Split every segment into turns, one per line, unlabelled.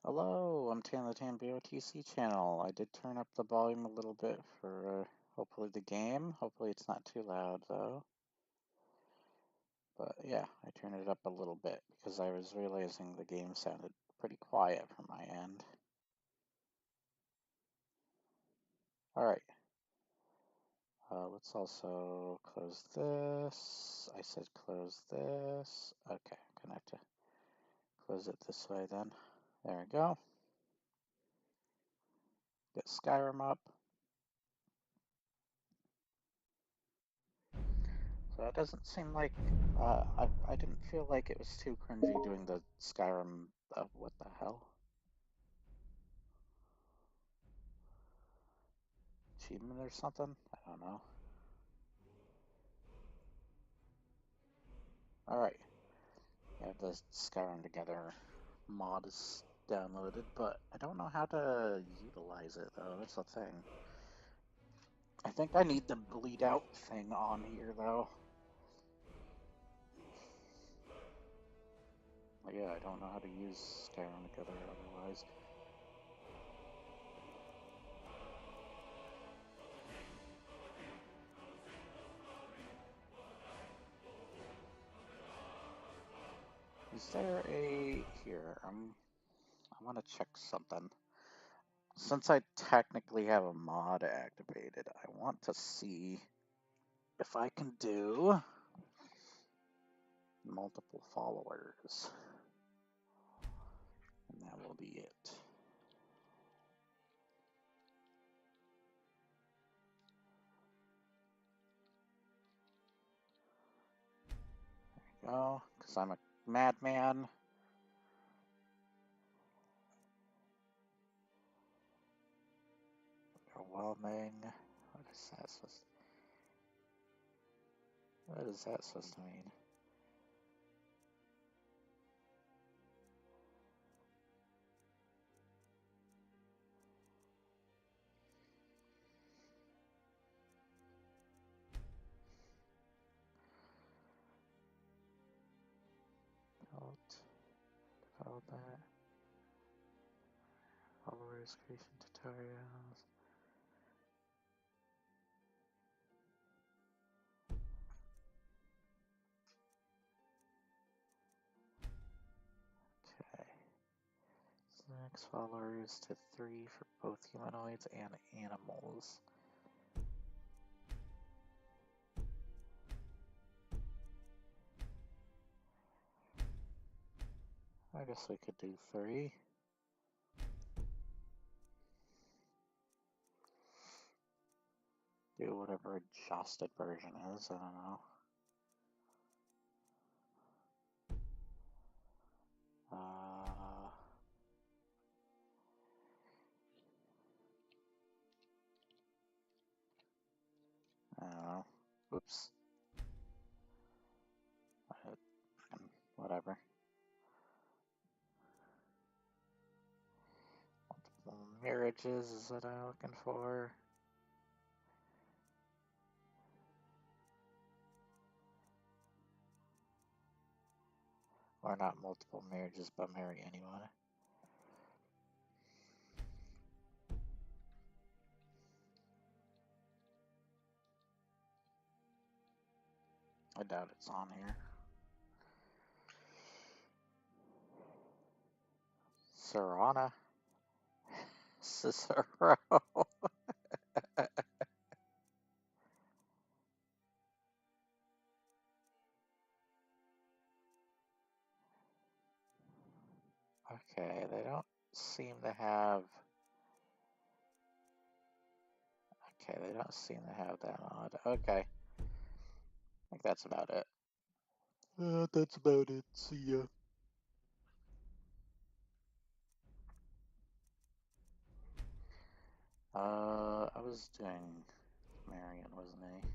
Hello, I'm Tan the Tan BOTC channel. I did turn up the volume a little bit for hopefully the game. Hopefully it's not too loud though. But yeah, I turned it up a little bit because I was realizing the game sounded pretty quiet from my end. Alright, let's also close this. I said close this. Okay, I'm gonna have to close it this way then. There we go. Get Skyrim up. So it doesn't seem like I didn't feel like it was too cringy doing the Skyrim. What the hell? Achievement or something? I don't know. Alright. I have the Skyrim Together mod is downloaded, but I don't know how to utilize it though. That's the thing. I think I need the bleed out thing on here though. Yeah, I don't know how to use Skyrim Together otherwise. Is there a here? I want to check something. Since I technically have a mod activated, I want to see if I can do multiple followers. And that will be it. There we go, because I'm a madman. Overwhelming. What is that supposed to mean? Develop that. Followers, creation tutorials. Okay. Max followers to 3 for both humanoids and animals. I guess we could do 3. Do whatever adjusted version is, I don't know. I don't know. Oops. Whatever. Multiple marriages is what I'm looking for. Or not multiple marriages, but marry anyone. I doubt it's on here. Serana. Cicero. Okay, they don't seem to have... Okay, they don't seem to have that mod. Okay. I think that's about it. That's about it. See ya. I was doing Marion, wasn't I?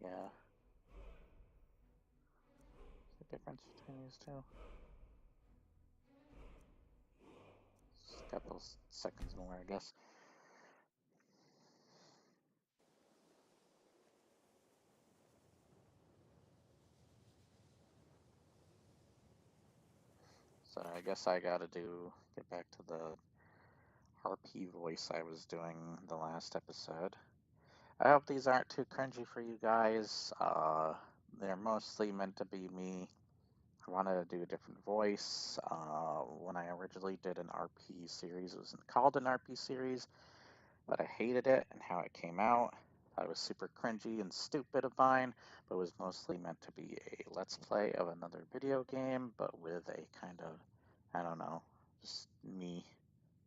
Yeah. Is there a difference between these two? Just a couple seconds more, I guess. So I guess I gotta get back to the RP voice I was doing the last episode. I hope these aren't too cringy for you guys. They're mostly meant to be me. I wanted to do a different voice. When I originally did an RP series, it wasn't called an RP series, but I hated it and how it came out. Thought it was super cringy and stupid of mine, but it was mostly meant to be a let's play of another video game, but with a kind of, I don't know, just me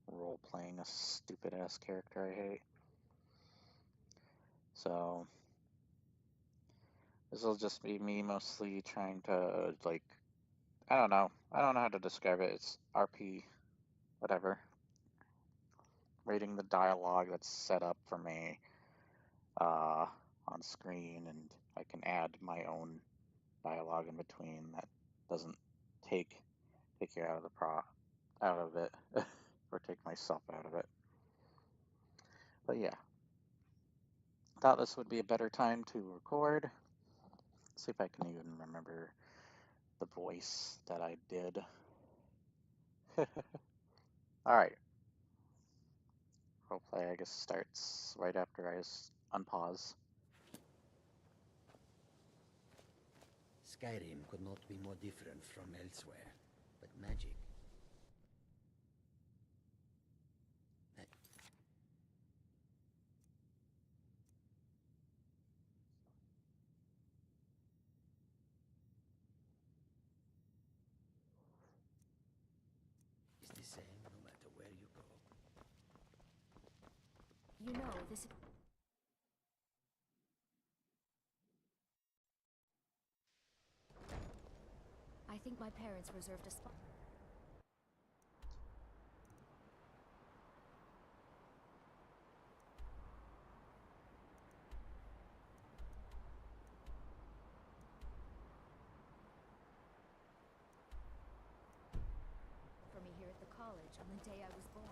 role playing a stupid ass character I hate. So this will just be me mostly trying to, like, I don't know how to describe it. It's RP, whatever. Reading the dialogue that's set up for me on screen, and I can add my own dialogue in between that doesn't take you out of it or take myself out of it. But yeah, thought this would be a better time to record. See if I can even remember the voice that I did. Alright. Roleplay, I guess, starts right after I unpause.
Skyrim could not be more different from elsewhere, but magic. Is the same no matter where you go.
You know, this... I think my parents reserved a spot. For me here at the college on the day I was born.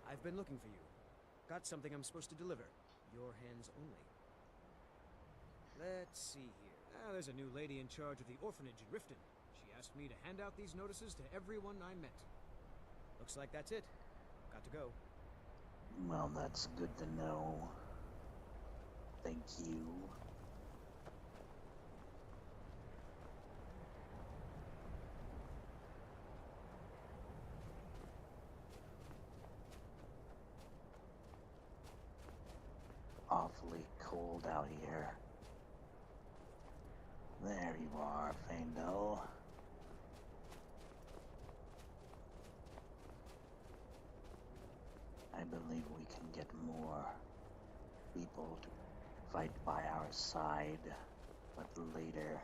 I've been looking for you. Got something I'm supposed to deliver. Your hands only. Let's see here. There's a new lady in charge of the orphanage in Riften. She asked me to hand out these notices to everyone I met. Looks like that's it. Got to go.
Well, that's good to know. Thank you. Awfully cold out here. There you are, Faendal. I believe we can get more people to fight by our side, but later.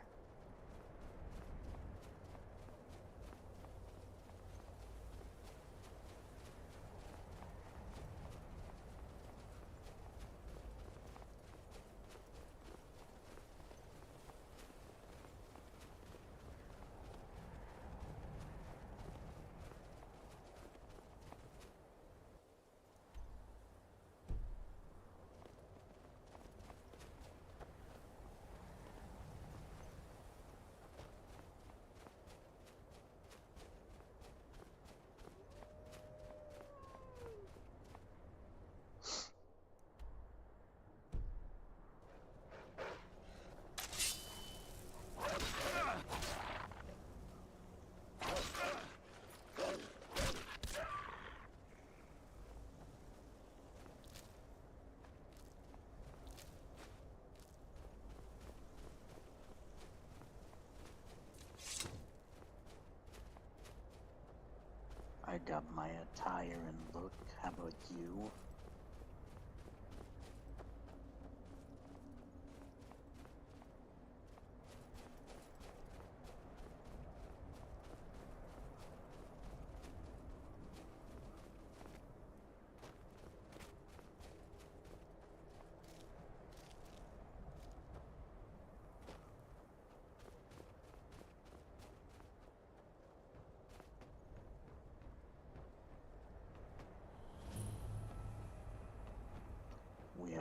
I got my attire and look. How about you?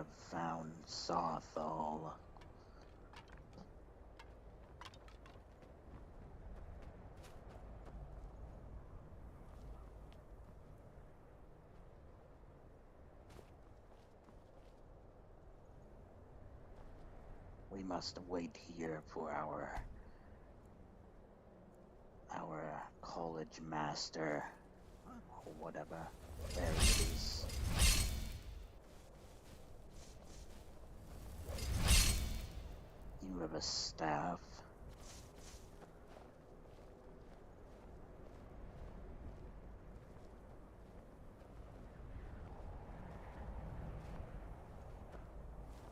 have found Sawthal. We must wait here for our college master, or whatever. There it is. You have a staff.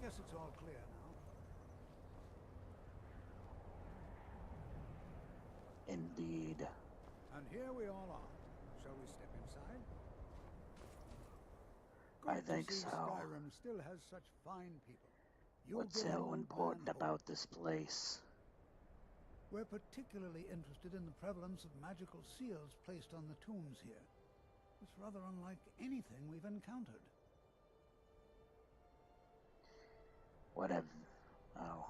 Guess it's all clear now.
Indeed.
And here we all are. Shall we step inside?
I
Good to
think
see
so.
Skyrim still has such fine people. You
What's
give an
so
old
important
man hope.
about this place?
We're particularly interested in the prevalence of magical seals placed on the tombs here. It's rather unlike anything we've encountered.
Oh.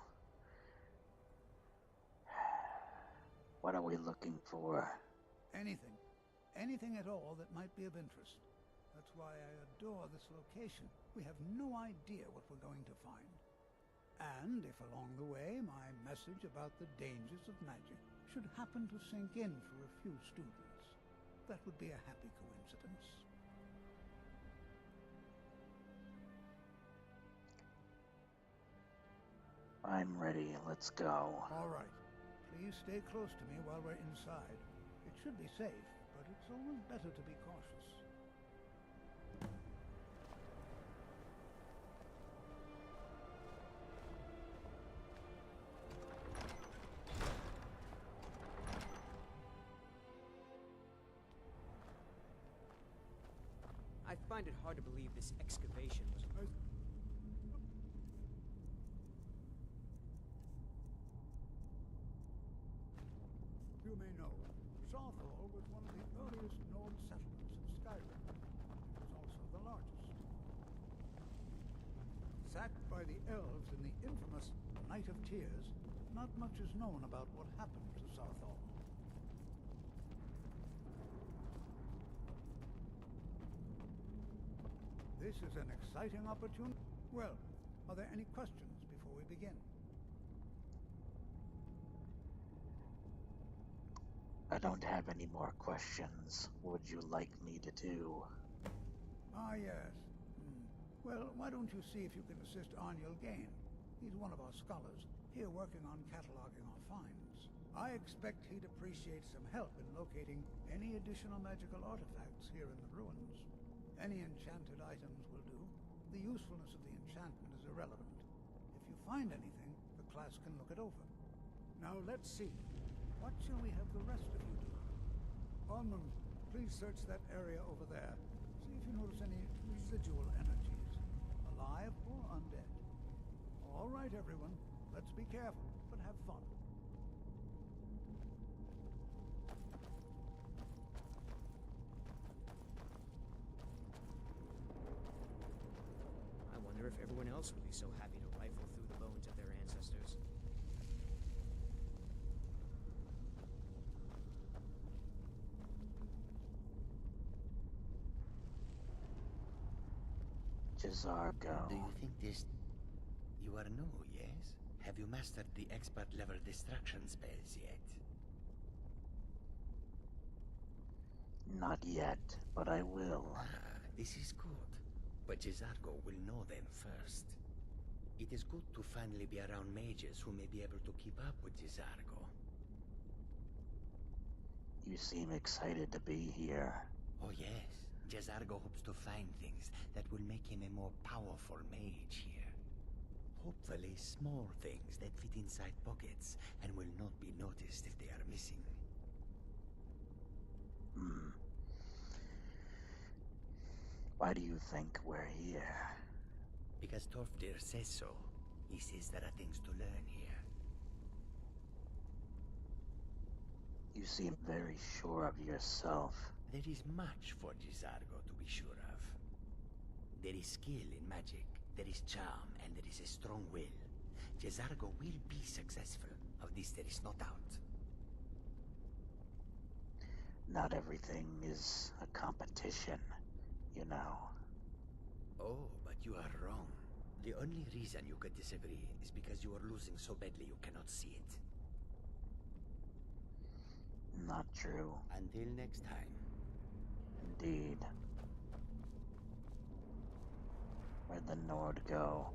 What are we looking for?
Anything. Anything at all that might be of interest. That's why I adore this location. We have no idea what we're going to find. And if along the way my message about the dangers of magic should happen to sink in for a few students, that would be a happy coincidence.
I'm ready. Let's go.
All right. Please stay close to me while we're inside. It should be safe, but it's always better to be cautious.
I find it hard to believe this excavation was...
You may know, Sawthal was one of the earliest known settlements of Skyrim. It was also the largest. Sacked by the elves in the infamous Night of Tears, not much is known about what happened to Sawthal. This is an exciting opportunity. Well, are there any questions before we begin?
I don't have any more questions. What would you like me to do?
Ah, yes. Well, why don't you see if you can assist Arniel Gain? He's one of our scholars, here working on cataloging our finds. I expect he'd appreciate some help in locating any additional magical artifacts here in the ruins. Any enchanted items will do. The usefulness of the enchantment is irrelevant. If you find anything, the class can look it over. Now let's see. What shall we have the rest of you do? Almond, please search that area over there. See if you notice any residual energies, alive or undead. All right, everyone. Let's be careful, but have fun.
I wonder if everyone else would be so happy to rifle through the bones of their ancestors.
Jazargo.
Do you think this... You are new, yes? Have you mastered the expert-level distraction spells yet?
Not yet, but I will.
Ah, this is good. But Jazargo will know them first. It is good to finally be around mages who may be able to keep up with Jazargo.
You seem excited to be here.
Oh yes, Jazargo hopes to find things that will make him a more powerful mage here. Hopefully small things that fit inside pockets and will not be noticed if they are missing.
Why do you think we're here?
Because Torfdir says so. He says there are things to learn here.
You seem very sure of yourself.
There is much for Jazargo to be sure of. There is skill in magic, There is charm and there is a strong will. Jezargo will be successful. Of this there is no doubt.
Not everything is a competition, you know.
Oh, but you are wrong. The only reason you could disagree is because you are losing so badly you cannot see it.
Not true.
Until next time.
Indeed. Where'd the Nord go?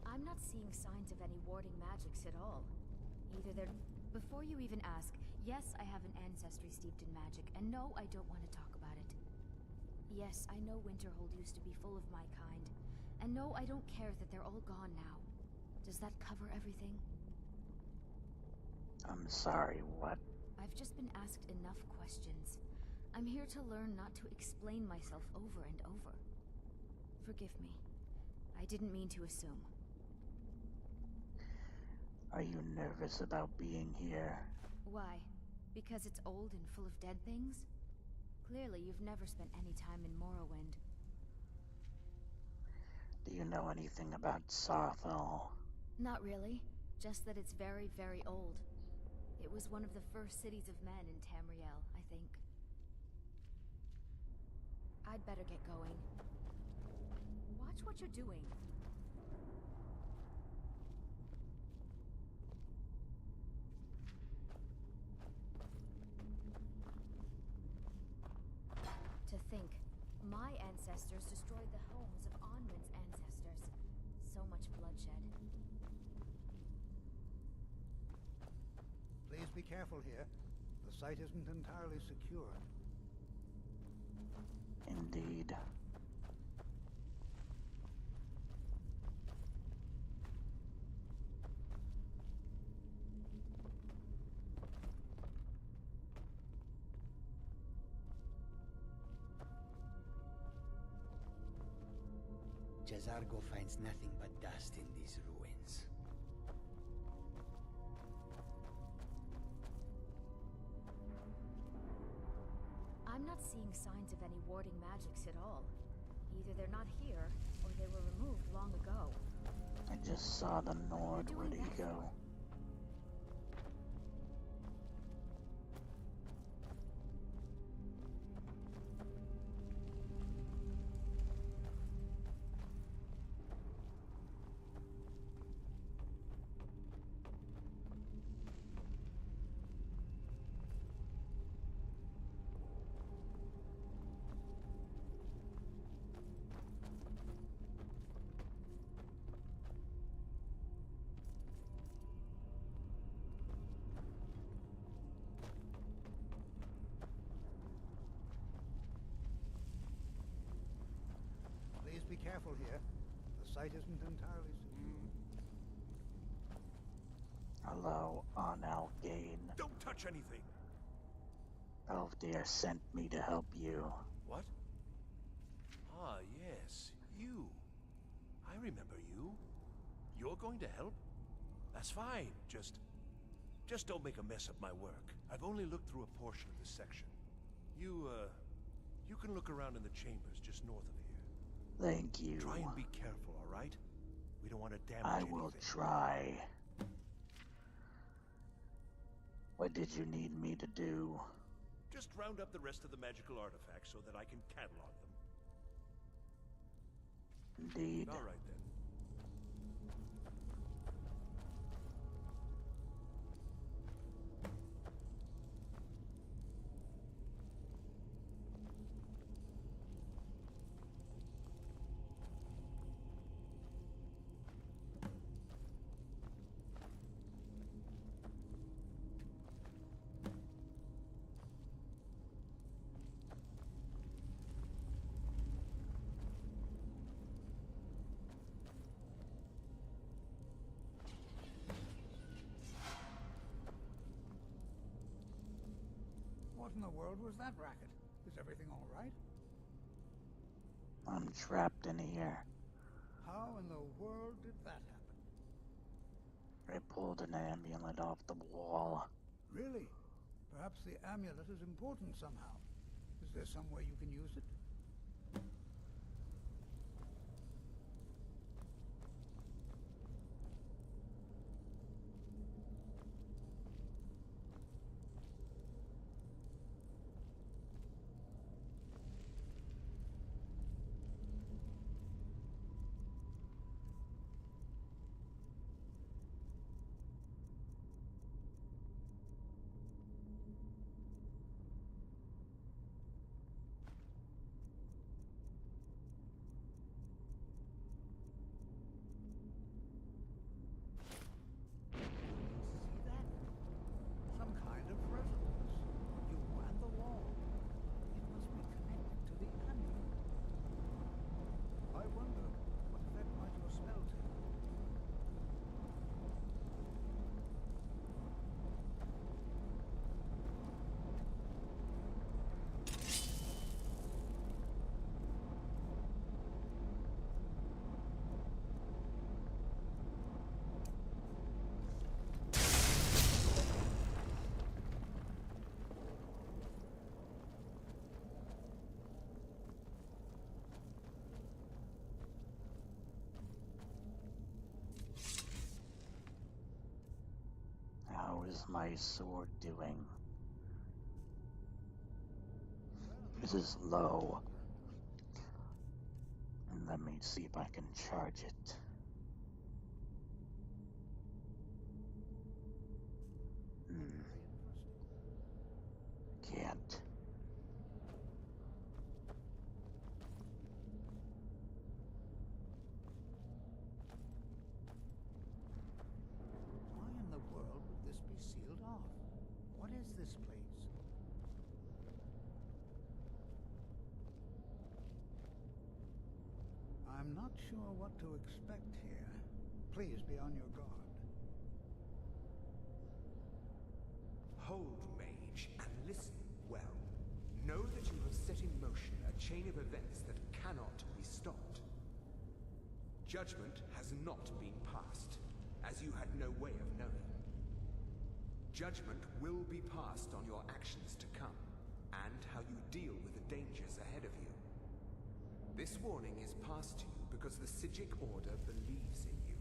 I'm not seeing signs of any warding magics at all. Either they're... Before you even ask, yes, I have an ancestry steeped in magic, and no, I don't want to talk about it. Yes, I know Winterhold used to be full of my kind, and no, I don't care that they're all gone now. Does that cover everything?
I'm sorry, what?
I've just been asked enough questions. I'm here to learn not to explain myself over and over. Forgive me. I didn't mean to assume.
Are you nervous about being here?
Why? Because it's old and full of dead things? Clearly, you've never spent any time in Morrowind.
Do you know anything about Sarthal?
Not really. Just that it's very, very old. It was one of the first cities of men in Tamriel, I think. I'd better get going. Watch what you're doing. To think, my ancestors destroyed the homes of Onwin's ancestors. So much bloodshed.
Please be careful here. The site isn't entirely secure.
Indeed.
Jezargo finds nothing but dust in these ruins.
I'm not seeing signs of any warding magics at all. Either they're not here, or they were removed long ago.
I just saw the Nord.
doing
Where'd he
that
go?
for?
Please be careful here. The site isn't entirely secure.
Hello, Onalgain.
Don't touch anything!
Elfdir sent me to help you.
What? Ah, yes, you. I remember you. You're going to help? That's fine. Just don't make a mess of my work. I've only looked through a portion of this section. You can look around in the chambers just north of here.
Thank you.
Try and be careful, all right? We don't want to damage
I
anything.
will try. What did you need me to do?
Just round up the rest of the magical artifacts so that I can catalog them.
Indeed.
All right, then.
What in the world was that racket? Is everything all right?
I'm trapped in here.
How in the world did that happen?
I pulled an amulet off the wall.
Really? Perhaps the amulet is important somehow. Is there some way you can use it? See that? Some kind of resonance. You and the wall. It must be connected to the amulet. I wonder, what effect might your spell take?
How is my sword doing? This is low. And let me see if I can charge it. Can't.
Why in the world would this be sealed off? What is this place? I'm not sure what to expect here. Please be on your guard.
Hold, mage, and listen well. Know that you have set in motion a chain of events that cannot be stopped. Judgment has not been passed, as you had no way of knowing. Judgment will be passed on your actions to come, and how you deal with the dangers ahead of you. This warning is passed to you because the Psijic Order believes in you.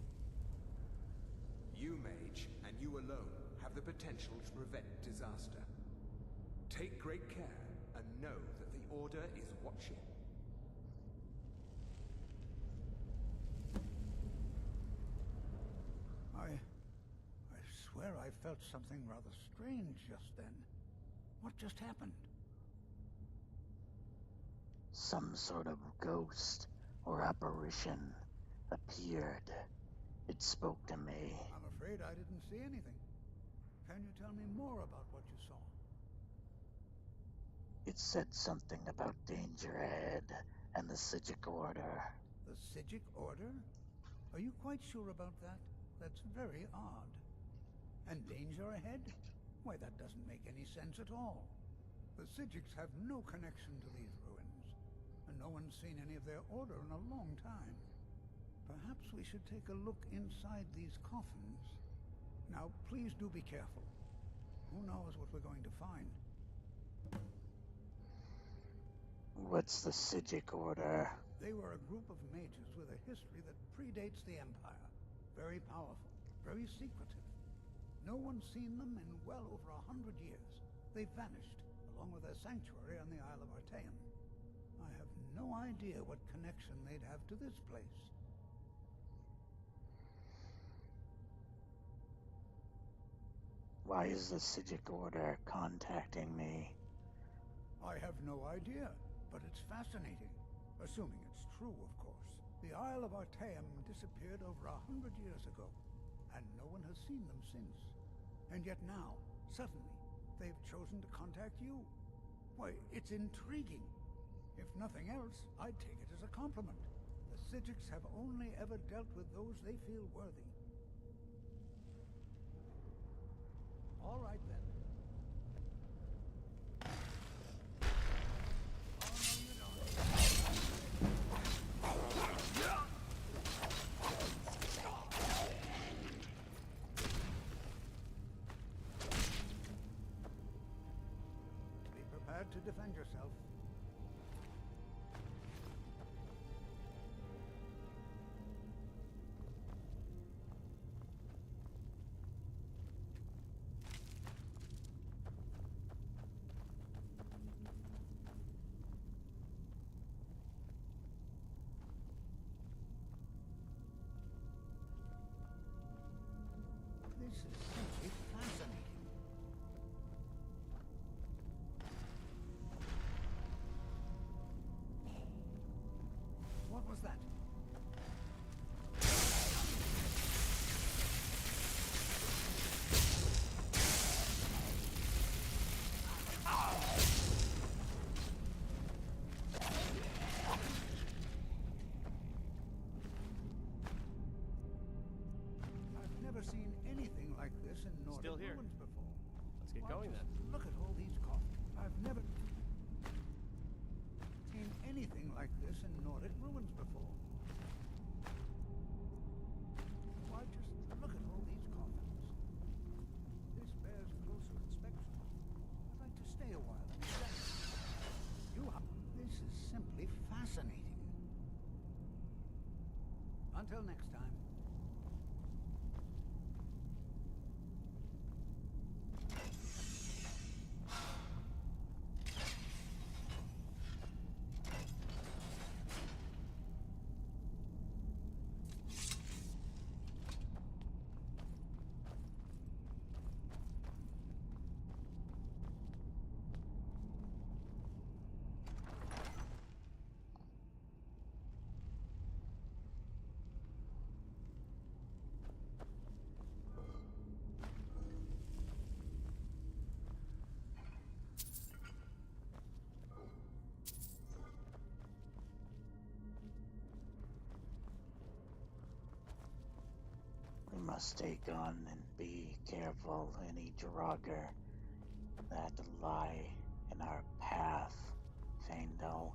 You, mage, and you alone, have the potential to prevent disaster. Take great care, and know that the Order is watching.
I swear I felt something rather strange just then. What just happened?
Some sort of ghost or apparition appeared. It spoke to me.
I'm afraid I didn't see anything. Can you tell me more about what you saw?
It said something about danger ahead and the Psijic Order.
The Psijic Order? Are you quite sure about that? That's very odd. And danger ahead? Why, that doesn't make any sense at all. The Psijics have no connection to these ruins, and no one's seen any of their order in a long time. Perhaps we should take a look inside these coffins. Now, please do be careful. Who knows what we're going to find?
What's the Psijic Order?
They were a group of mages with a history that predates the Empire. Very powerful, very secretive. No one's seen them in well over 100 years. They vanished, along with their sanctuary on the Isle of Artaeum. I have no idea what connection they'd have to this place.
Why is the Psijic Order contacting me?
I have no idea, but it's fascinating. Assuming it's true, of course. The Isle of Artaeum disappeared over 100 years ago, and no one has seen them since. And yet now, suddenly, they've chosen to contact you. Why, it's intriguing. If nothing else, I'd take it as a compliment. The Psijics have only ever dealt with those they feel worthy. All right, then. Oh, no, you don't. to defend yourself. This is simply fascinating. What was that? I've never seen anything like this in Nordic
Still here.
ruins before.
Let's get
Why,
going
just
then.
look at all these coffins. I've never seen anything like this in Nordic ruins before. Why, just look at all these coffins. This bears closer inspection. I'd like to stay a while and examine. This is simply fascinating. Until next time.
We must stay gone and be careful any drugger that lie in our path, Faendal.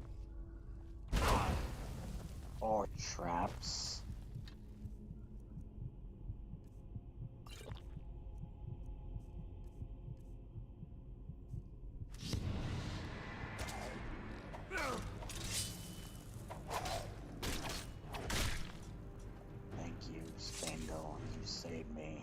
Or traps. Thank you, Spindle. You saved me.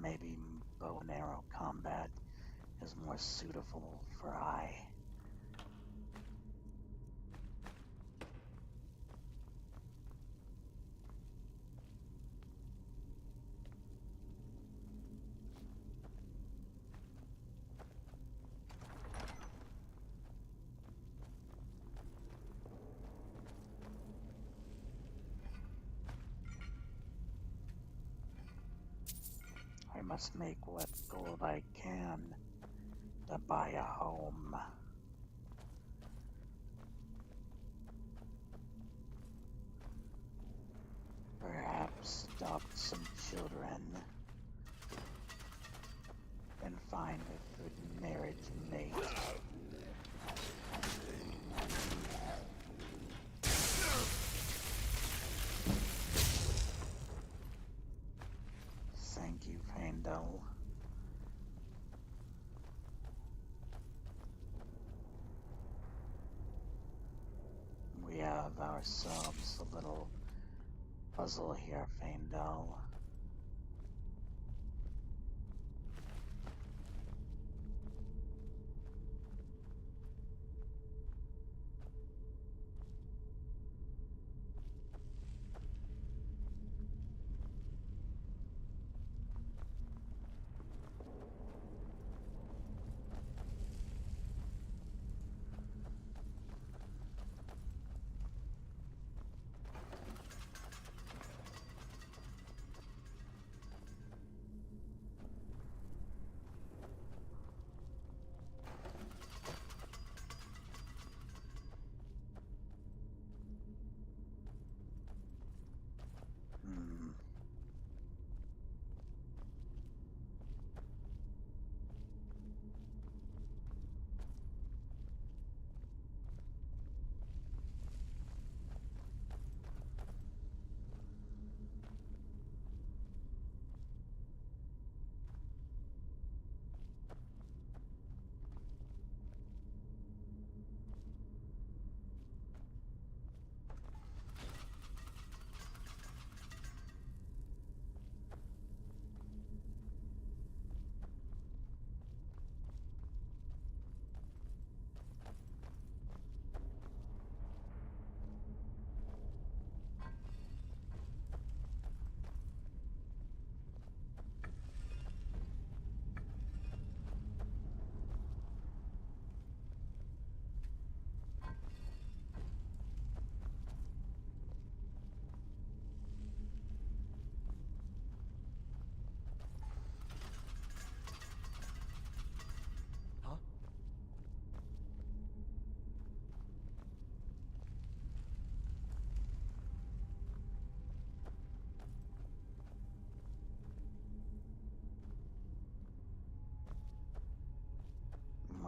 Maybe bow and arrow combat is more suitable for I. I must make what gold I can to buy a home. Perhaps adopt some children and find a good marriage mate. Thank you, Faendal. We have ourselves a little puzzle here, Faendal.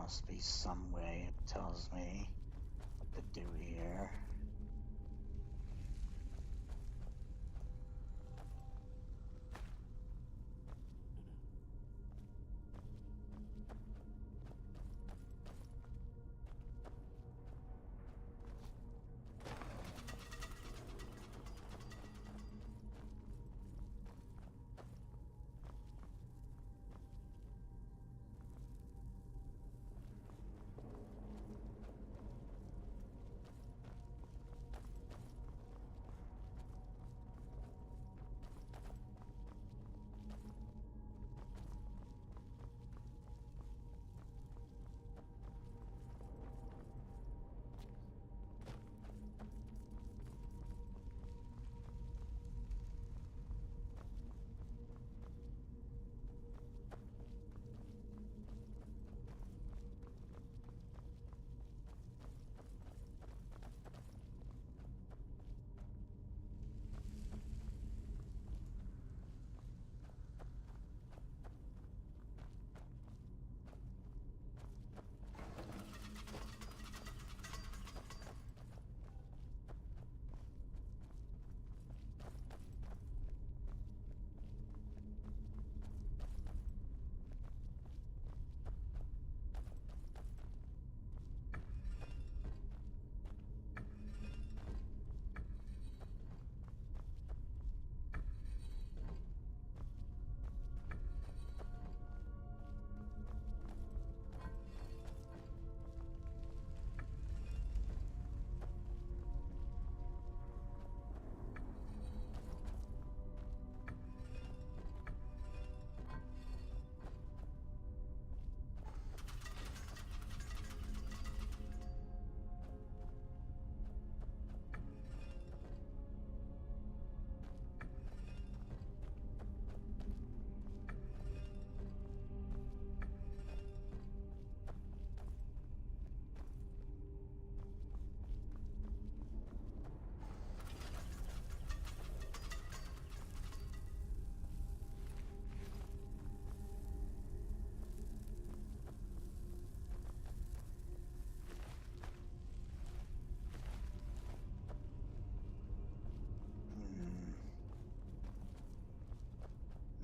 must be some way it tells me what to do here.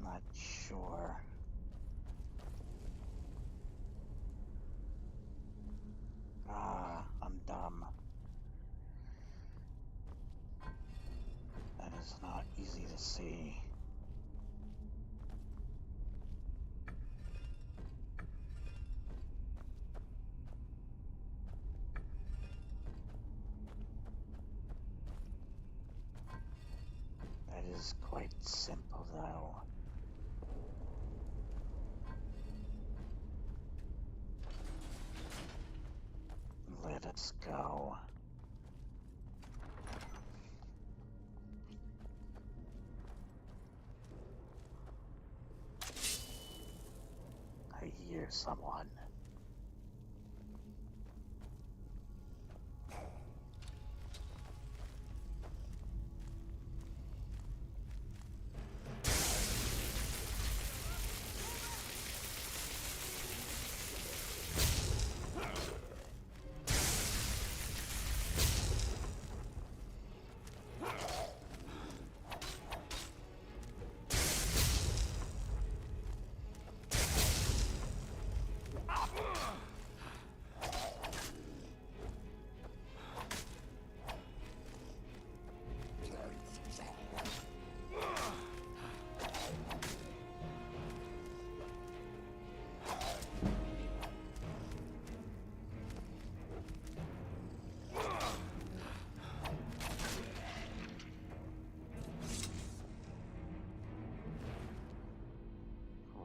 Not sure. I'm dumb. That is not easy to see. That is quite simple, though. Let us go. I hear someone.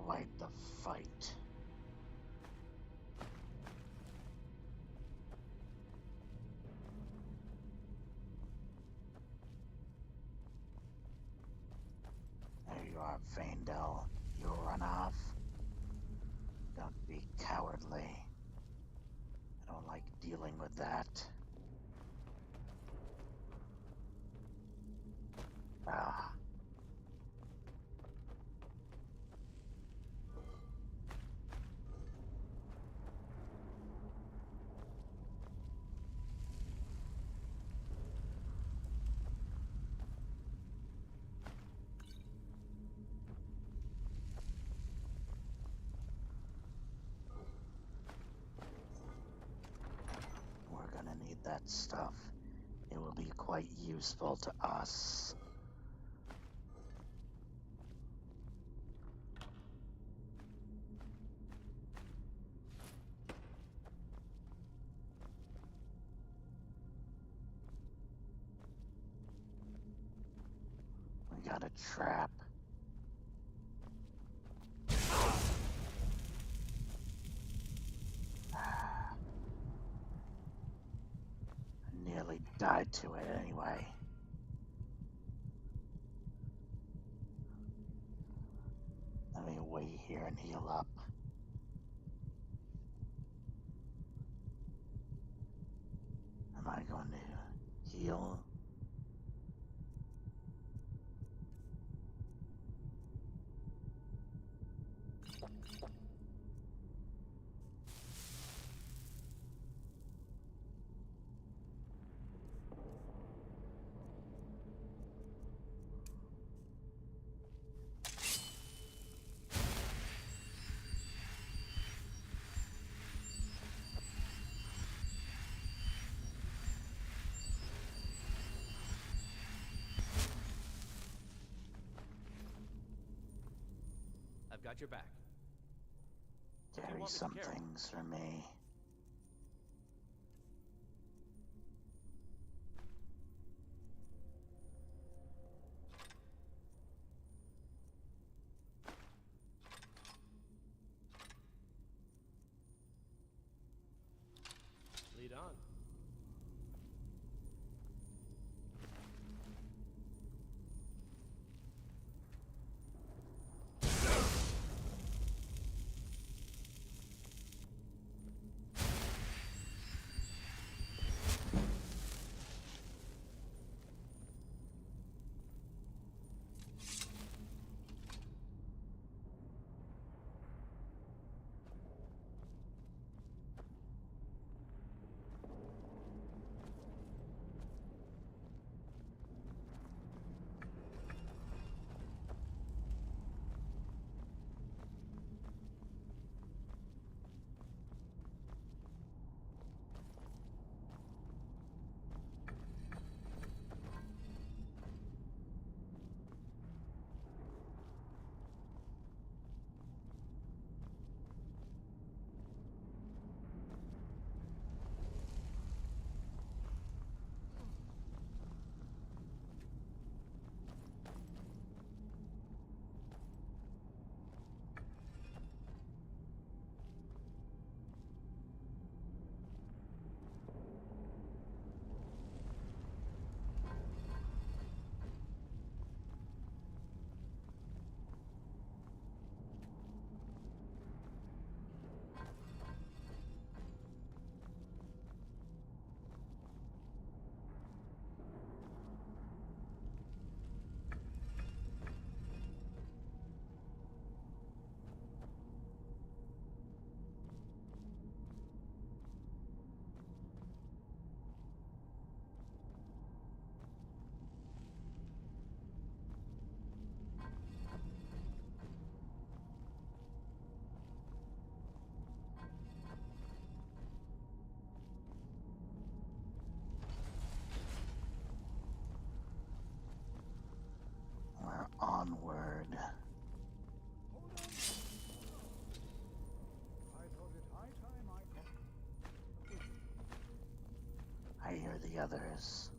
Quite the fight. There you are, Faendal. You'll run off. Don't be cowardly. I don't like dealing with that. Ah. that stuff. It will be quite useful to us. We got a trap. Nearly died to it anyway. Let me wait here and heal up. Am I going to heal?
I've got your back.
Carry
want me to
some
carry?
things for me.
Lead on.
We're onward.
Hold on. I thought it high time I caught.
I hear the others.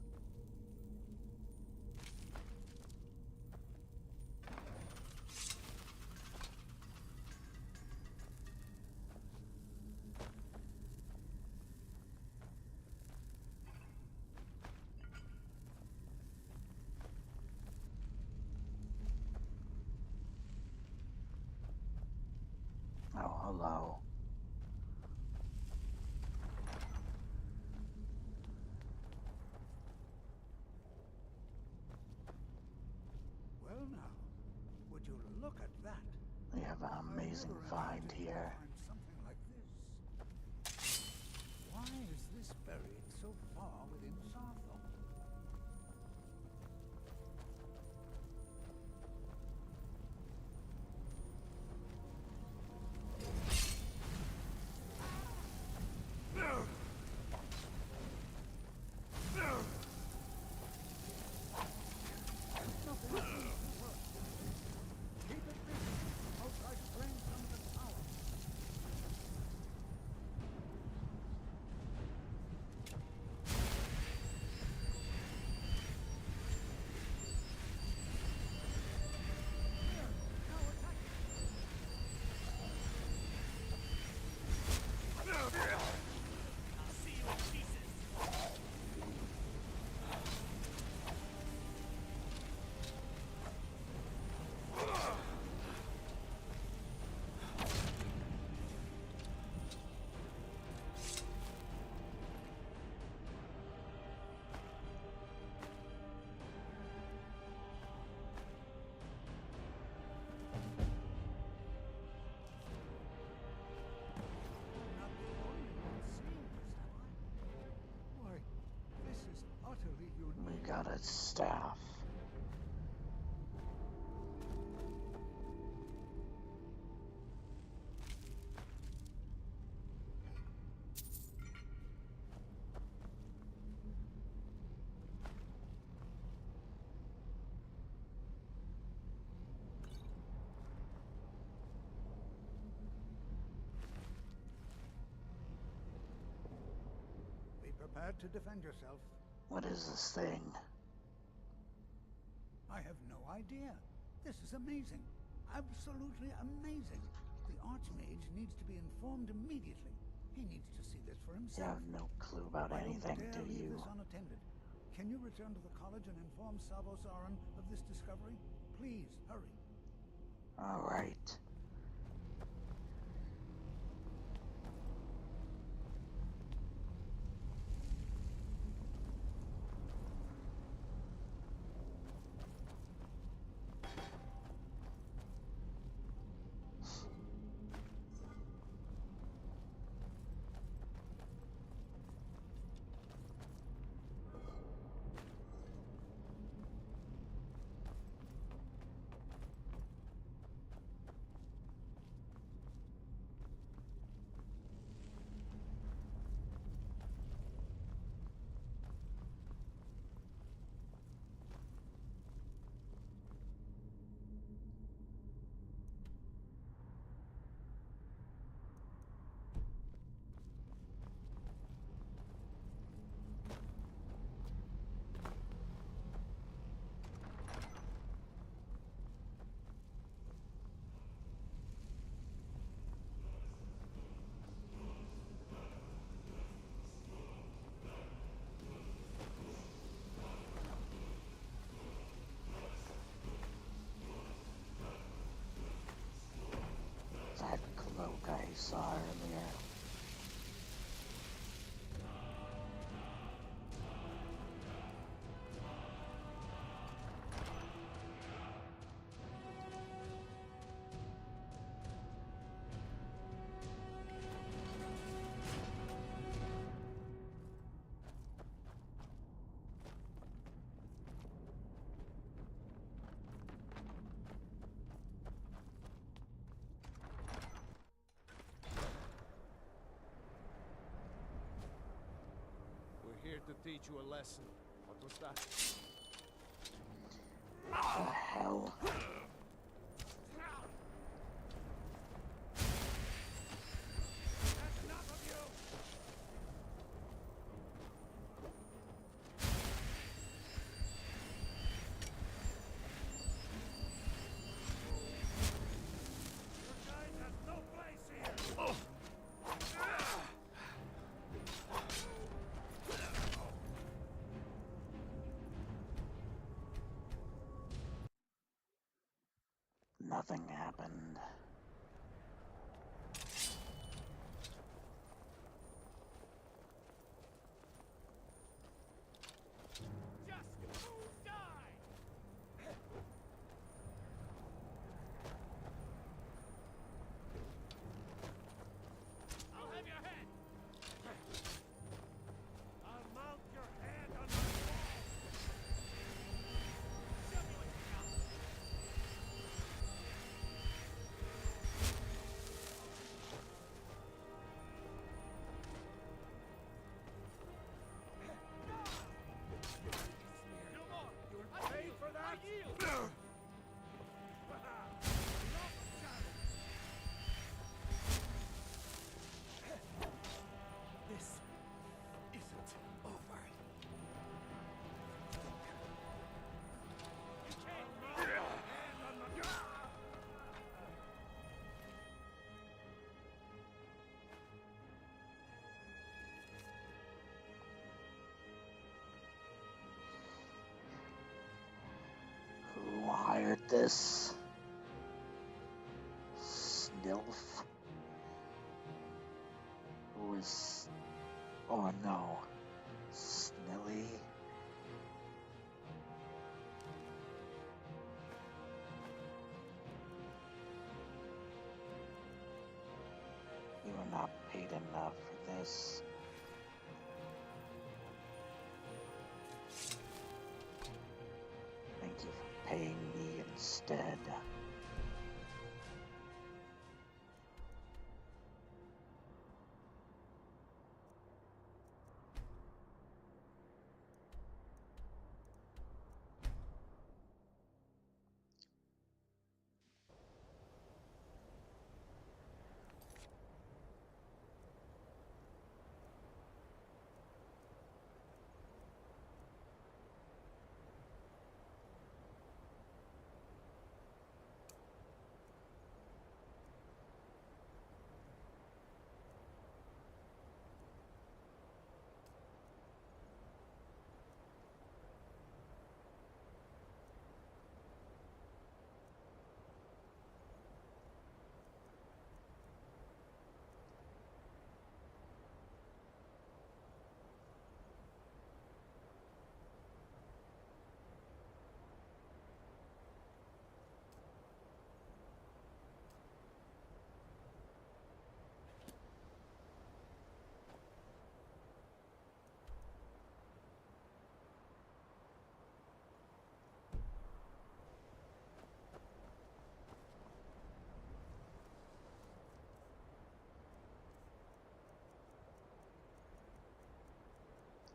Oh, hello.
Well now, would you look at that?
We have an
I
amazing
never
find
imagined
here.
I'd find something like this. Why is this buried so far within Sarthor?
his staff.
Be prepared to defend yourself.
What is this thing?
I have no idea. This is amazing. Absolutely amazing. The Archmage needs to be informed immediately. He needs to see this for
You
himself.
have no clue about
I
anything,
don't
do
dare leave
you?
this unattended. Can you return to the college and inform Savo Saran of this discovery? Please, hurry.
All right. That cloak I saw earlier.
We're here to teach you a lesson. What was that?
The hell?
That's enough of you! Your kind has no place here!
Nothing happened.
Just who died? I'll have your head! I'll mount your head on my wall! Show me what you got! No more! You're paid for that? I yield!
This isn't over.
You can't mount your hand on my...
Who hired this? Snilf? Who is... Oh no. Snilly? You are not paid enough for this. dead.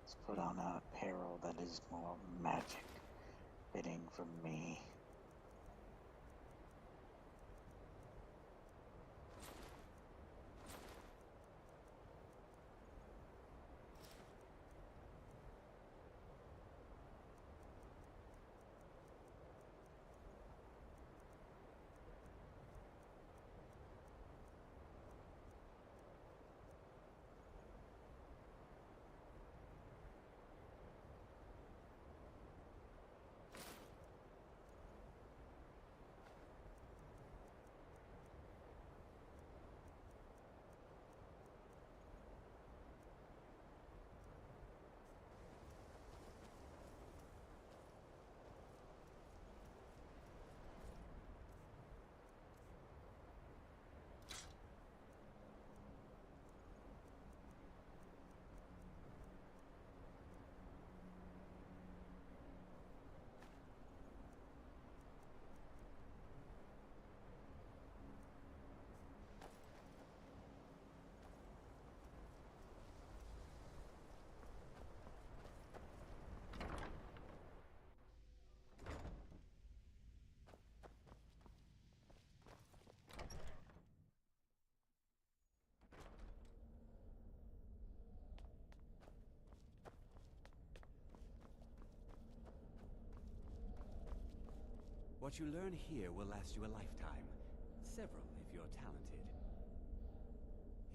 Let's put on a apparel that is more magic fitting for me.
What you learn here will last you a lifetime. Several, if you're talented.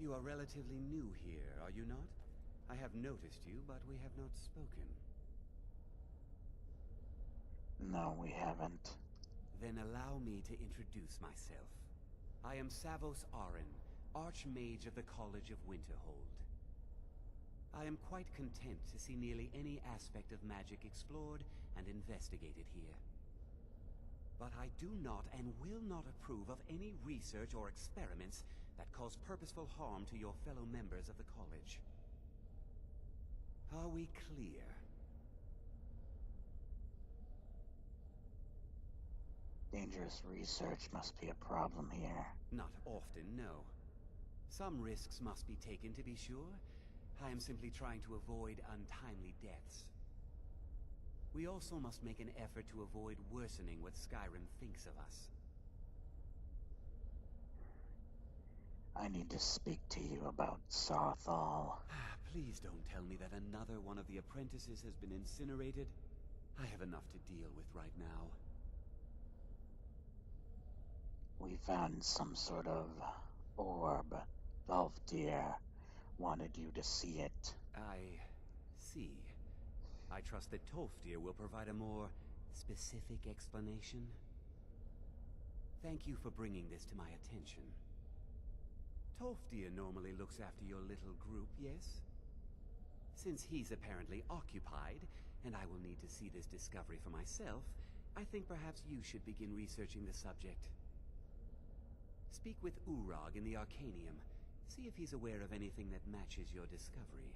You are relatively new here, are you not? I have noticed you, but we have not spoken.
No, we haven't.
Then allow me to introduce myself. I am Savos Arin, Archmage of the College of Winterhold. I am quite content to see nearly any aspect of magic explored and investigated here. But I do not and will not approve of any research or experiments that cause purposeful harm to your fellow members of the college. Are we clear?
Dangerous research must be a problem here.
Not often, no. Some risks must be taken to be sure. I am simply trying to avoid untimely deaths. We also must make an effort to avoid worsening what Skyrim thinks of us.
I need to speak to you about Sarthal.
Please don't tell me that another one of the apprentices has been incinerated. I have enough to deal with right now.
We found some sort of orb. Valvdir wanted you to see it.
I see. I trust that Tolfdir will provide a more specific explanation. Thank you for bringing this to my attention. Tolfdir normally looks after your little group, yes? Since he's apparently occupied, and I will need to see this discovery for myself, I think perhaps you should begin researching the subject. Speak with Urag in the Arcanium. See if he's aware of anything that matches your discovery.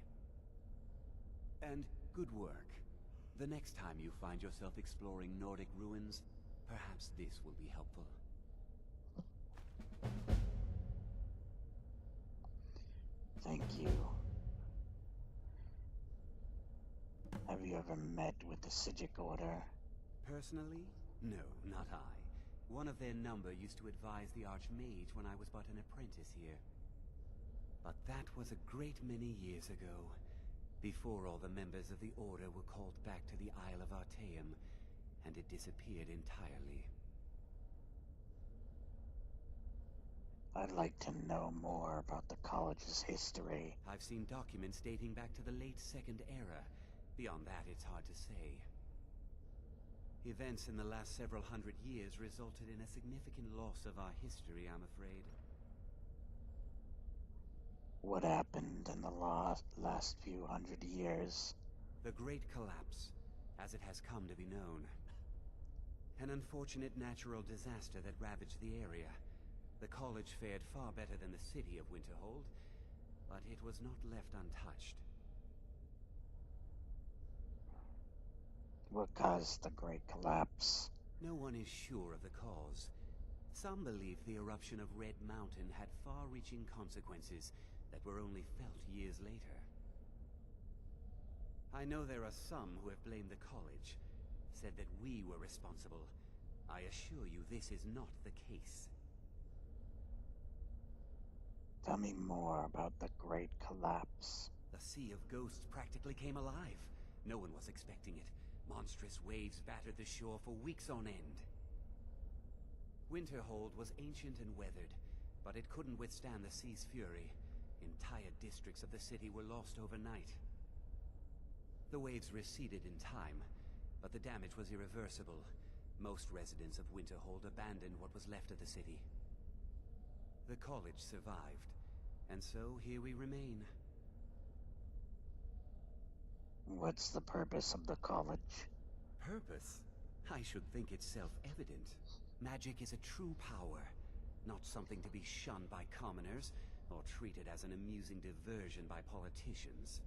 And good work. The next time you find yourself exploring Nordic ruins, Perhaps this will be helpful.
Thank you. Have you ever met with the Psijic Order?
Personally? No, not I. One of their number used to advise the Archmage when I was but an apprentice here. But that was a great many years ago, before all the members of the Order were called back to the Isle of Artaeum, and it disappeared entirely.
I'd like to know more about the college's history.
I've seen documents dating back to the late Second Era. Beyond that, it's hard to say. Events in the last several hundred years resulted in a significant loss of our history, I'm afraid.
What happened in the last few hundred years?
The Great Collapse, as it has come to be known. An unfortunate natural disaster that ravaged the area. The college fared far better than the city of Winterhold, but it was not left untouched.
What caused the Great Collapse?
No one is sure of the cause. Some believe the eruption of Red Mountain had far-reaching consequences that were only felt years later. I know there are some who have blamed the college, said that we were responsible. I assure you this is not the case.
Tell me more about the Great Collapse.
The Sea of Ghosts practically came alive. No one was expecting it. Monstrous waves battered the shore for weeks on end. Winterhold was ancient and weathered, but it couldn't withstand the sea's fury. Entire districts of the city were lost overnight. The waves receded in time, but the damage was irreversible. Most residents of Winterhold abandoned what was left of the city. The college survived, and so here we remain.
What's the purpose of the college?
Purpose? I should think it's self-evident. Magic is a true power, not something to be shunned by commoners, or treated as an amusing diversion by politicians.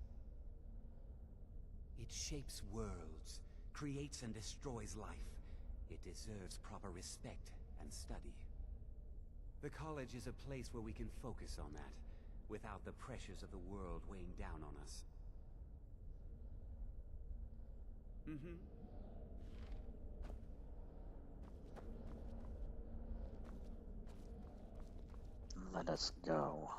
It shapes worlds, creates and destroys life. It deserves proper respect and study. The college is a place where we can focus on that, without the pressures of the world weighing down on us.
Let us go.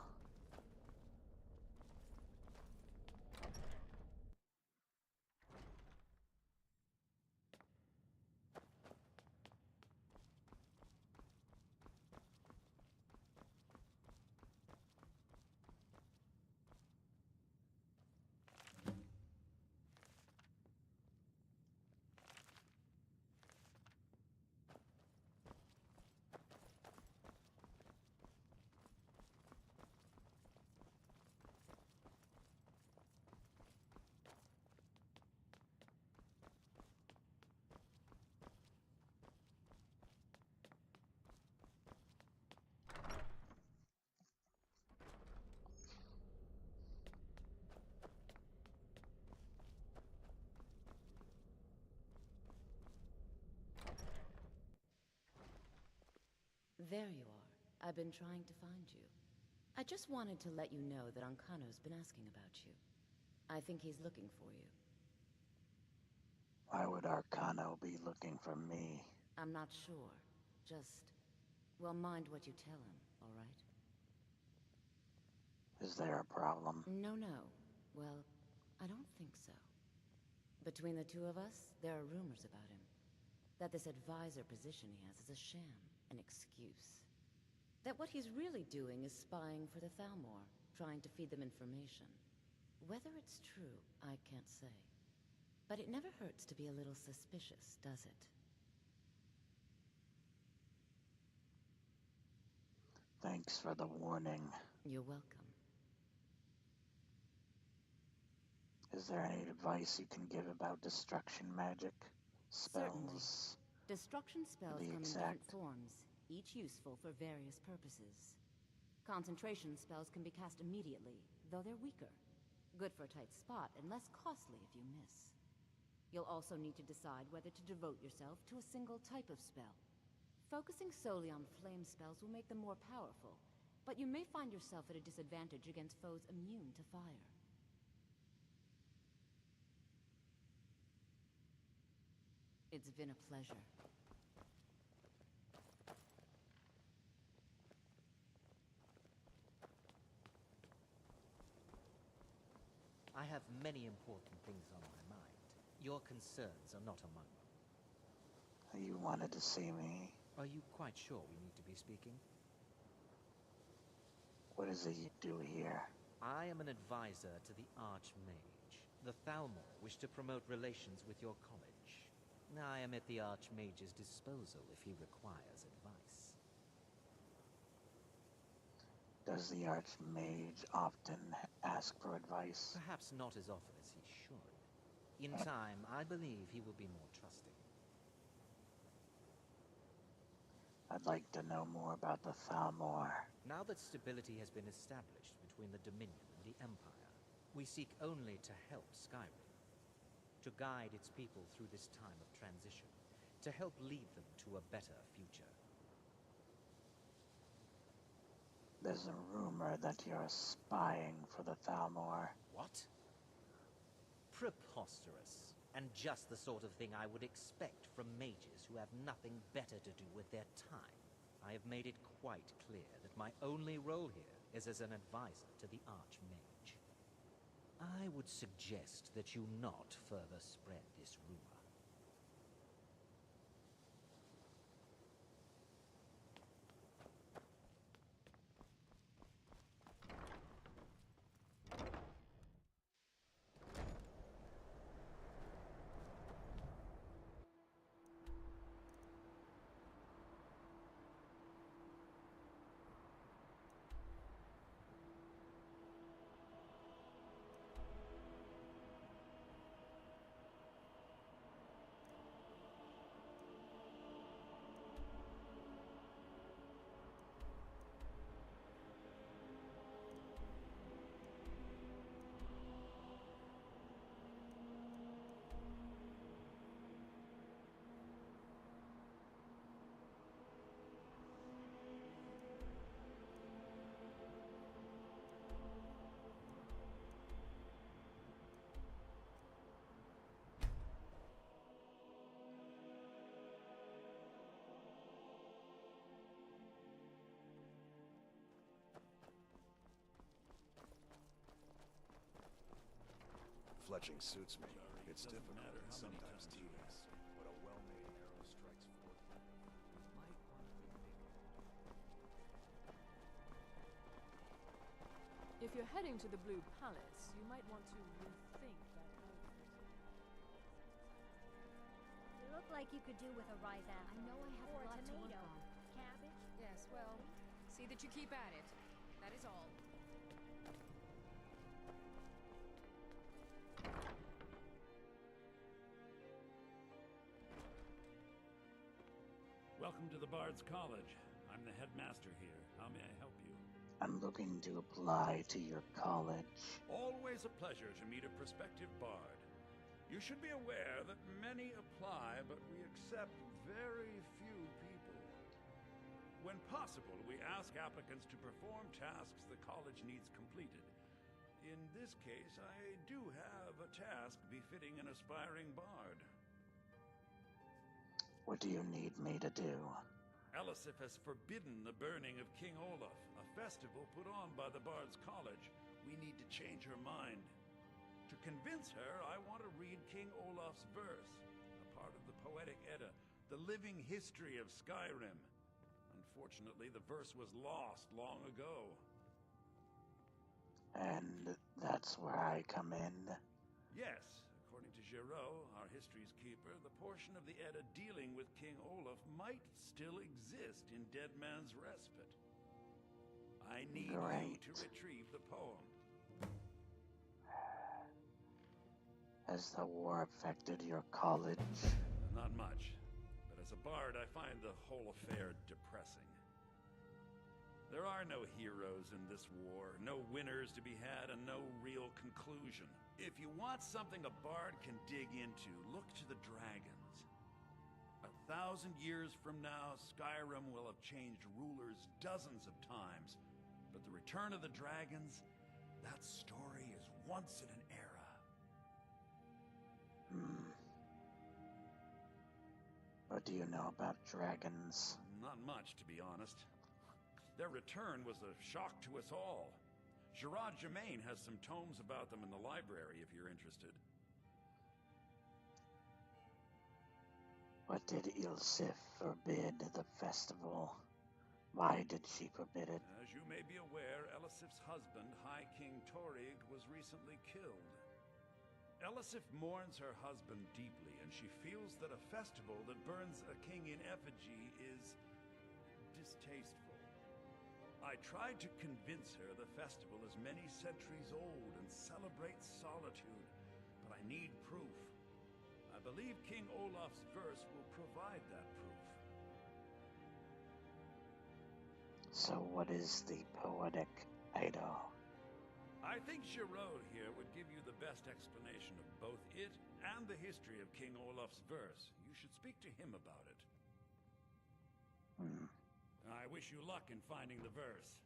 There you are. I've been trying to find you. I just wanted to let you know that Ankano's been asking about you. I think he's looking for you.
Why would Arcano be looking for me?
I'm not sure. Just... well, mind what you tell him, all right?
Is there a problem?
No. Well, I don't think so. Between the two of us, there are rumors about him. That this advisor position he has is a sham. An excuse. That what he's really doing is spying for the Thalmor, trying to feed them information. Whether it's true, I can't say. But it never hurts to be a little suspicious, does it?
Thanks for the warning.
You're welcome.
Is there any advice you can give about destruction magic? Spells?
Certainly. Destruction spells come in different forms, each useful for various purposes. Concentration spells can be cast immediately, though they're weaker. Good for a tight spot and less costly if you miss. You'll also need to decide whether to devote yourself to a single type of spell. Focusing solely on flame spells will make them more powerful, but you may find yourself at a disadvantage against foes immune to fire. It's been a pleasure.
I have many important things on my mind. Your concerns are not among them.
You wanted to see me?
Are you quite sure we need to be speaking?
What is it you do here?
I am an advisor to the Archmage. The Thalmor wish to promote relations with your college. I am at the Archmage's disposal if he requires advice.
Does the Archmage often ask for advice?
Perhaps not as often as he should. In time, I believe he will be more trusting.
I'd like to know more about the Thalmor.
Now that stability has been established between the Dominion and the Empire, we seek only to help Skyrim, to guide its people through this time of transition, to help lead them to a better future.
There's a rumor that you're spying for the Thalmor.
What? Preposterous. And just the sort of thing I would expect from mages who have nothing better to do with their time. I have made it quite clear that my only role here is as an advisor to the Archmage. I would suggest that you not further spread this rumor.
Fletching suits me. It's difficult and sometimes tedious, but a well-made arrow strikes forth.
If you're heading to the Blue Palace, you might want to rethink that outfit.
You look like you could do with a ripe apple.
I know I have
or
a lot to
tomato.
work on.
Cabbage.
Yes, well, see that you keep at it. That is all.
Welcome to the Bard's College. I'm the headmaster here. How may I help you?
I'm looking to apply to your college.
Always a pleasure to meet a prospective bard. You should be aware that many apply, but we accept very few people. When possible, we ask applicants to perform tasks the college needs completed. In this case, I do have a task befitting an aspiring bard.
What do you need me to do?
Elisif has forbidden the burning of King Olaf, a festival put on by the Bard's College. We need to change her mind. To convince her, I want to read King Olaf's verse, a part of the Poetic Edda, the living history of Skyrim. Unfortunately, the verse was lost long ago.
And that's where I come in.
Yes, according to Giraud, our history's keeper, the portion of the Edda dealing with King Olaf might still exist in Dead Man's Respite. I need you to retrieve the poem.
Has the war affected your college?
Not much, but as a bard, I find the whole affair depressing. There are no heroes in this war, no winners to be had, and no real conclusion. If you want something a bard can dig into, look to the dragons. 1,000 years from now, Skyrim will have changed rulers dozens of times. But the return of the dragons, that story is once in an era.
What do you know about dragons?
Not much, to be honest. Their return was a shock to us all. Gerard Germain has some tomes about them in the library, if you're interested.
What did Ilsif forbid the festival? Why did she forbid it?
As you may be aware, Elisif's husband, High King Torig, was recently killed. Elisif mourns her husband deeply, and she feels that a festival that burns a king in effigy is distasteful. I tried to convince her the festival is many centuries old and celebrates solitude, but I need proof. I believe King Olaf's verse will provide that proof.
So what is the poetic idol?
I think Giraud here would give you the best explanation of both it and the history of King Olaf's verse. You should speak to him about it. I wish you luck in finding the verse.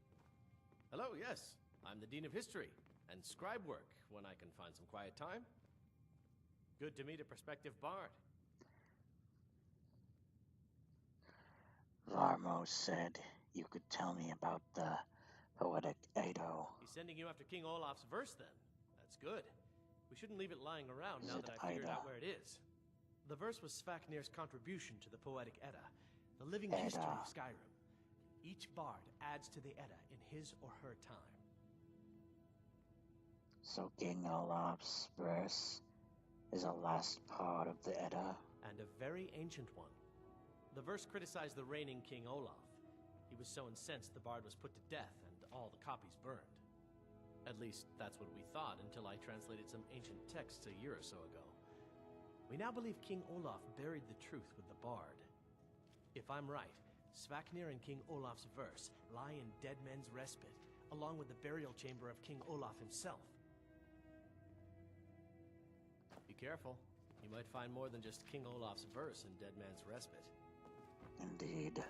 Hello, yes. I'm the Dean of History and scribe work when I can find some quiet time. Good to meet a prospective bard.
Varmo said you could tell me about the poetic idol.
He's sending you after King Olaf's verse, then. That's good. We shouldn't leave it lying around now
Is it
that I've figured
Ida?
out where it is. The verse was Svafnir's contribution to the Poetic Edda, the living
Edda.
history of Skyrim. Each bard adds to the Edda in his or her time.
So King Olaf's verse is a last part of the Edda?
And a very ancient one. The verse criticized the reigning King Olaf. He was so incensed the bard was put to death and all the copies burned. At least, that's what we thought until I translated some ancient texts a year or so ago. We now believe King Olaf buried the truth with the bard. If I'm right, Svafnir and King Olaf's verse lie in Dead Men's Respite, along with the burial chamber of King Olaf himself. Be careful. You might find more than just King Olaf's verse in Dead Man's Respite.
Indeed.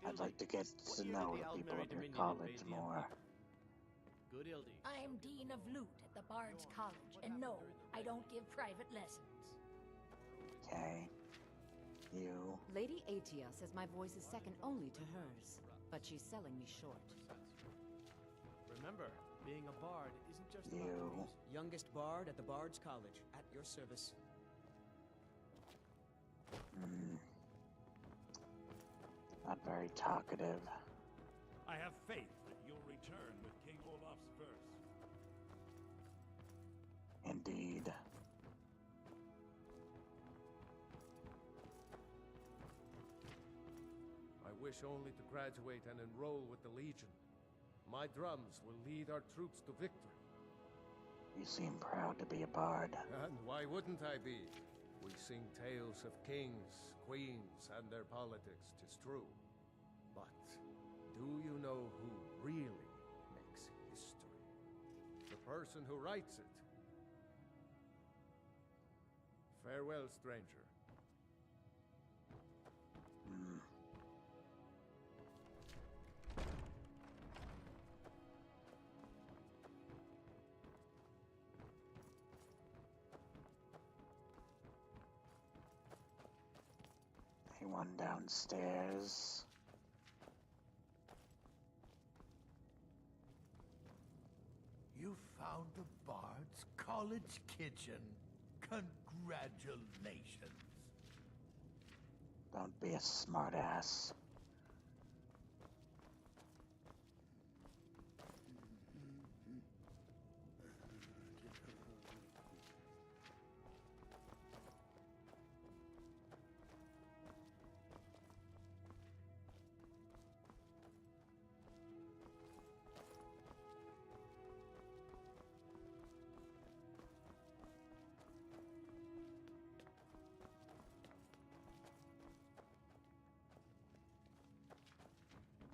I'd like to get
What
to
year
know
did the
the people
Aldmeri
of your
Dominion
college
invade the
more.
Empire? Good Ildi.
I'm Dean of Loot at the Bard's College, and no, I don't give private lessons.
Okay. You.
Lady Atia says my voice is second only to hers, but she's selling me short.
Remember, being a bard isn't just about
You.
the music.
Youngest bard at the Bard's College, at your service.
Not very talkative.
I have faith that you'll return with King Olaf's verse.
Indeed.
I wish only to graduate and enroll with the Legion. My drums will lead our troops to victory.
You seem proud to be a bard.
And why wouldn't I be? We sing tales of kings, queens, and their politics, 'tis true. But do you know who really makes history? The person who writes it. Farewell, stranger.
Anyone downstairs?
You found the Bard's College kitchen. Congratulations.
Don't be a smartass.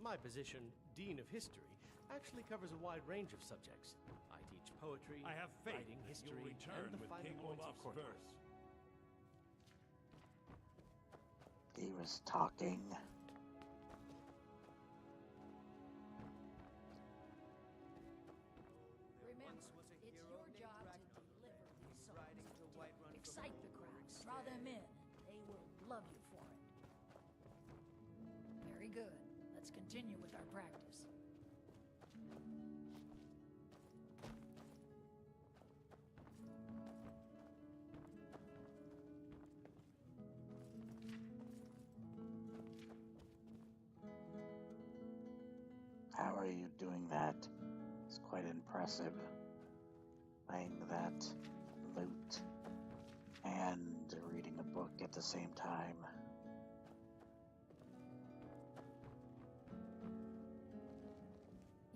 My position Dean of History, actually covers a wide range of subjects. I teach poetry,
I have faith
writing,
that
history,
you'll return
and the
with
finer
King
points of
Olaf's
court
verse.
He was talking.
Remember, it's your job to deliver these songs. To excite the crowd, draw them in. They will love you for it. Very good. Let's continue with our practice.
How are you doing that? It's quite impressive. Playing that lute and reading a book at the same time.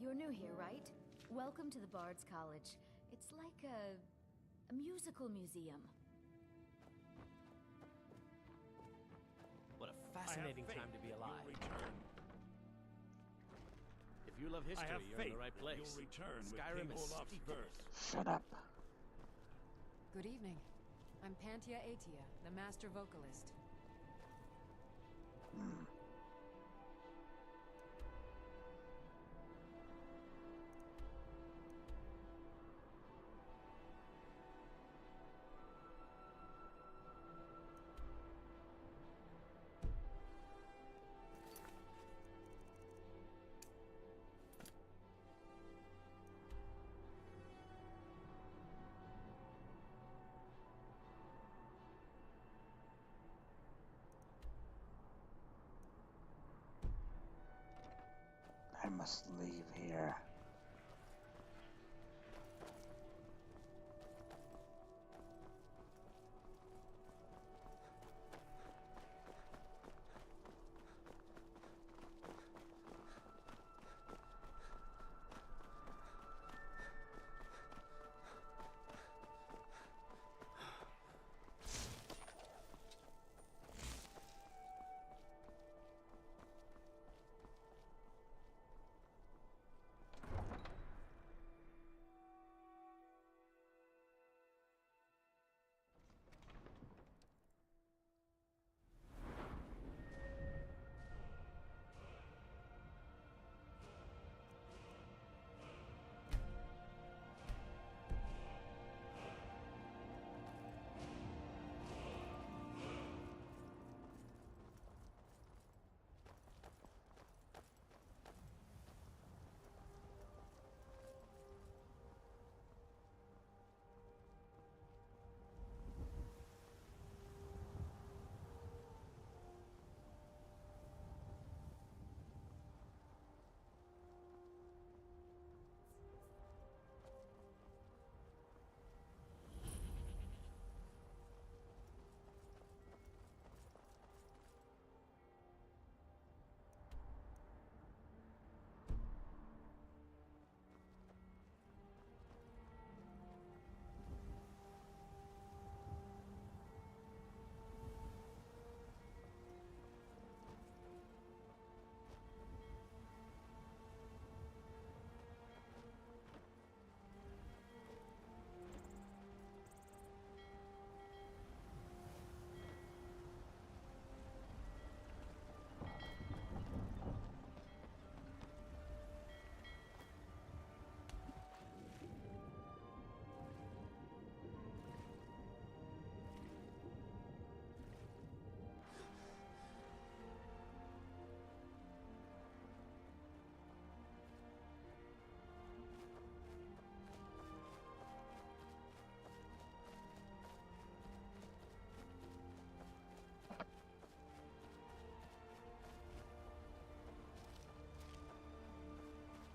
You're new here, right? Welcome to the Bard's College. It's like a musical museum.
What a fascinating time to be alive. If you love
I
history,
have
you're in
faith
the right
that
place.
you'll return with
Skyrim
King
is
Olaf's
steeped in
verse.
it.
Shut up.
Good evening. I'm Pantia Atia, the master vocalist.
I must leave here.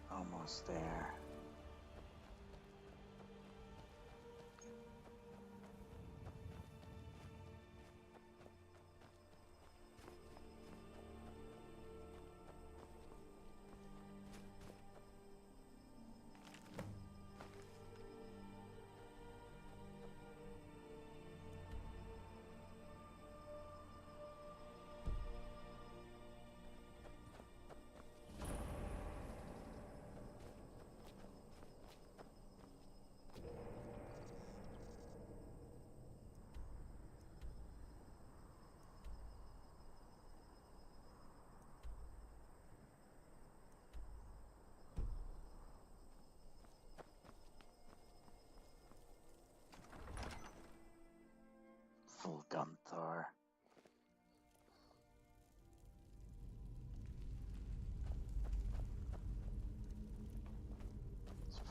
Almost there.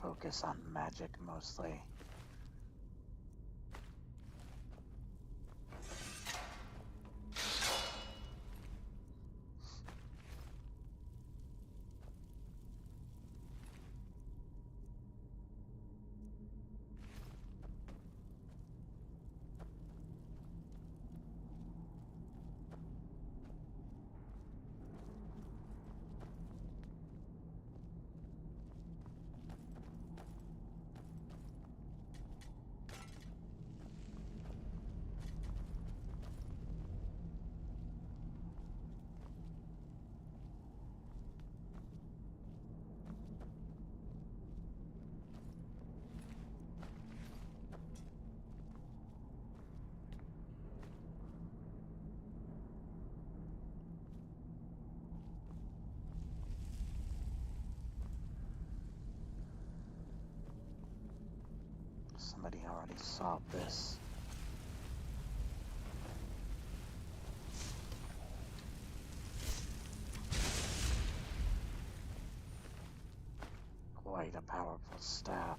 focus on magic mostly. Somebody already saw this. Quite a powerful staff.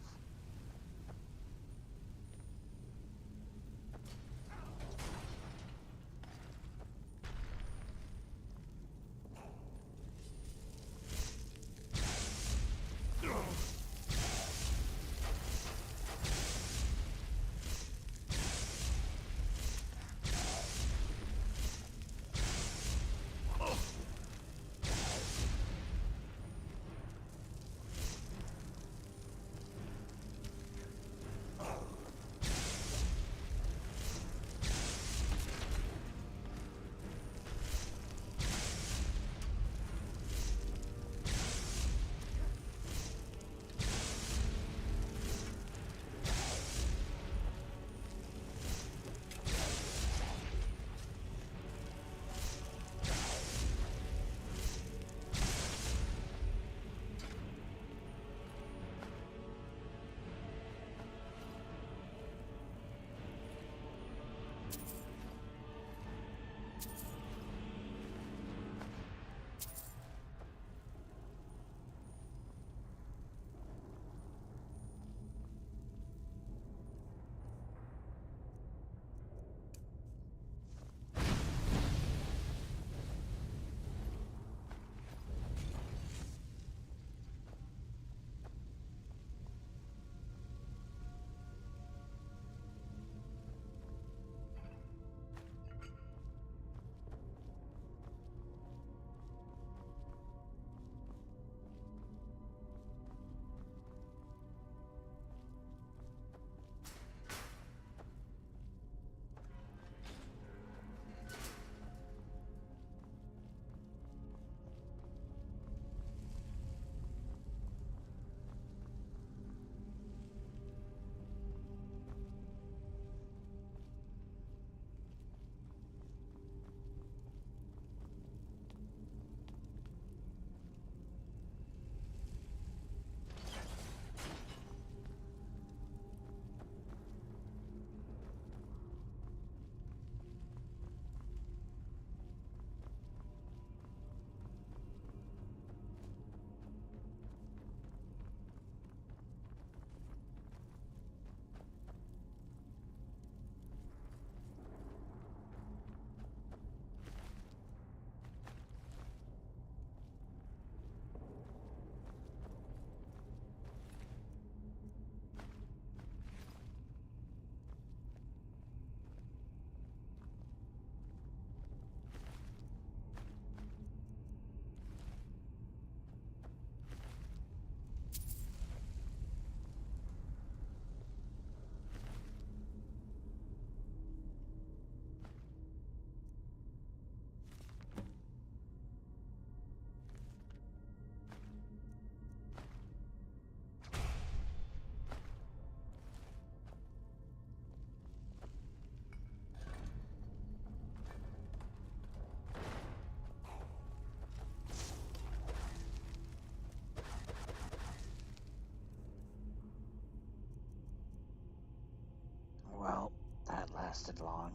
Well, that lasted long.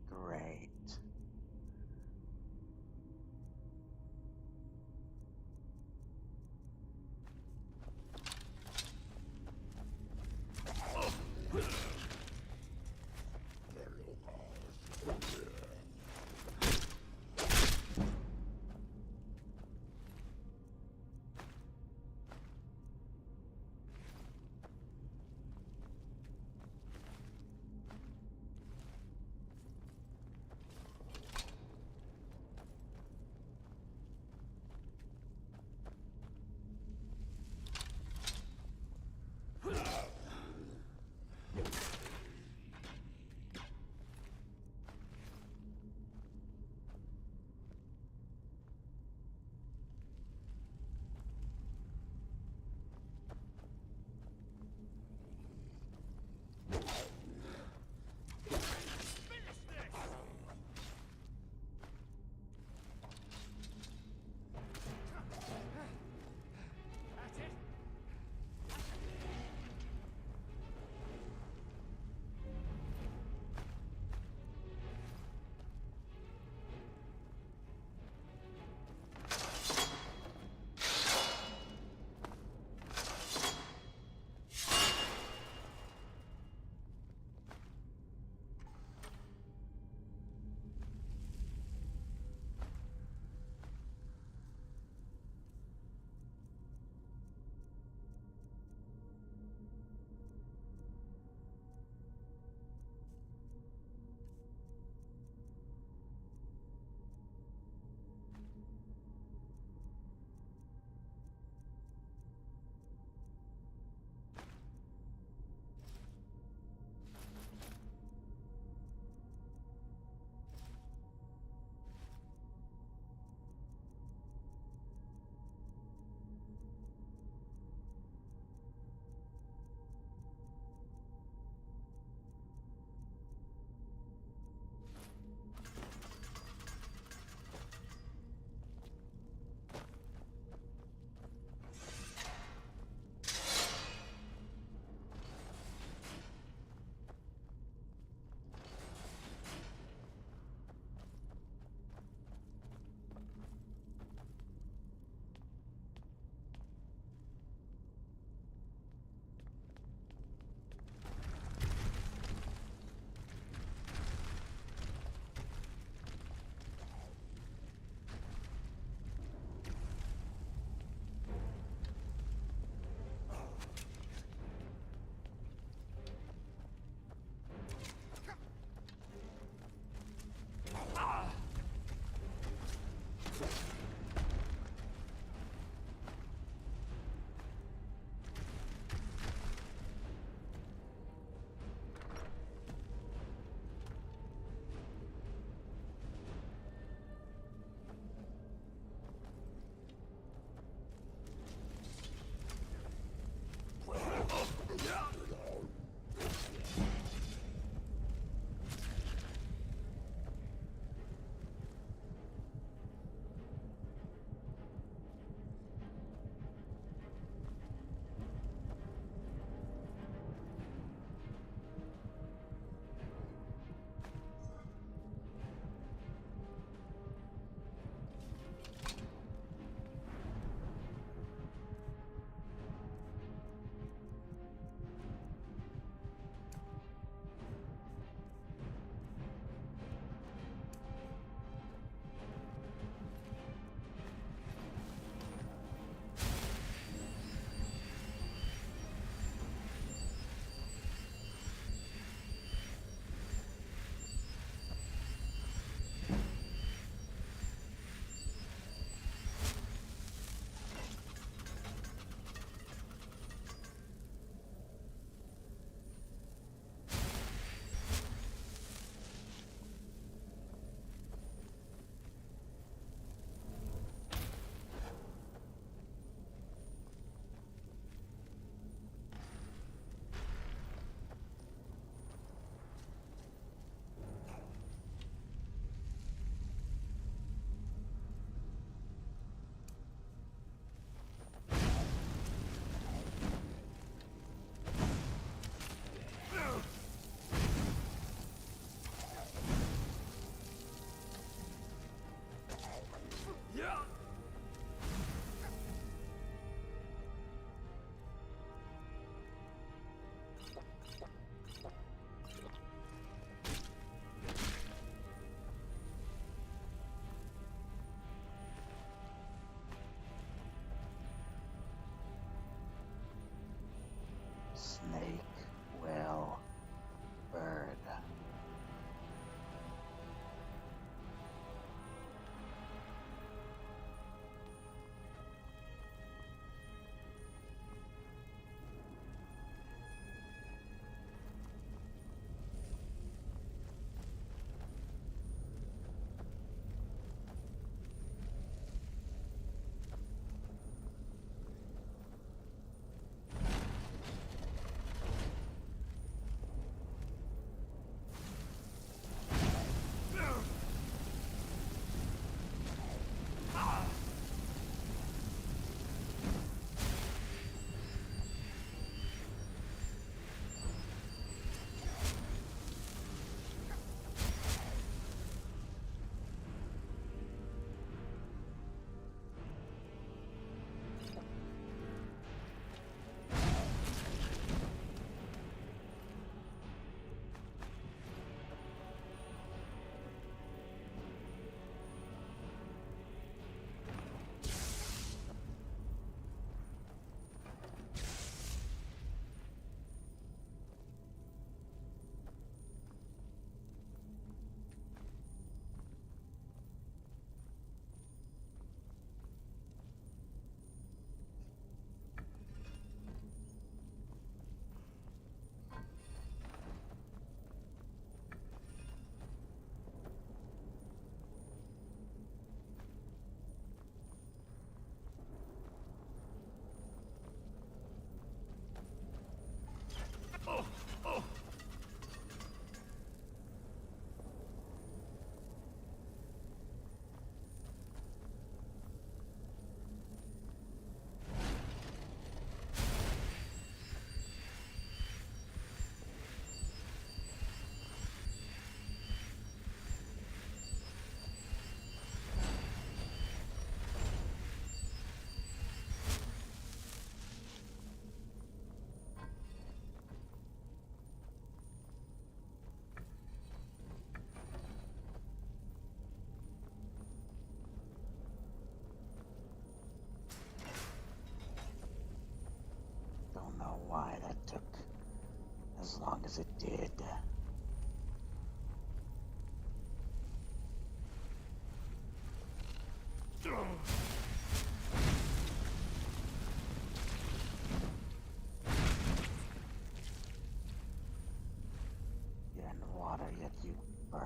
Great. as it did. You're in the water, yet you burn.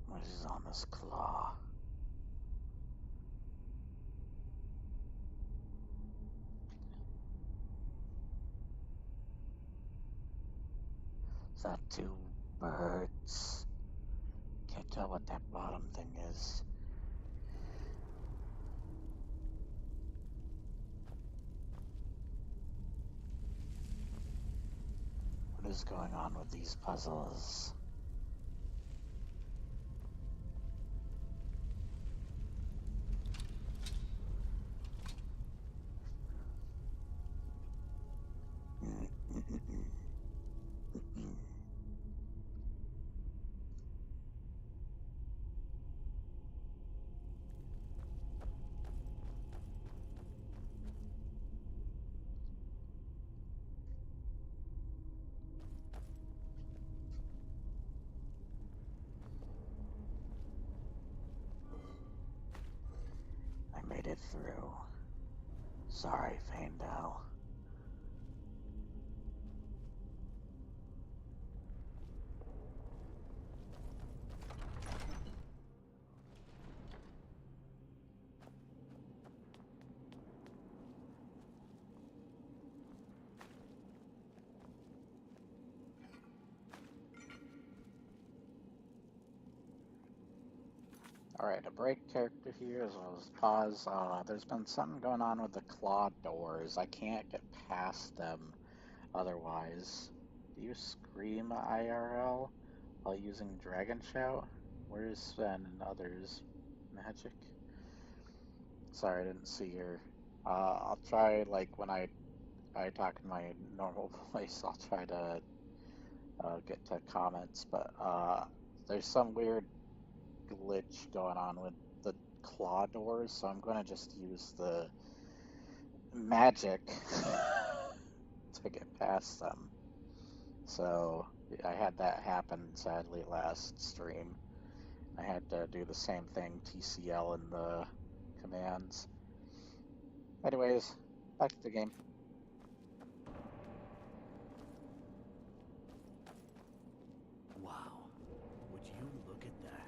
What is on this claw? Is that two birds? Can't tell what that bottom thing is. What is going on with these puzzles? I made it through. Sorry, Faendal. Alright, a break character here as well as pause. There's been something going on with the claw doors. I can't get past them otherwise. Do you scream IRL while using Dragon Shout? Where's Sven and others? Magic? Sorry, I didn't see her. I'll try, like, when I talk in my normal voice, I'll try to get to comments, but there's some weird glitch going on with the claw doors, so I'm going to just use the magic to get past them. So I had that happen sadly last stream. I had to do the same thing, TCL in the commands. Anyways, back to the game.
Wow. Would you look at that?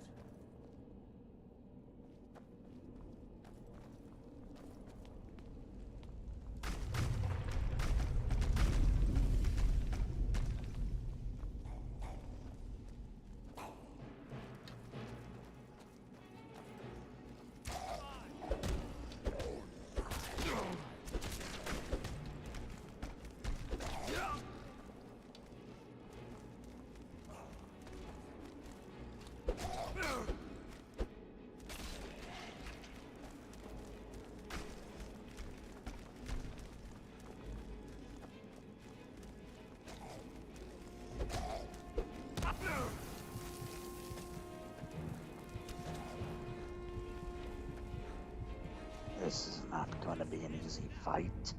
This is not going to be an easy fight.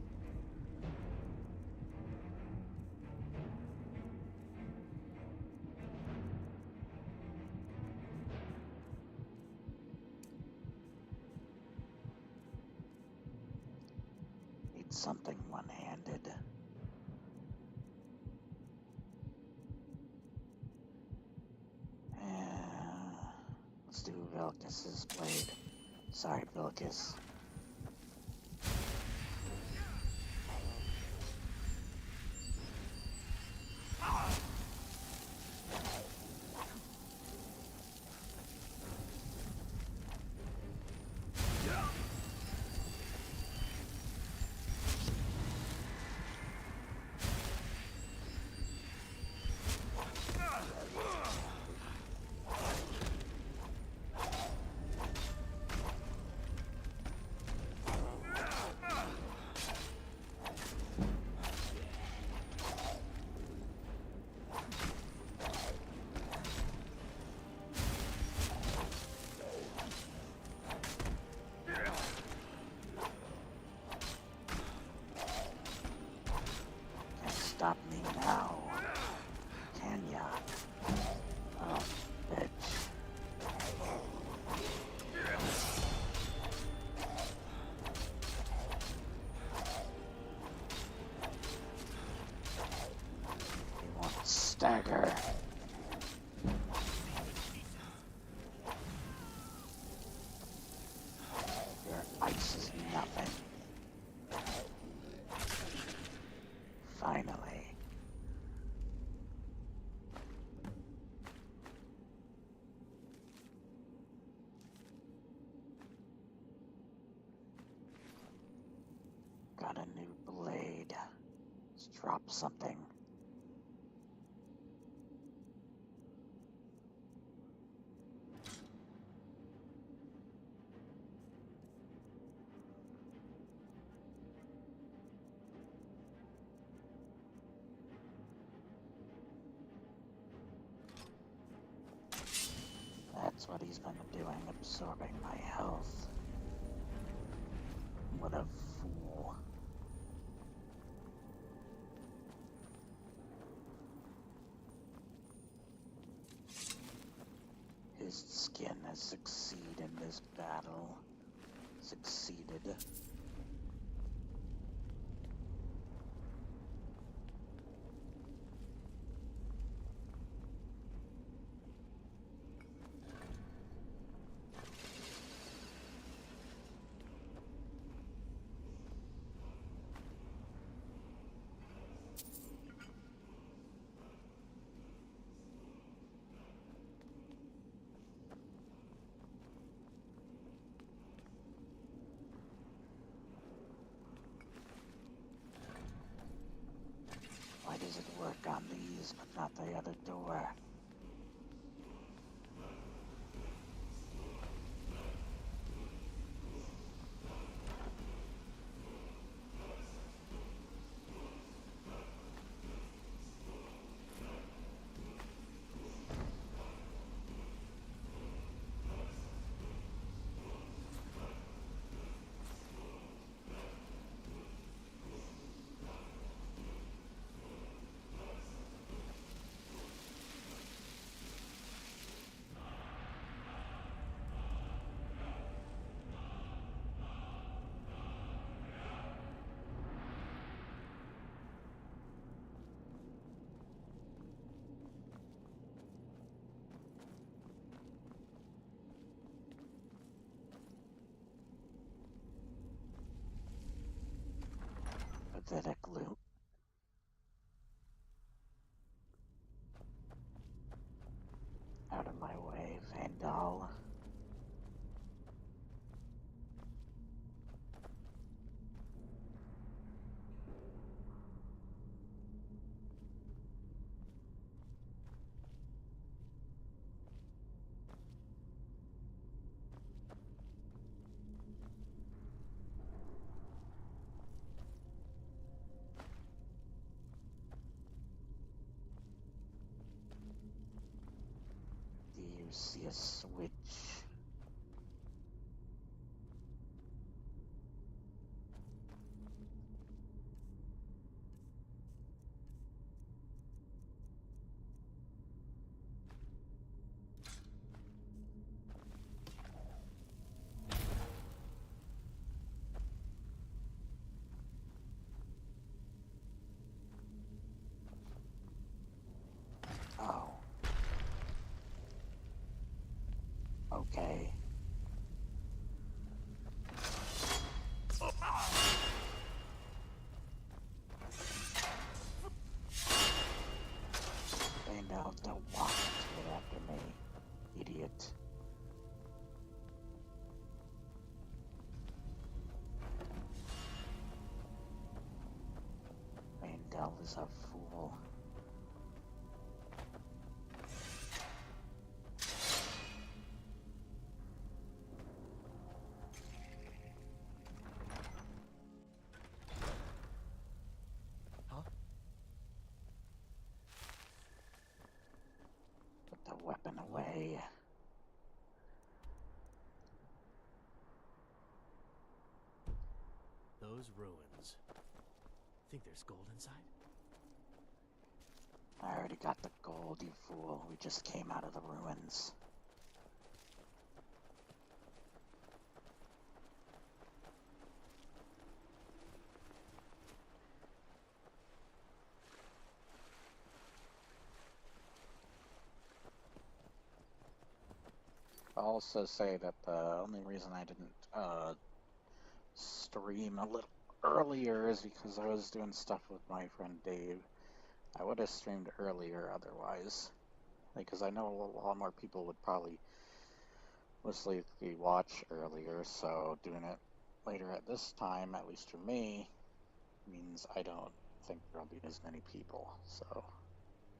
Need something one-handed. Let's do Vilcus's blade. Sorry, Vilcus. Stop me now. Can ya? Oh, bitch. You won't stagger. Your ice is nothing. Finally. Got a new blade. Let's drop something. That's what he's been doing, absorbing my health. What a fool. His skin has succeeded in this battle. Succeeded. Why does it work on these, but not the other door? Pathetic loot. Out of my way, Vandal. see a switch. Oh. Okay. They know, don't walk into it after me, idiot. Mandel is a fool. Put the weapon away.
Those ruins. Think there's gold inside?
I already got the gold, you fool. We just came out of the ruins. I'll also say that the only reason I didn't stream a little earlier is because I was doing stuff with my friend Dave. I would have streamed earlier otherwise, because I know a lot more people would probably most likely watch earlier, so doing it later at this time, at least for me, means I don't think there'll be as many people, so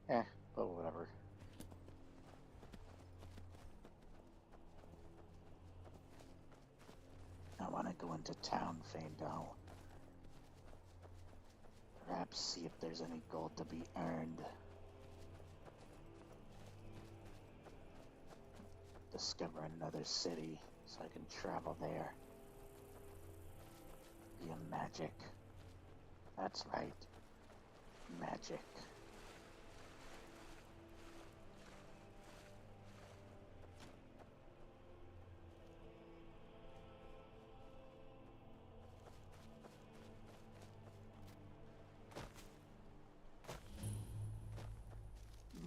but whatever. I want to go into town, Faendal. Perhaps see if there's any gold to be earned. Discover another city so I can travel there. Be a magic. That's right. Magic.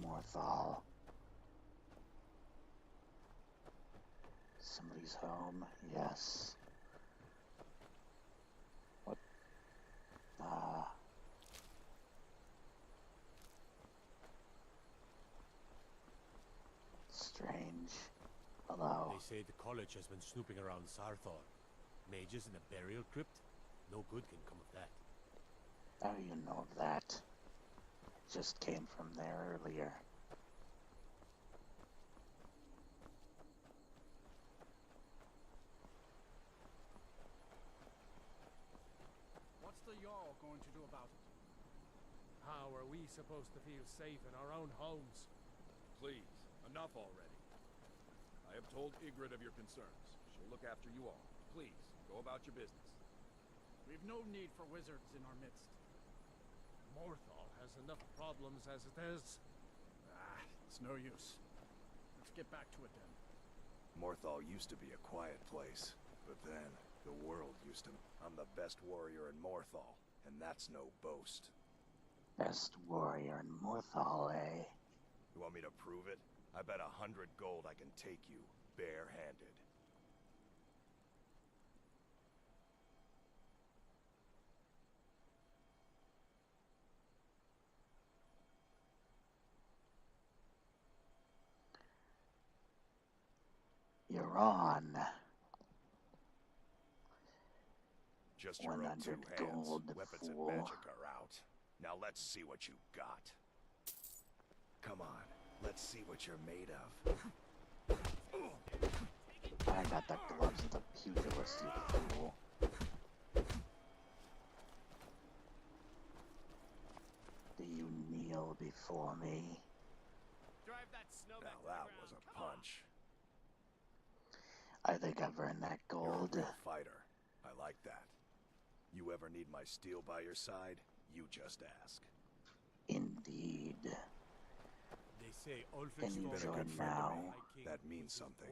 Morthal. Somebody's home, yes. What? Strange. Hello.
They say the college has been snooping around Sarthor. Mages in a burial crypt? No good can come of that.
How do you know of that? I just came from there earlier.
What's the Jarl going to do about it?
How are we supposed to feel safe in our own homes?
Please, enough already. I have told Ygritte of your concerns. She'll look after you all. Please, go about your business.
We've no need for wizards in our midst.
Morthal has enough problems as it is.
It's no use. Let's get back to it then.
Morthal used to be a quiet place, but then the world used to. I'm the best warrior in Morthal, and that's no boast.
Best warrior in Morthal, eh?
You want me to prove it? I bet 100 gold I can take you, bare-handed.
You're on.
Just your own
100
two hands.
gold,
Weapons
fool.
and magic are out. Now let's see what you got. Come on, let's see what you're made of.
I got the gloves of the pugilist, you fool. Do you kneel before me?
Now that was a punch.
I think I've earned that
You're
gold.
a real fighter. I like that. You ever need my steel by your side, you just ask.
Indeed.
They say
Can you
You've been a
join
good friend to
now?
me. That means something.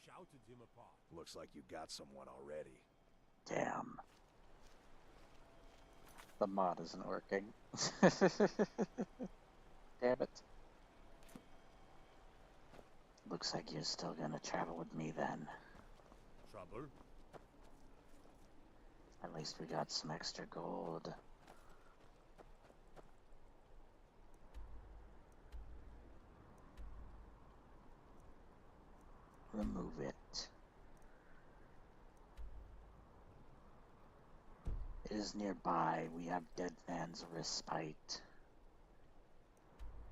Shouted him apart.
Looks like you got someone already.
Damn. The mod isn't working. Damn it. Looks like you're still gonna travel with me then.
Trouble?
At least we got some extra gold. Remove it. It is nearby. We have Dead Man's Respite.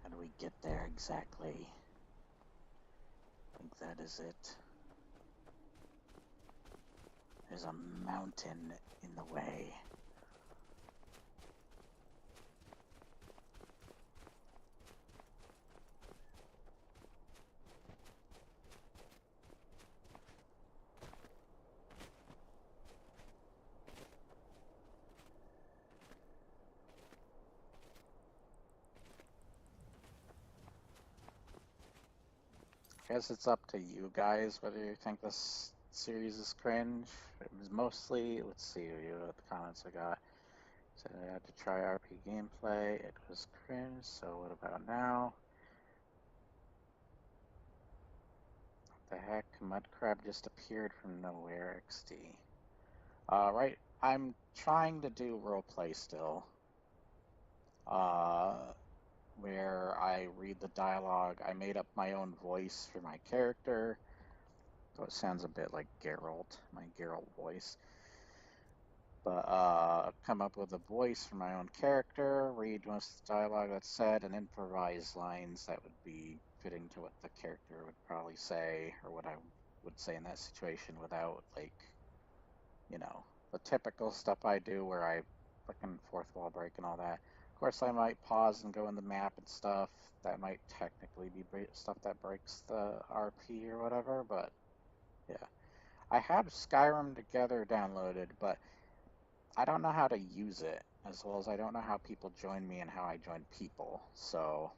How do we get there exactly? I think that is it. There's a mountain in the way. I guess it's up to you guys whether you think this series is cringe. It was mostly, let's see what the comments I got. Said I had to try RP gameplay. It was cringe, so what about now? What the heck? Mudcrab just appeared from nowhere, XD. Right, I'm trying to do roleplay still. Where I read the dialogue. I made up my own voice for my character. So it sounds a bit like Geralt, my Geralt voice. But come up with a voice for my own character, read most of the dialogue that's said, and improvise lines that would be fitting to what the character would probably say, or what I would say in that situation without, like, you know, the typical stuff I do where I fucking fourth wall break and all that. Of course, I might pause and go in the map and stuff. That might technically be stuff that breaks the RP or whatever, but yeah. I have Skyrim Together downloaded, but I don't know how to use it, as well as I don't know how people join me and how I join people, so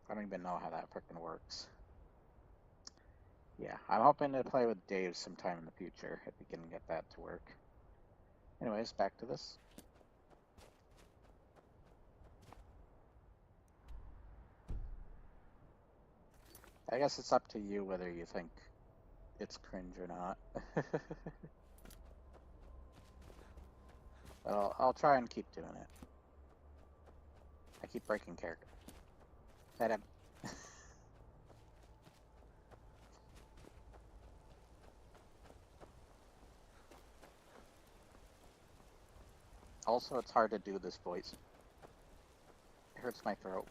I don't even know how that frickin' works. Yeah, I'm hoping to play with Dave sometime in the future, if we can get that to work. Anyways, back to this. I guess it's up to you whether you think it's cringe or not. But I'll try and keep doing it. I keep breaking character. That Also, it's hard to do this voice. It hurts my throat.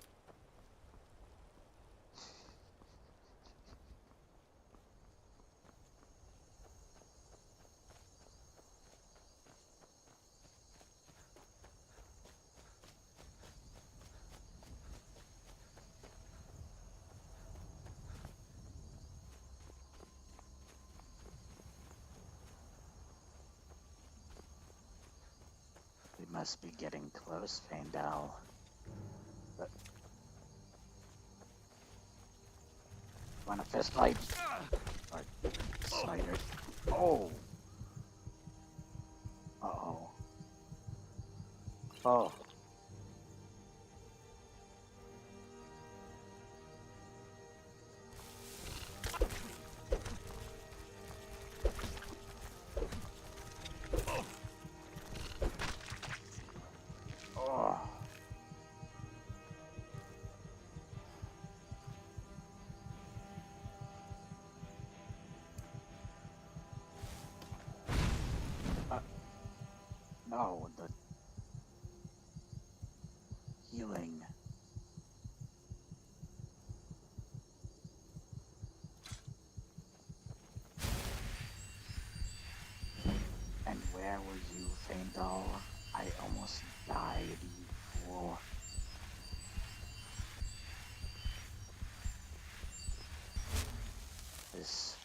We must be getting close, Faendal. But... Want a fist fight? Or spider? Oh! Uh-oh. Oh. Oh. No, the healing. And where were you, Faendal? I almost died, you fool. This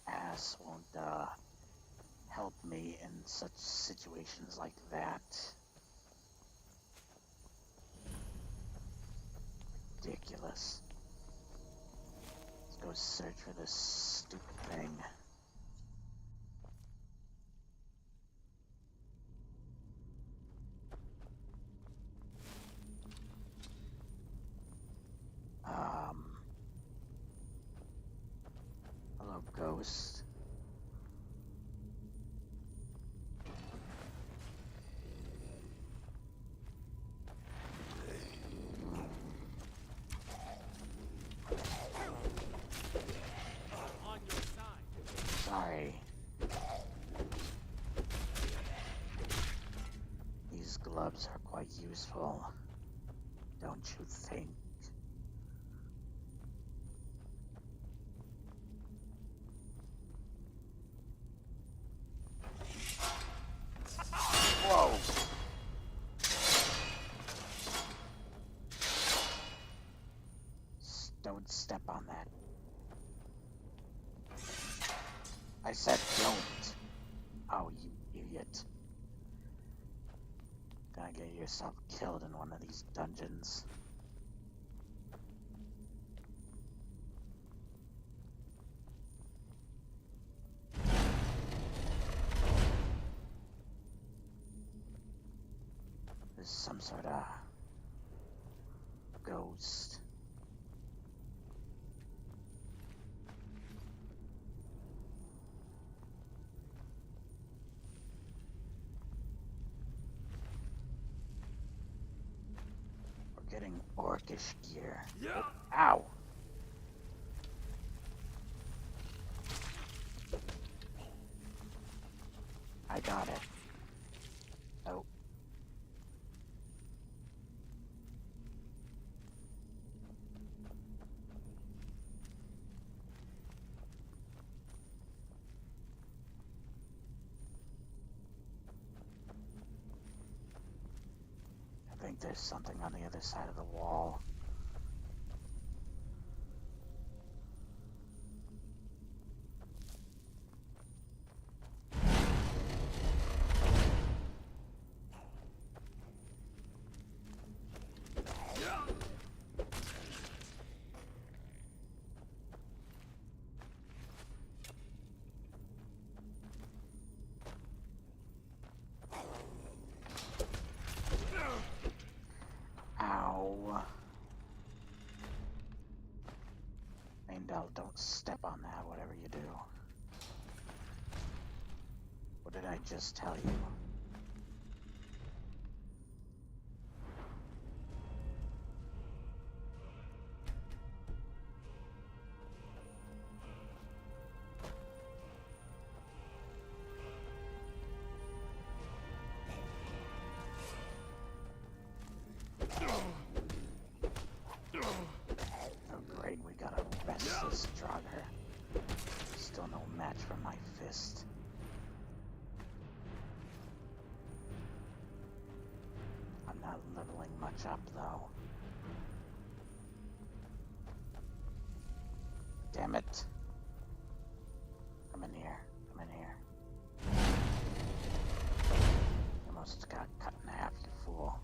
ass won't me in such situations like that. Ridiculous. Let's go search for this stupid thing. Hello, ghost.
On your side.
Sorry. These gloves are quite useful, don't you think? Whoa! Don't step on that. I said don't. Oh, you idiot. Gonna get yourself killed in one of these dungeons. There's some sort of ghost. We're getting orcish gear.
Yeah.
Ow! I got it. Oh. I think there's something on the other side of the wall. Ow. Maindel, don't step on that, whatever you do. What did I just tell you? Oh great, we gotta rest this Draugr. Still no match for my fist. I'm not leveling much up though. Damn it. Come in here. Come in here. Almost got cut in half, you fool.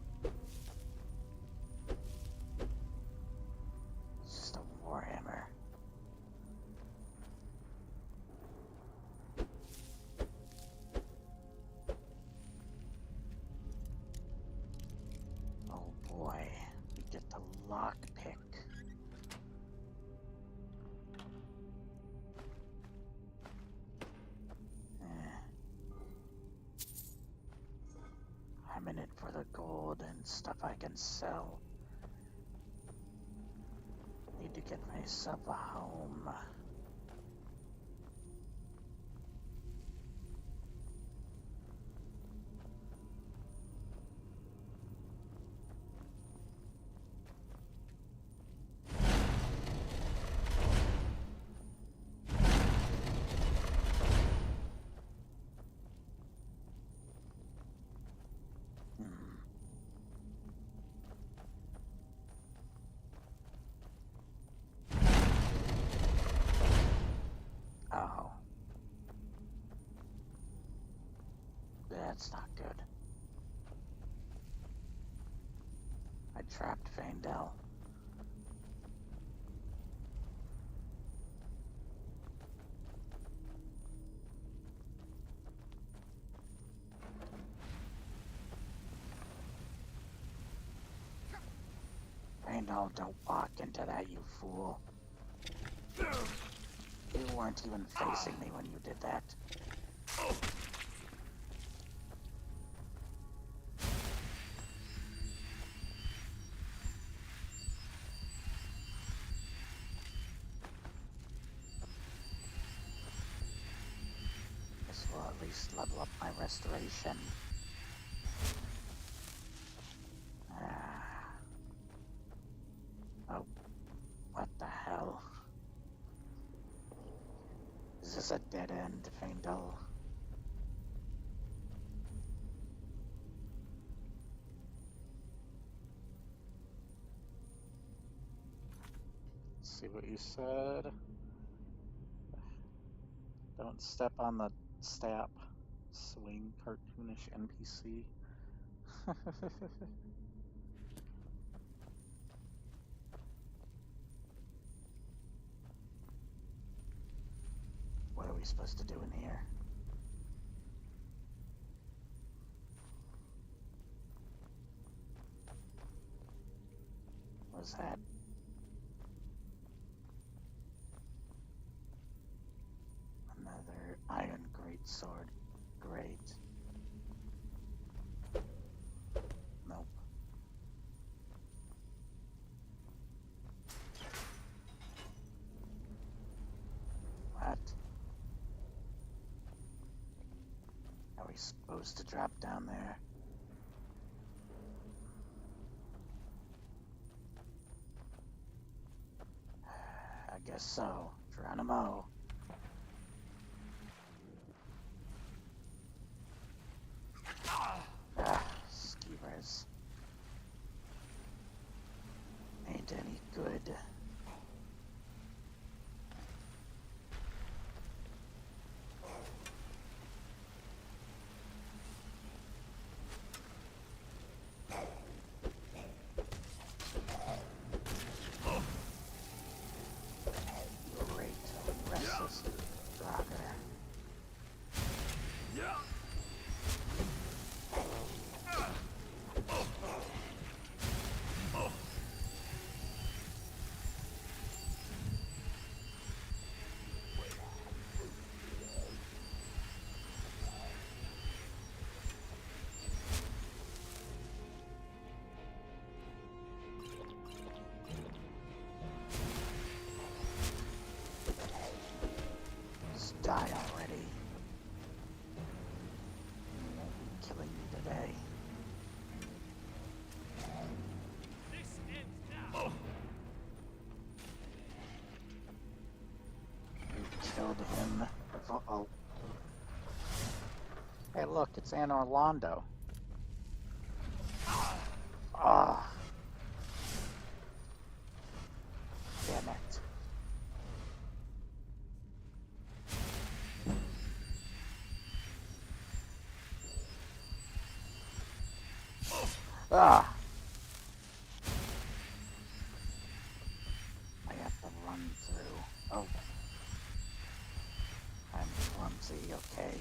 It's just a warhammer. Oh boy, we get the lockpick. I'm in it for the gold and stuff I can sell. Need to get myself a home. That's not good. I trapped Faendal. Faendal, don't walk into that, you fool. You weren't even facing me when you did that. This will at least level up my restoration. Oh, what the hell? Is this a dead end, Faendal? Let's see what you said. Don't step on the stap. Swing cartoonish NPC. What are we supposed to do in here? What's that? Another iron greatsword. Great. Nope. What? Are we supposed to drop down there? I guess so. Geronimo. Skeevers. Ain't any good. Great. Restless Draugr. Just die already. You won't be killing me today.
This ends now.
You killed him. Uh-oh. Hey, look, it's Anne Orlando. Ah. Damn it. Ah. I have to run through. Oh. I'm clumsy, okay.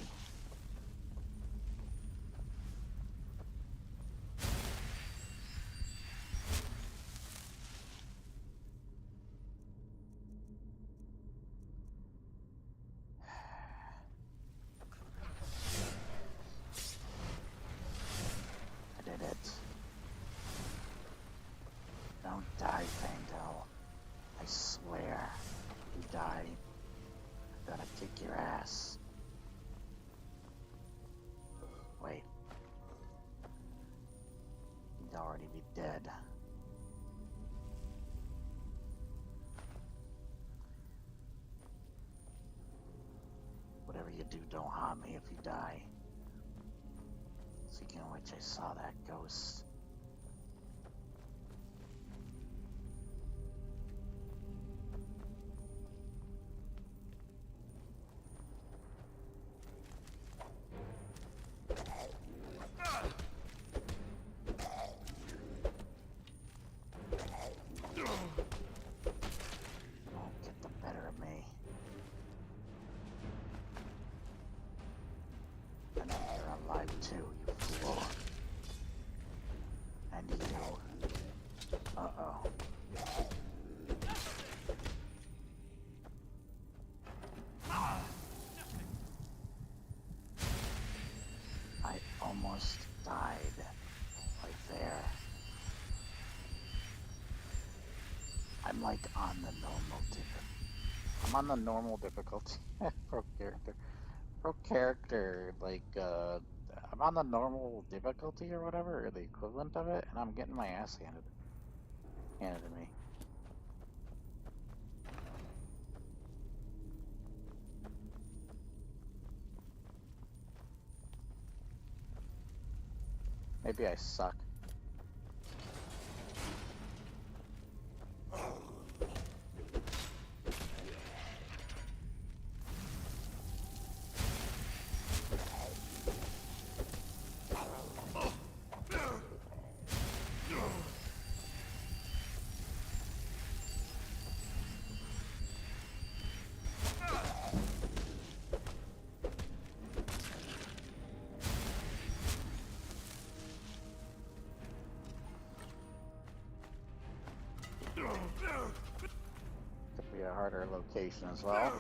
I did it. Don't die, Faendal. I swear. If you die, I'm gonna kick your ass. Wait. He'd already be dead. Whatever you do, don't harm me if you die. Speaking of which, I saw that ghost. almost died. Right there. I'm like on the normal difficulty. I'm on the normal difficulty. Pro character. Pro character, like, I'm on the normal difficulty or whatever, or the equivalent of it, and I'm getting my ass handed to me. Maybe I suck. Could be a harder location as well.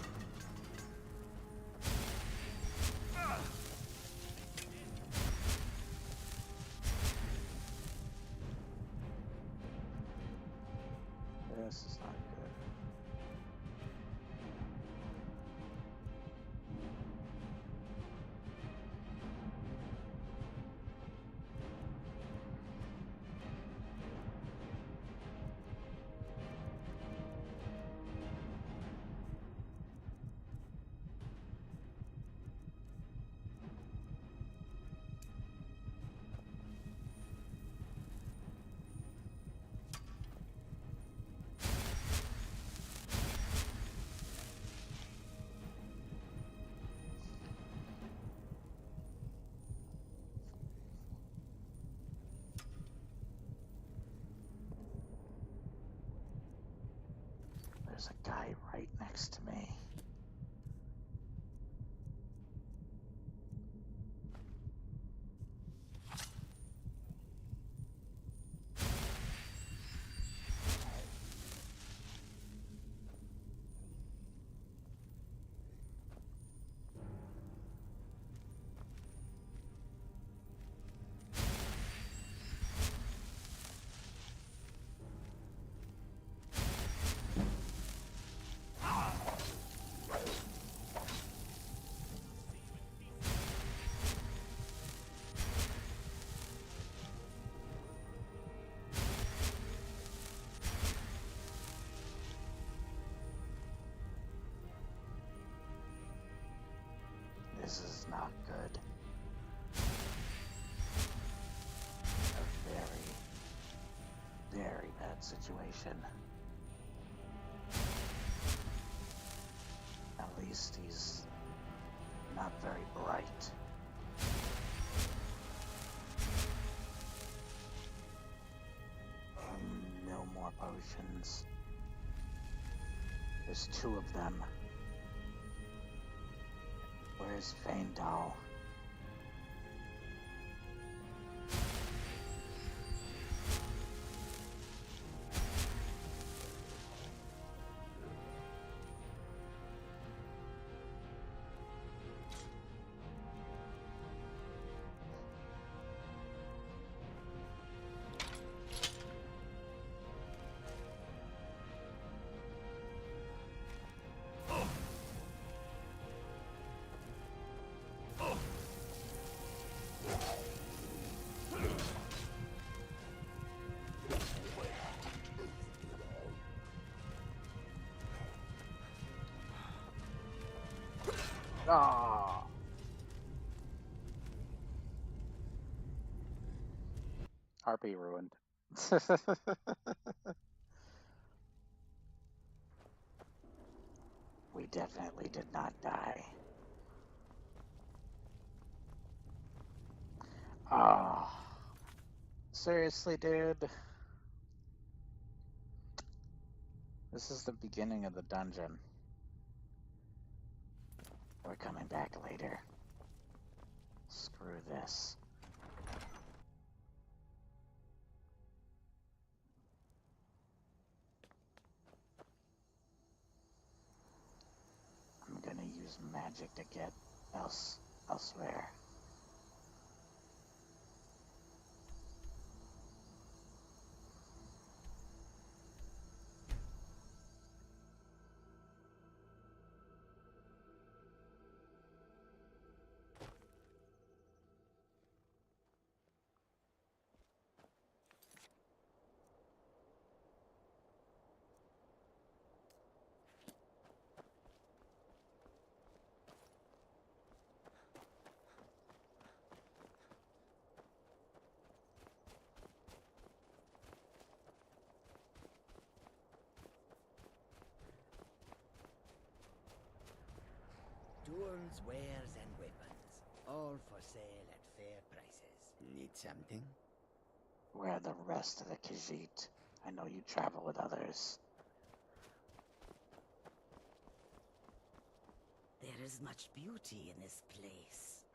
This is not good. There's a guy right next to me. This is not good. A very, very bad situation. At least he's not very bright. No more potions. There's 2 of them. Where's Faendal? Ah. RP ruined. We definitely did not die. Ah. Seriously, dude? This is the beginning of the dungeon. We're coming back later. Screw this. I'm gonna use magic to get elsewhere.
Tools, wares, and weapons. All for sale at fair prices. Need something?
Where are the rest of the Khajiit? I know you travel with others.
There is much beauty in this place.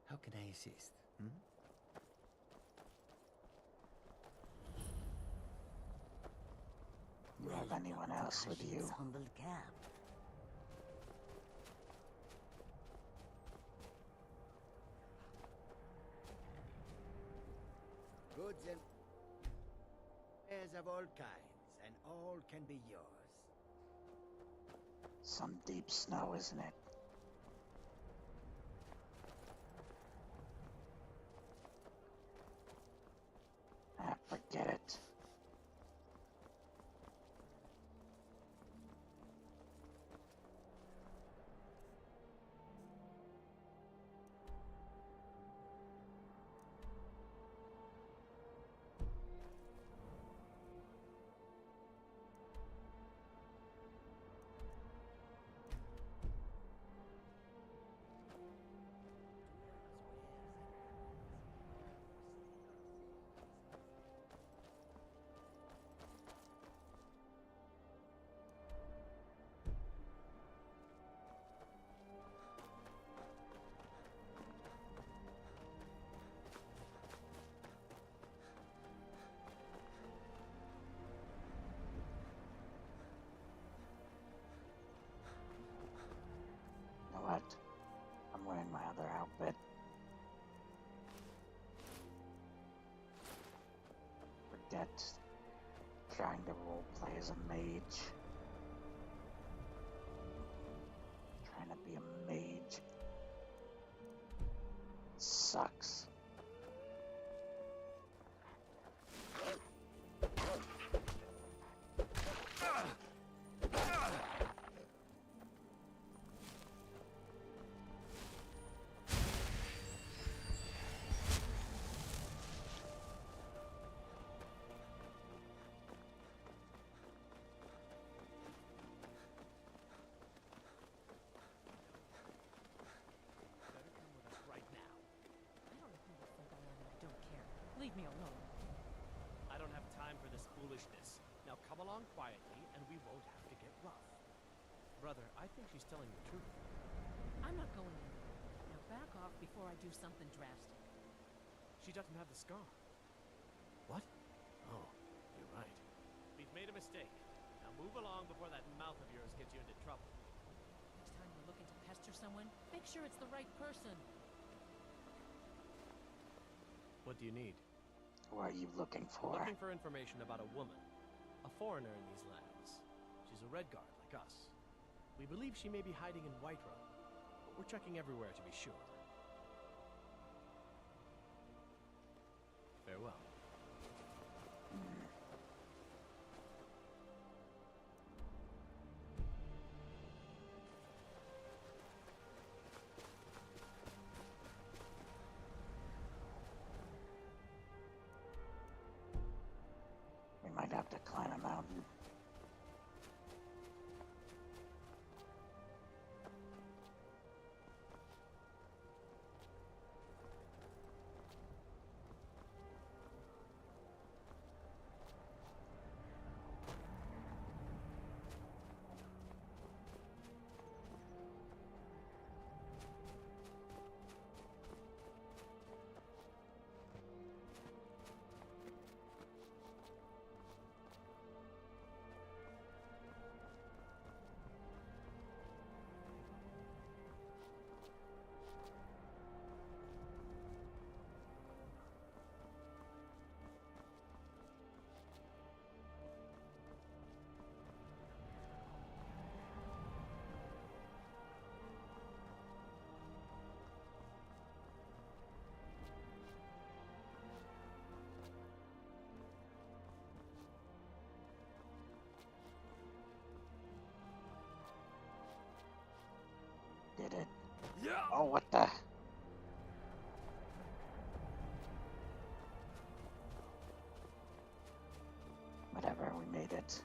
How can I assist?
Do you have anyone else with you?
Humble camp. Goods and wares of all kinds, and all can be yours.
Some deep snow, isn't it? Ah, forget it. You know what? I'm wearing my other outfit. Forget trying to roleplay as a mage. Trying to be a mage sucks.
Leave me alone.
I don't have time for this foolishness. Now come along quietly, and we won't have to get rough. Brother, I think she's telling the truth.
I'm not going in. Now back off before I do something drastic.
She doesn't have the scar. What? Oh, you're right. We've made a mistake. Now move along before that mouth of yours gets you into trouble.
Next time you're looking to pester someone, make sure it's the right person.
What do you need?
Who are you looking for?
We're looking for information about a woman. A foreigner in these lands. She's a Redguard like us. We believe she may be hiding in Whiterun, but we're checking everywhere to be sure. Farewell.
We might have to climb a mountain. Did it?
Yeah.
Oh, what the? Whatever, we made it.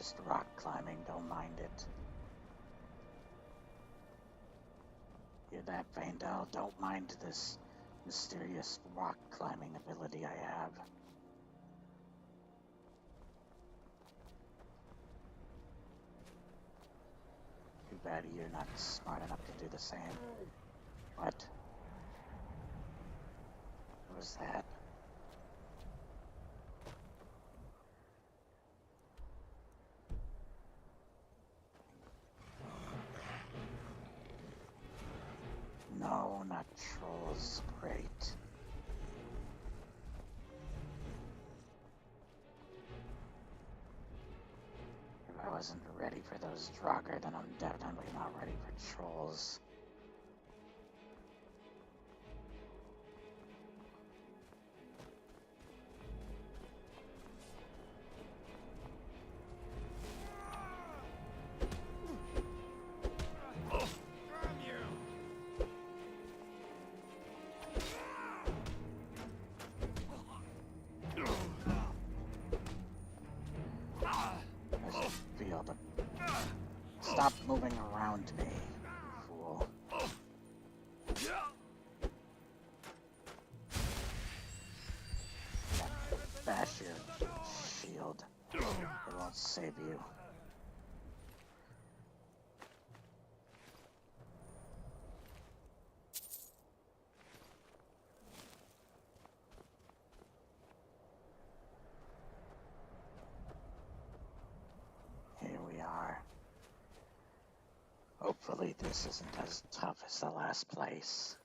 Just rock climbing, don't mind it. Hear that, Vandal? Don't mind this mysterious rock climbing ability I have. Too bad you're not smart enough to do the same. What? What was that? No, not trolls. Great. If I wasn't ready for those Draugr, then I'm definitely not ready for trolls. Stop moving around me, fool. Bash your shield. It won't save you. Here we are. Hopefully this isn't as tough as the last place.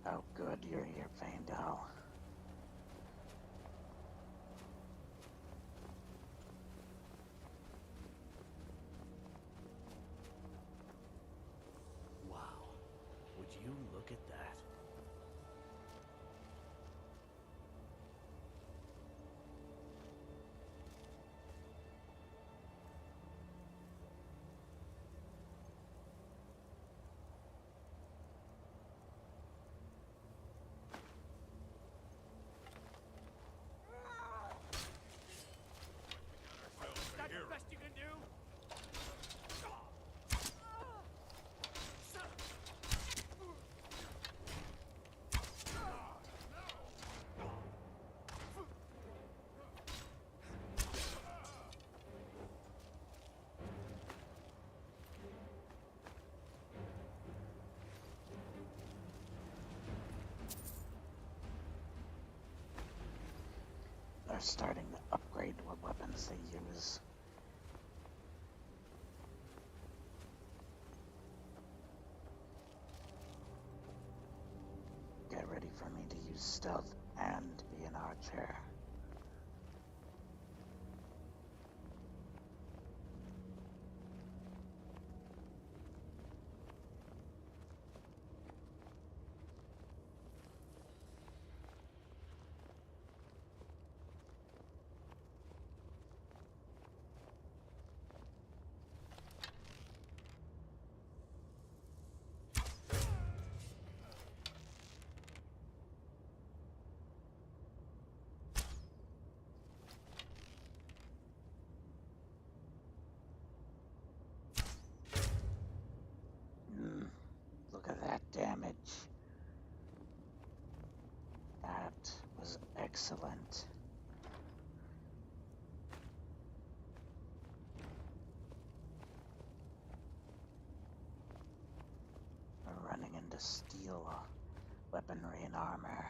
Oh good, you're here, Vandal.
You look at that.
Is that the best you can do?
They're starting to upgrade what weapons they use. Get ready for me to use stealth and be an archer. Look at that damage. That was excellent. We're running into steel weaponry and armor.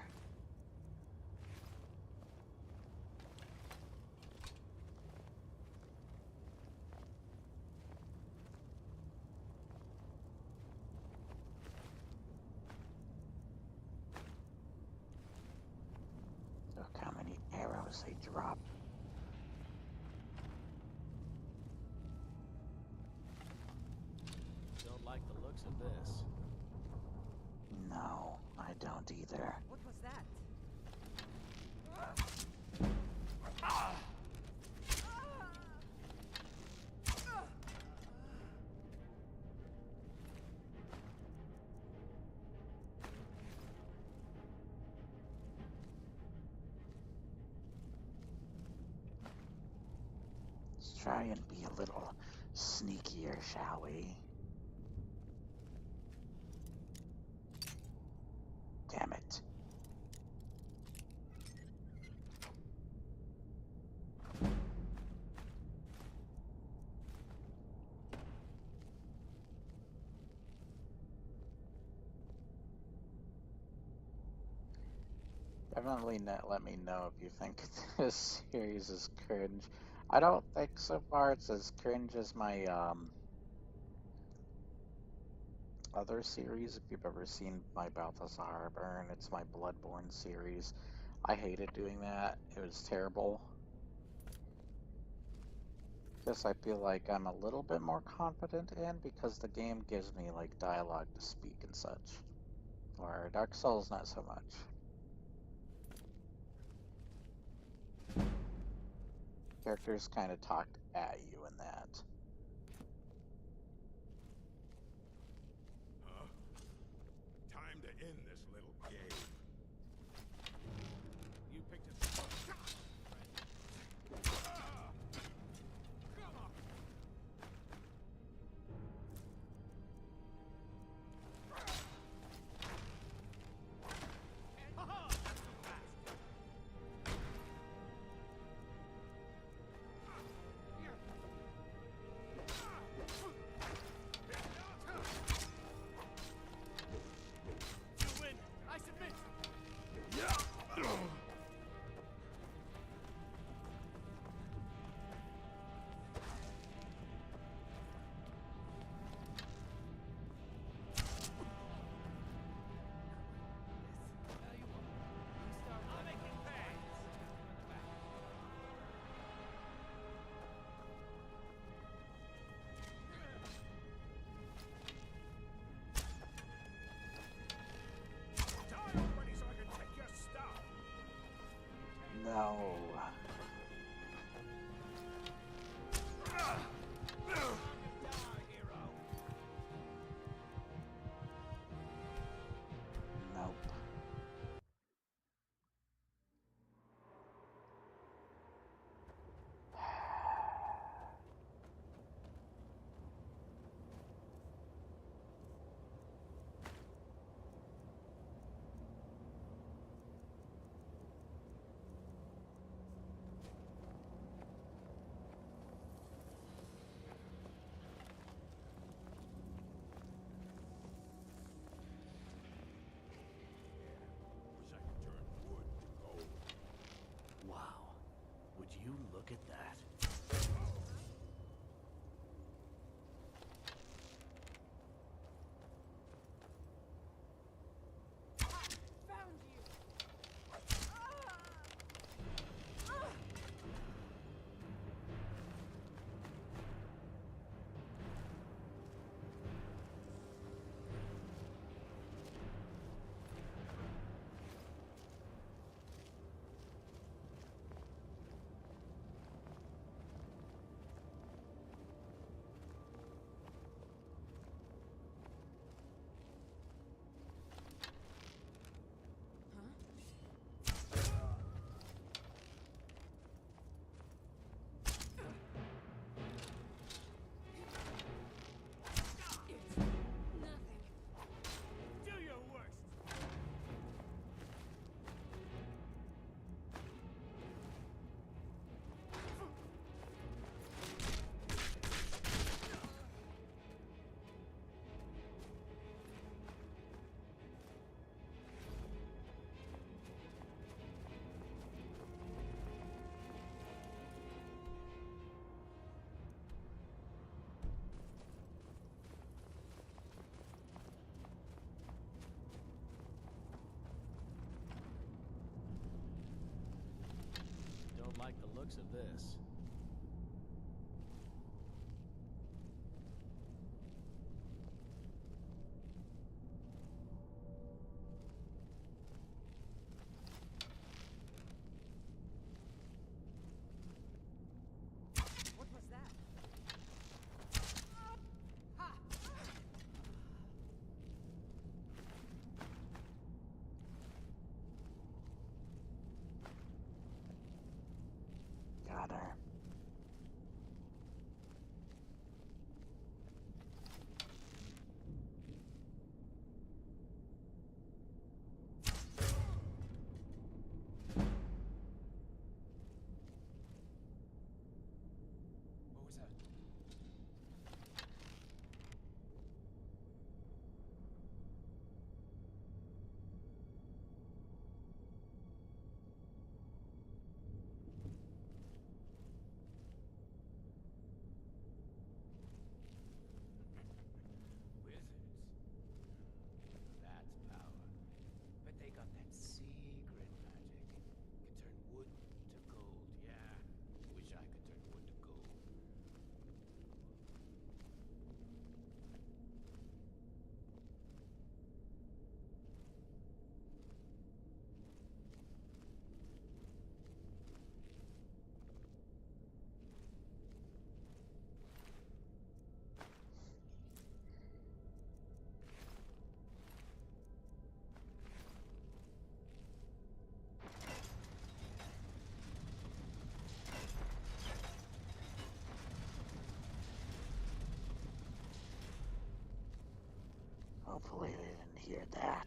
Look how many arrows they drop.
Don't like the looks of this.
No, I don't either.
What was that?
try and be a little sneakier, shall we? Damn it. Definitely let me know if you think this series is cringe. I don't think so far it's as cringe as my other series. If you've ever seen my Balthazar Burn, it's my Bloodborne series. I hated doing that. It was terrible. This I feel like I'm a little bit more confident in because the game gives me like dialogue to speak and such. Or Dark Souls, not so much. Characters kind of talked at you in that.
Huh? Time to end this little game.
You picked it.
No. Nope.
Wow. Would you look at that?
Found you!
Do your worst.
Don't like the looks of this.
What was that?
Got her. Hopefully they didn't hear that.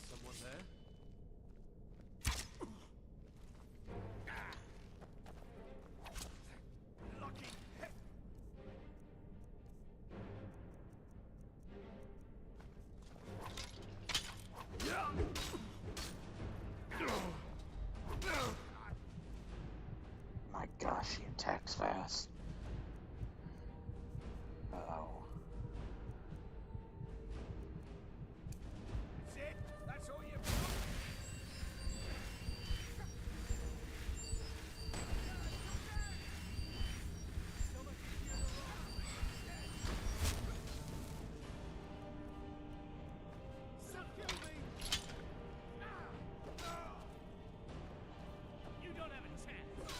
Someone there?
Lucky heck.
My gosh, he attacks fast. Uh-oh.
That's it? That's all you You don't have a chance.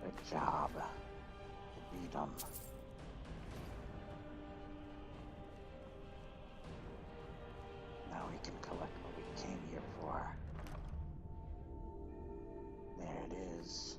Good job. You beat him. Now we can collect what we came here for. There it is.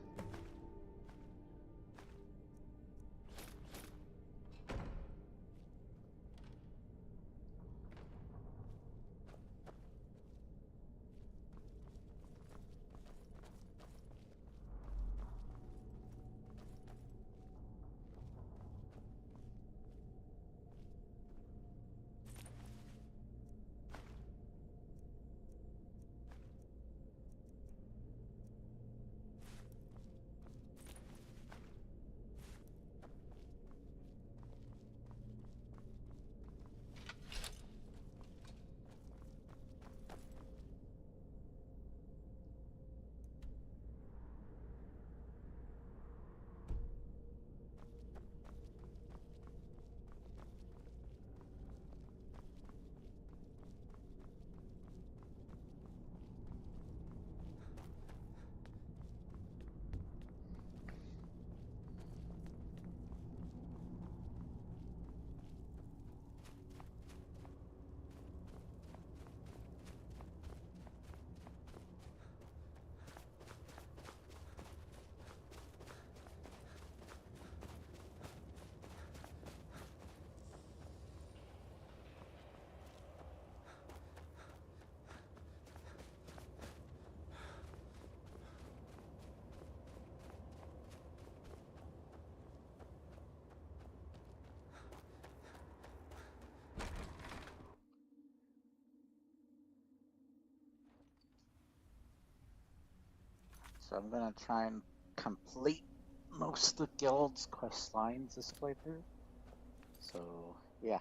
So I'm gonna try and complete most of the guild's quest lines this playthrough. So yeah.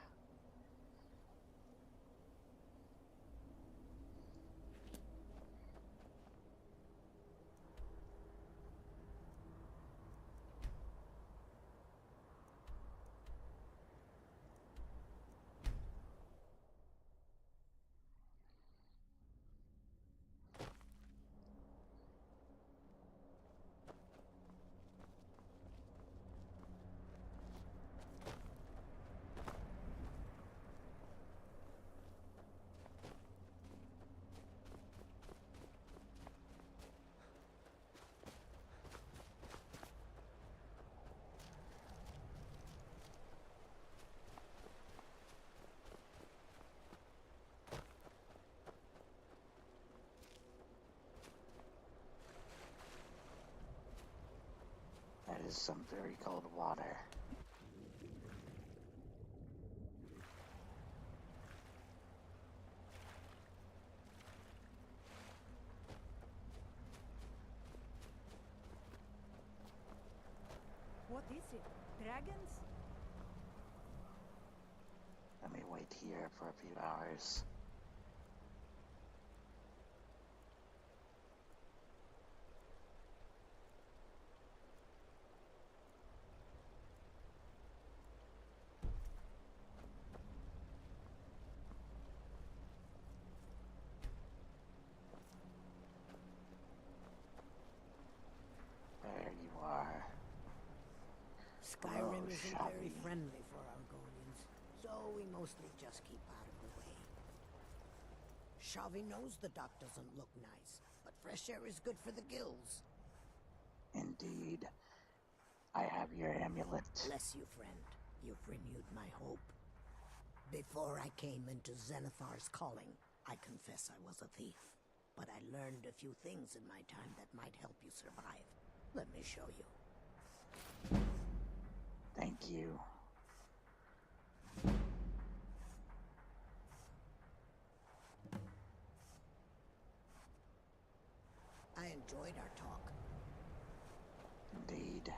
is some very cold water.
What is it? Dragons?
Let me wait here for a few hours. There you are.
Skyrim
Oh,
isn't very
shabby.
friendly for Argonians, so we mostly just keep out of the way. Shavi knows the dock doesn't look nice, but fresh air is good for the gills.
Indeed. I have your amulet.
Bless you, friend. You've renewed my hope. Before I came into Zenithar's calling, I confess I was a thief. But I learned a few things in my time that might help you survive. Let me show you.
Thank you.
I enjoyed our talk.
Indeed.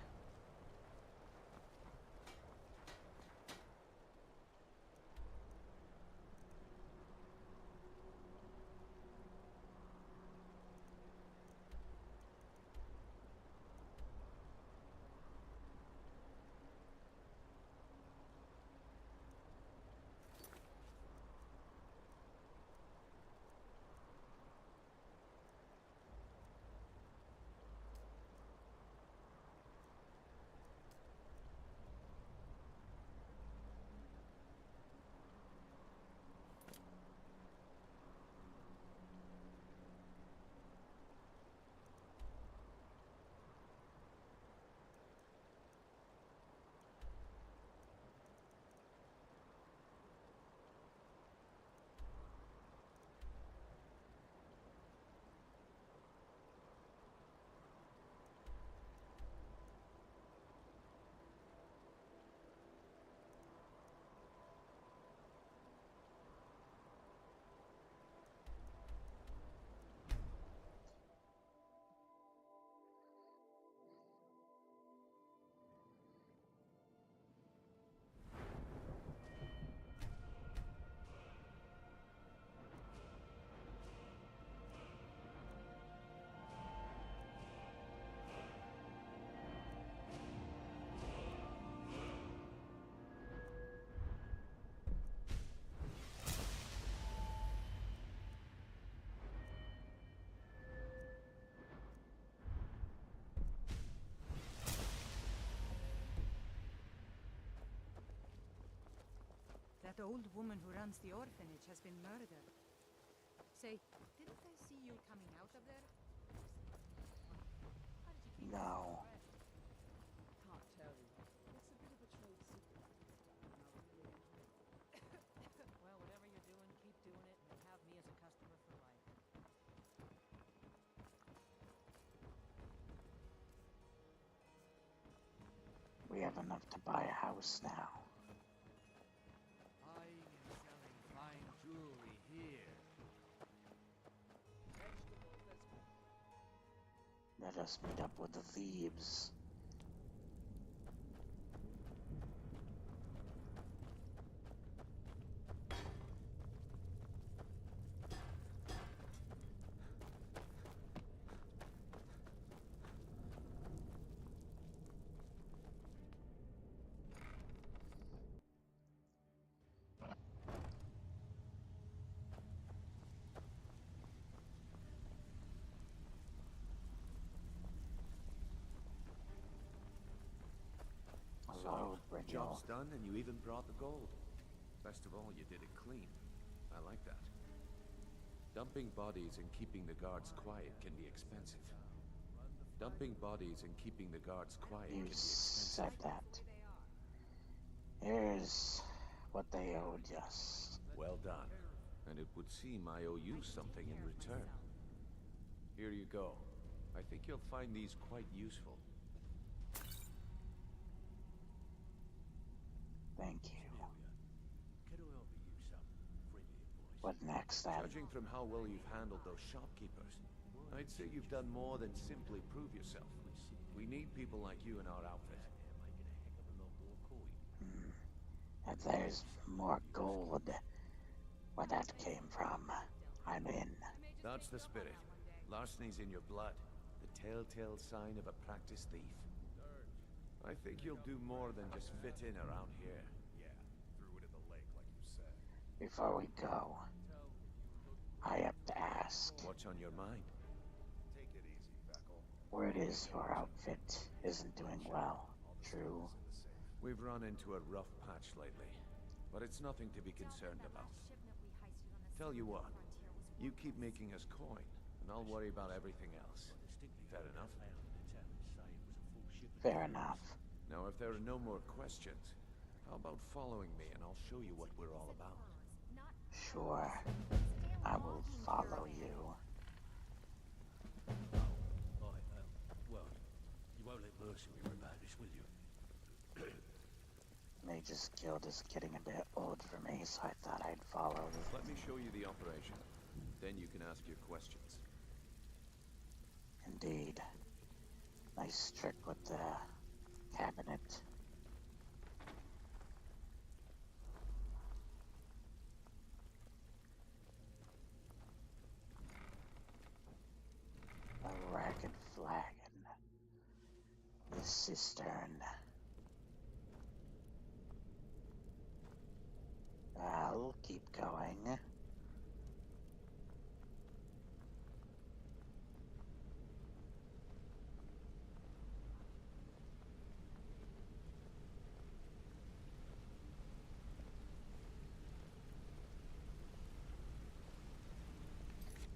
That old woman who runs the orphanage has been murdered. Say, didn't I see you coming out of there? How did you keep
No.
Can't tell you. It's a bit of a trade secret.
Well, whatever you're doing, keep doing it and have me as a customer for life.
We have enough to buy a house now.
Buying and selling fine jewelry here.
Let us meet up with the thieves.
So,
Brindle.
job's done and you even brought the gold. Best of all, you did it clean. I like that. Dumping bodies and keeping the guards quiet can be expensive. Dumping bodies and keeping the guards quiet
You
can be
said
expensive.
that. Here's what they owed us.
Well done. And it would seem I owe you something in return. Here you go. I think you'll find these quite useful.
Thank you.
Can I offer you some friendly advice?
What next, then?
Judging from how well you've handled those shopkeepers, I'd say you've done more than simply prove yourself. We need people like you in our outfit.
If there's more gold where that came from, I'm in.
That's the spirit. Larceny's in your blood. The telltale sign of a practiced thief. I think you'll do more than just fit in around here.
Yeah, threw it in the lake like you said.
Before we go, I have to ask.
What's on your mind?
Take it easy, Vekel.
Word is your outfit isn't doing well. True?
We've run into a rough patch lately, but it's nothing to be concerned about. Tell you what, you keep making us coin, and I'll worry about everything else. Fair enough?
Fair enough.
Now, if there are no more questions, how about following me and I'll show you what we're all about?
Sure. I will follow you.
Well, you won't let Mercy hear about this, will you?
Mage's Guild is getting a bit old for me, so I thought I'd follow.
Let me show you the operation. Then you can ask your questions.
Indeed. Nice trick with the cabinet. A ragged flagon. The cistern. I'll keep going.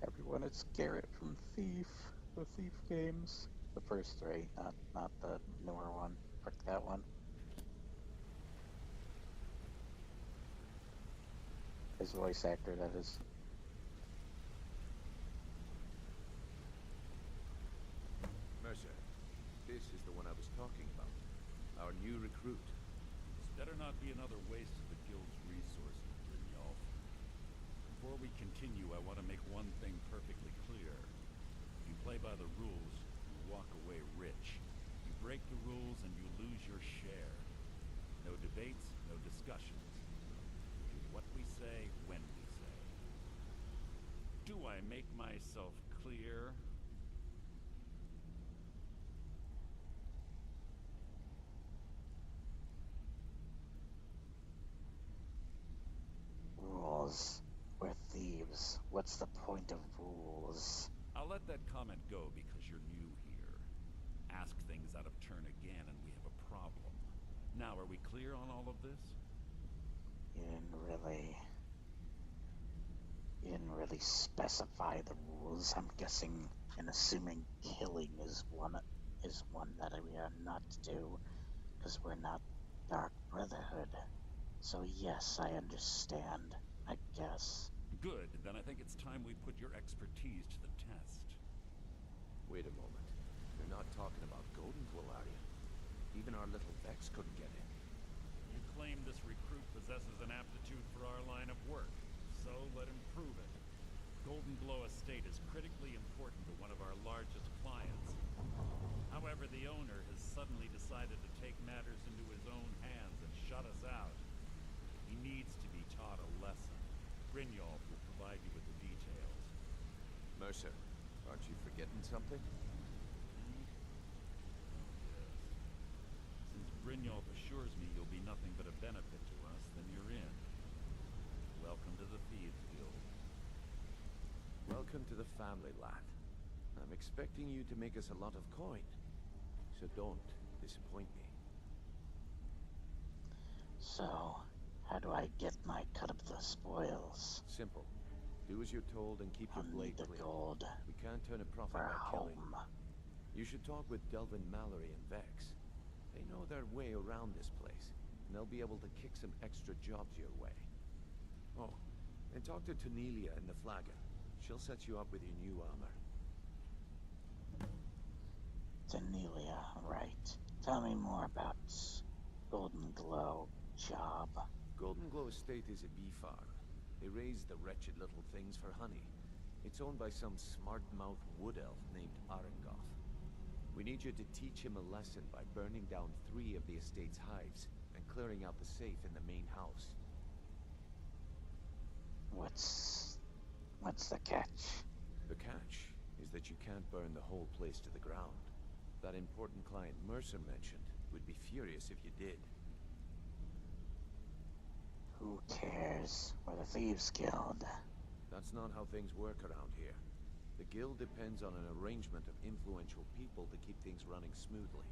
Everyone, it's Garrett from the Thief games. The first three, not the newer one. Frick that one. His voice actor, that is.
Mercer, this is the one I was talking about. Our new recruit.
This better not be another waste of the guild's resources, Brynjolf. Before we continue, I want to make one thing perfectly clear. If you play by the rules, you walk away rich. You break the rules and you lose your share. No debates, no discussions. We do what we say, when we say. Do I make myself clear?
Rules. We're thieves. What's the point of rules?
I'll let that comment go because you're new here. Ask things out of turn again and we have a problem. Now, are we clear on all of this?
You didn't really specify the rules. I'm guessing and assuming killing is one that we are not to do, because we're not Dark Brotherhood. So yes, I understand, I guess.
Good, then I think it's time we put your expertise to the test.
Wait a moment. You're not talking about Golden Glow, are you? Even our little Vex couldn't get in.
You claim this recruit possesses an aptitude for our line of work, so let him prove it. Golden Glow Estate is critically important to one of our largest clients. However, the owner has suddenly decided to take matters into his own hands and shut us out. He needs to be taught a lesson. Brynjolf will provide you with the details.
Mercer, aren't you forgetting something?
Since Brynjolf assures me you'll be nothing but a benefit to us, then you're in. Welcome to the Thieves Guild.
Welcome to the family, lad. I'm expecting you to make us a lot of coin, so don't disappoint me.
So, how do I get my cut of the spoils?
Simple. Do as you're told and keep your blade
the
clean.
gold.
We can't turn a profit
for
by killing.
home.
You should talk with Delvin Mallory and Vex. They know their way around this place, and they'll be able to kick some extra jobs your way. Oh, and talk to Tanelia in the Flagon. She'll set you up with your new armor.
Tanelia, right. Tell me more about Golden Glow. job.
Golden Glow Estate is a bee farm. They raise the wretched little things for honey. It's owned by some smart-mouthed wood elf named Arengoth. We need you to teach him a lesson by burning down 3 of the estate's hives and clearing out the safe in the main house.
What's the catch?
The catch is that you can't burn the whole place to the ground. That important client Mercer mentioned would be furious if you did.
Who cares? We're the Thieves Guild.
That's not how things work around here. The guild depends on an arrangement of influential people to keep things running smoothly.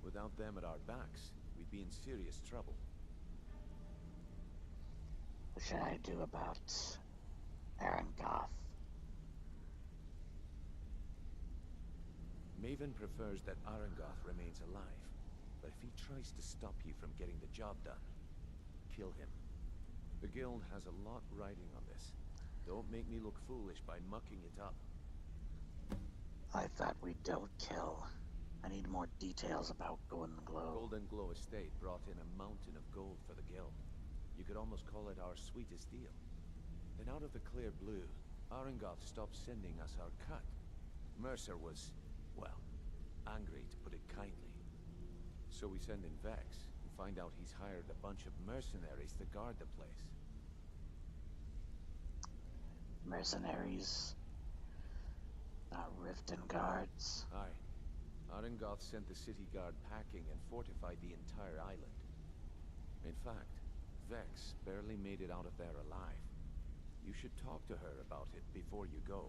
Without them at our backs, we'd be in serious trouble.
What should I do about Arengoth?
Maven prefers that Arengoth remains alive, but if he tries to stop you from getting the job done, kill him. The guild has a lot riding on this. Don't make me look foolish by mucking it up.
I thought we don't kill. I need more details about Golden Glow.
Golden Glow Estate brought in a mountain of gold for the guild. You could almost call it our sweetest deal. Then out of the clear blue, Arengoth stopped sending us our cut. Mercer was, well, angry to put it kindly. So we send in Vex and find out he's hired a bunch of mercenaries to guard the place.
Mercenaries? Not Riften guards?
Aye. Arengoth sent the city guard packing and fortified the entire island. In fact, Vex barely made it out of there alive. You should talk to her about it before you go.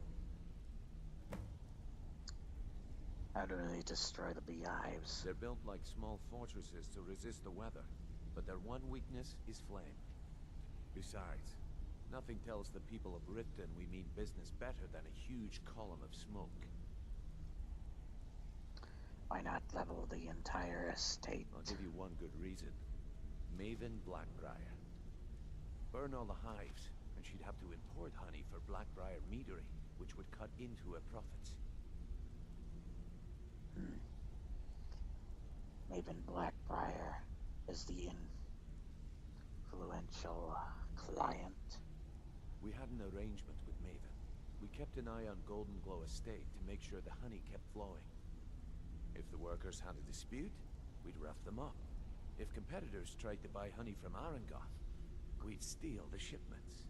How do they destroy the beehives?
They're built like small fortresses to resist the weather, but their one weakness is flame. Besides, nothing tells the people of Riften we mean business better than a huge column of smoke.
Why not level the entire estate?
I'll give you one good reason. Maven Blackbriar. Burn all the hives, and she'd have to import honey for Blackbriar meadery, which would cut into her profits.
Maven Blackbriar is the influential client.
We had an arrangement with Maven. We kept an eye on Golden Glow Estate to make sure the honey kept flowing. If the workers had a dispute, we'd rough them up. If competitors tried to buy honey from Arengoth, we'd steal the shipments.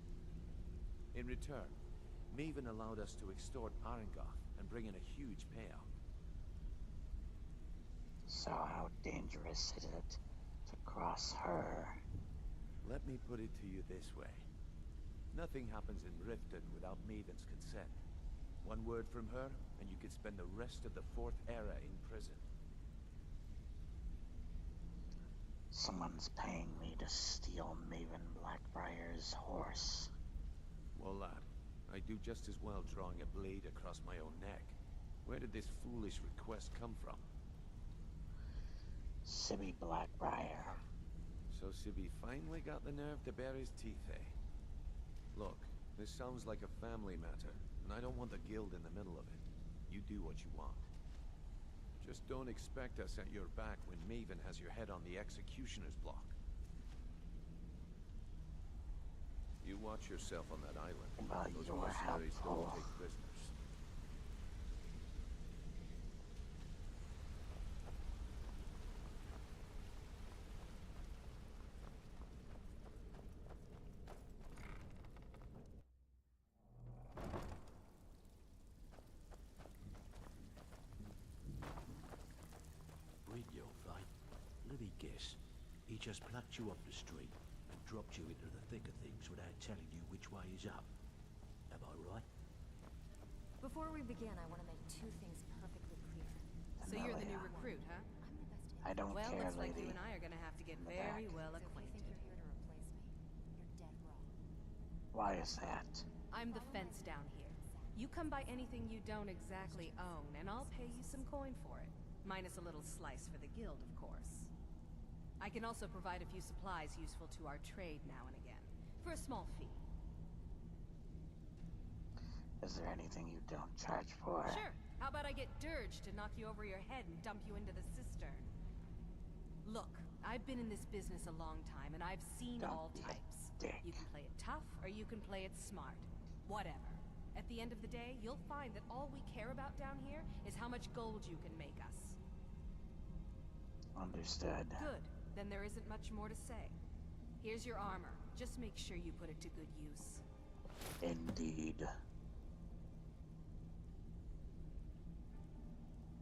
In return, Maven allowed us to extort Arengoth and bring in a huge payout.
So how dangerous is it to cross her?
Let me put it to you this way. Nothing happens in Riften without Maven's consent. One word from her, and you could spend the rest of the 4th era in prison.
Someone's paying me to steal Maven Blackbriar's horse.
Well, lad, I do just as well drawing a blade across my own neck. Where did this foolish request come from?
Sibby Blackbriar.
So Sibby finally got the nerve to bare his teeth, eh? Look, this sounds like a family matter, and I don't want the guild in the middle of it. You do what you want. Just don't expect us at your back when Maven has your head on the executioner's block. You watch yourself on that island. Those mercenaries don't take prisoners.
Let me guess. He just plucked you off the street and dropped you into the thick of things without telling you which way is up. Am I right?
Before we begin, I want to make 2 things perfectly clear.
So you're the new recruit, huh?
I don't
well,
care,
looks like
lady.
you and I are gonna have to get very well acquainted.
Why is that?
I'm the fence down here. You come by anything you don't exactly own, and I'll pay you some coin for it. Minus a little slice for the guild, of course. I can also provide a few supplies useful to our trade now and again, for a small fee.
Is there anything you don't charge for?
Sure. How about I get Dirge to knock you over your head and dump you into the cistern? Look, I've been in this business a long time, and I've seen all types. You can play it tough, or you can play it smart. Whatever. At the end of the day, you'll find that all we care about down here is how much gold you can make us.
Understood.
Good. Then there isn't much more to say. Here's your armor. Just make sure you put it to good use.
Indeed.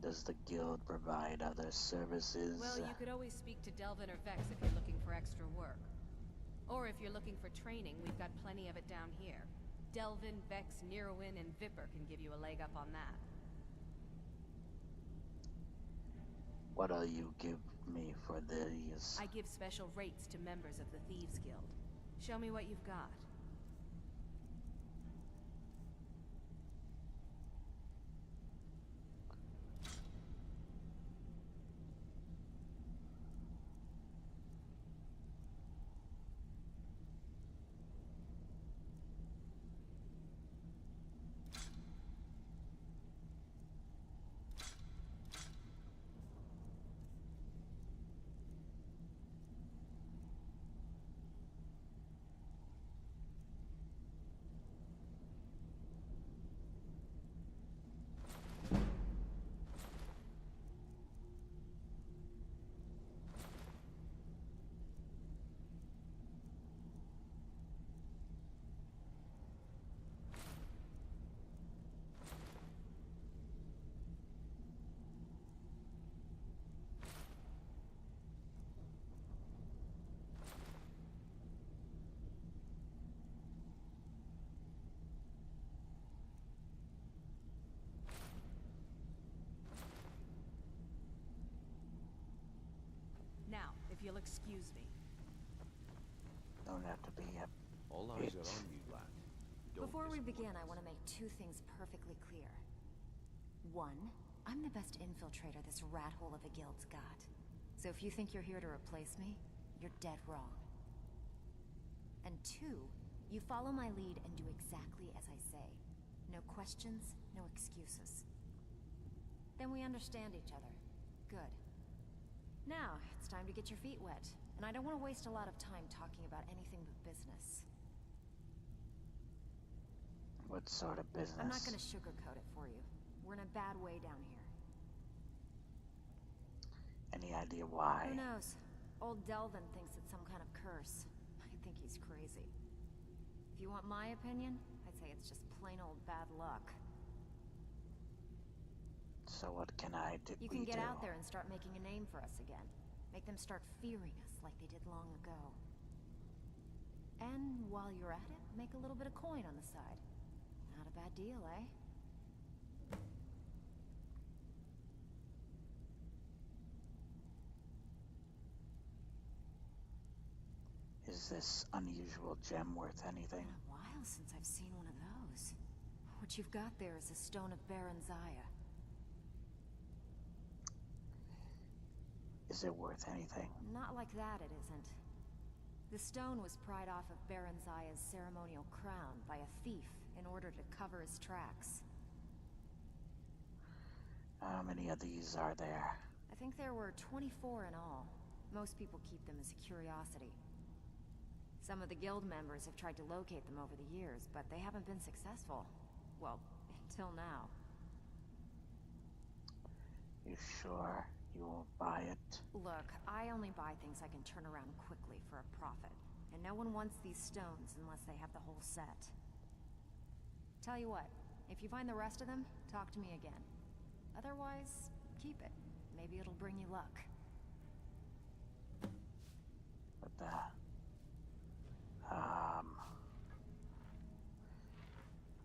Does the guild provide other services?
Well, you could always speak to Delvin or Vex if you're looking for extra work. Or if you're looking for training, we've got plenty of it down here. Delvin, Vex, Neruin, and Vipper can give you a leg up on that.
What'll you give me for these?
I give special rates to members of the Thieves Guild. Show me what you've got. Now, if you'll excuse me.
Don't have to be a
All eyes are on you, lad.
Before we begin, I want to make two things perfectly clear. One, I'm the best infiltrator this rat hole of a guild's got. So if you think you're here to replace me, you're dead wrong. And two, you follow my lead and do exactly as I say. No questions, no excuses. Then we understand each other. Good. Now, it's time to get your feet wet. And I don't want to waste a lot of time talking about anything but business.
What sort of business?
I'm not going to sugarcoat it for you. We're in a bad way down here.
Any idea why?
Who knows? Old Delvin thinks it's some kind of curse. I think he's crazy. If you want my opinion, I'd say it's just plain old bad luck.
So what can I do?
You can get out there and start making a name for us again. Make them start fearing us like they did long ago. And while you're at it, make a little bit of coin on the side. Not a bad deal, eh?
Is this unusual gem worth anything?
Been a while since I've seen one of those. What you've got there is a stone of Baron Zaya.
Is it worth anything?
Not like that, it isn't. The stone was pried off of Baron Zaya's ceremonial crown by a thief in order to cover his tracks.
How many of these are there?
I think there were 24 in all. Most people keep them as a curiosity. Some of the guild members have tried to locate them over the years, but they haven't been successful. Well, until now.
You sure you won't buy it?
Look, I only buy things I can turn around quickly for a profit. And no one wants these stones unless they have the whole set. Tell you what, if you find the rest of them, talk to me again. Otherwise, keep it. Maybe it'll bring you luck.
What the...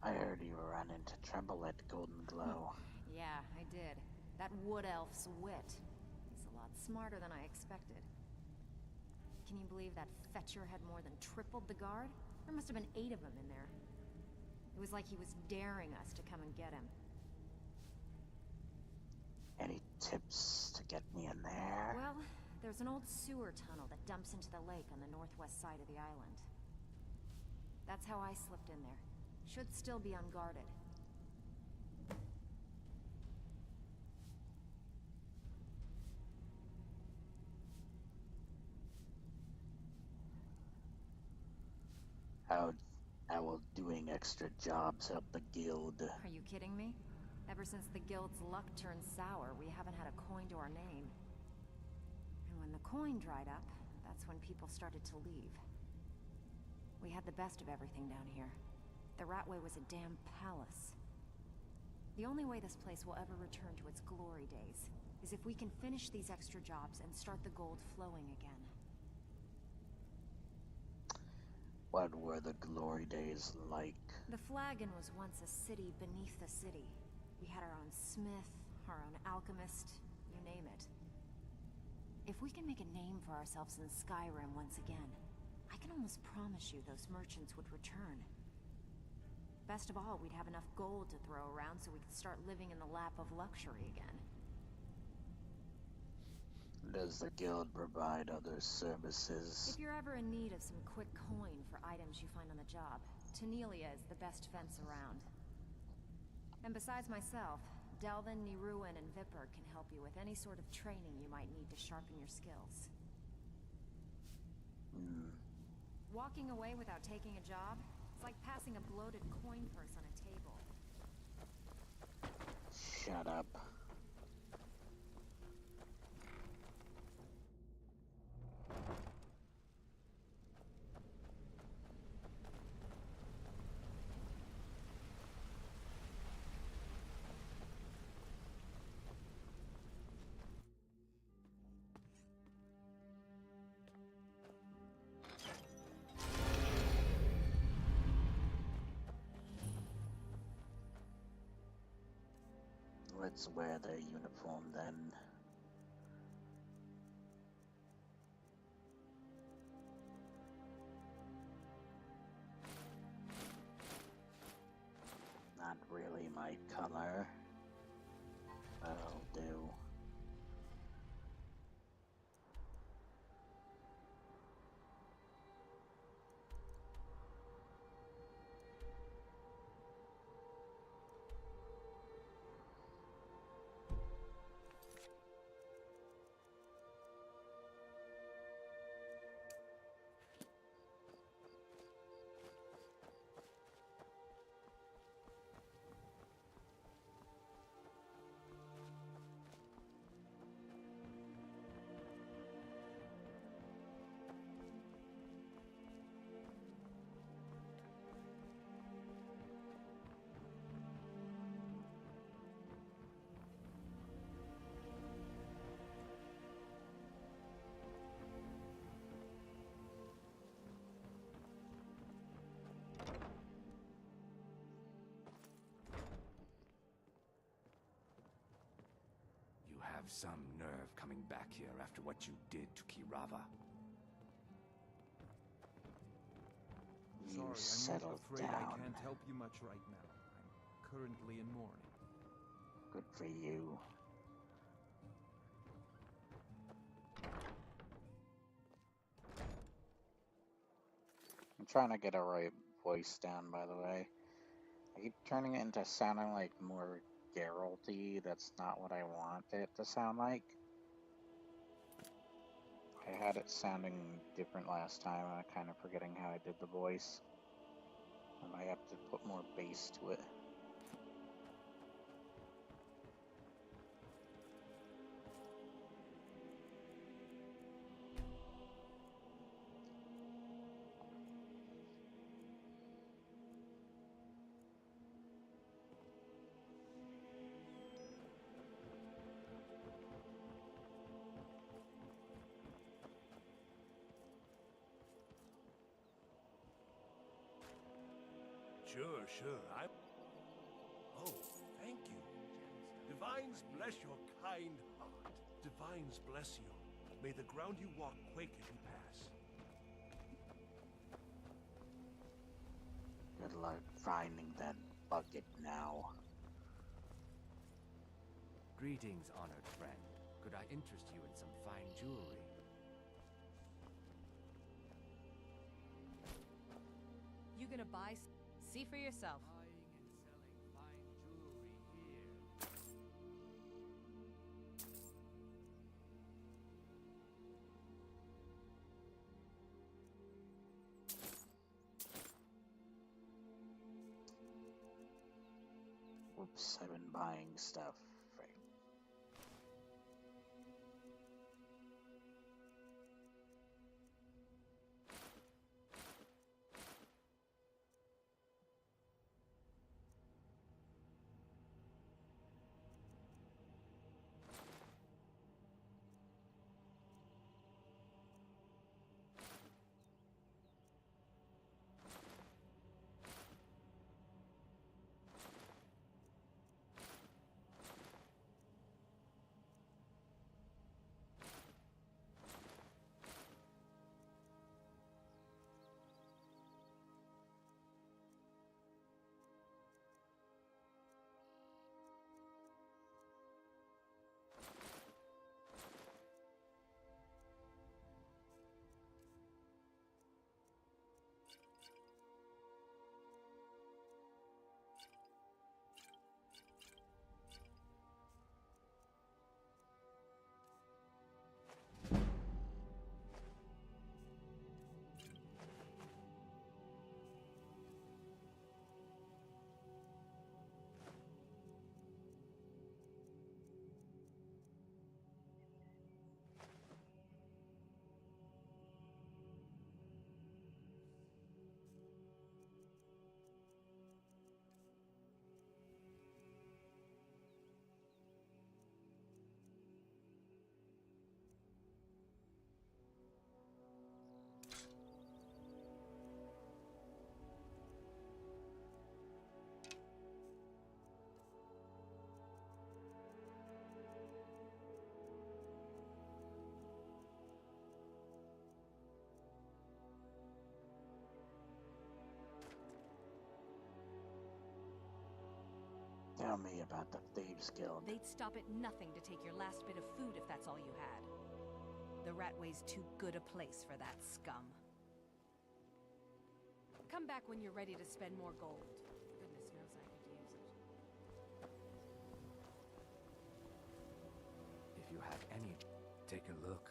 I heard you run into trouble at Golden Glow.
Yeah, I did. That wood elf's wit. He's a lot smarter than I expected. Can you believe that fetcher had more than tripled the guard? There must have been 8 of them in there. It was like he was daring us to come and get him.
Any tips to get me in there?
Well, there's an old sewer tunnel that dumps into the lake on the northwest side of the island. That's how I slipped in there. Should still be unguarded.
How will doing extra jobs help the guild?
Are you kidding me? Ever since the guild's luck turned sour, we haven't had a coin to our name. And when the coin dried up, that's when people started to leave. We had the best of everything down here. The Ratway was a damn palace. The only way this place will ever return to its glory days is if we can finish these extra jobs and start the gold flowing again.
What were the glory days like?
The Flagon was once a city beneath the city. We had our own smith, our own alchemist, you name it. If we can make a name for ourselves in Skyrim once again, I can almost promise you those merchants would return. Best of all, we'd have enough gold to throw around so we could start living in the lap of luxury again.
Does the guild provide other services?
If you're ever in need of some quick coin for items you find on the job, Tanelia is the best fence around. And besides myself, Delvin, Niruin, and Vipper can help you with any sort of training you might need to sharpen your skills. Walking away without taking a job? It's like passing a bloated coin purse on a table.
Shut up. Let's wear their uniform then. Not really my color. That'll do.
You have some nerve coming back here after what you did to Kirava.
You
Sorry,
settle
I'm afraid
down.
I can't help you much right now. I'm currently in mourning.
Good for you. I'm trying to get a right voice down, by the way. I keep turning it into sounding like more Geralt-y. That's not what I want it to sound like. I had it sounding different last time, and I'm kind of forgetting how I did the voice. I might have to put more bass to it.
Sure. Oh, thank you. Divines bless your kind heart. Divines bless you. May the ground you walk quake as you pass.
Good luck finding that bucket now.
Greetings, honored friend. Could I interest you in some fine jewelry?
You gonna buy? See for yourself.
Buying and selling fine jewelry here.
Oops, I've been buying stuff. Right. Tell me about the Thieves Guild.
They'd stop at nothing to take your last bit of food if that's all you had. The Ratway's too good a place for that scum. Come back when you're ready to spend more gold. Goodness knows I could use it.
If you have any, take a look.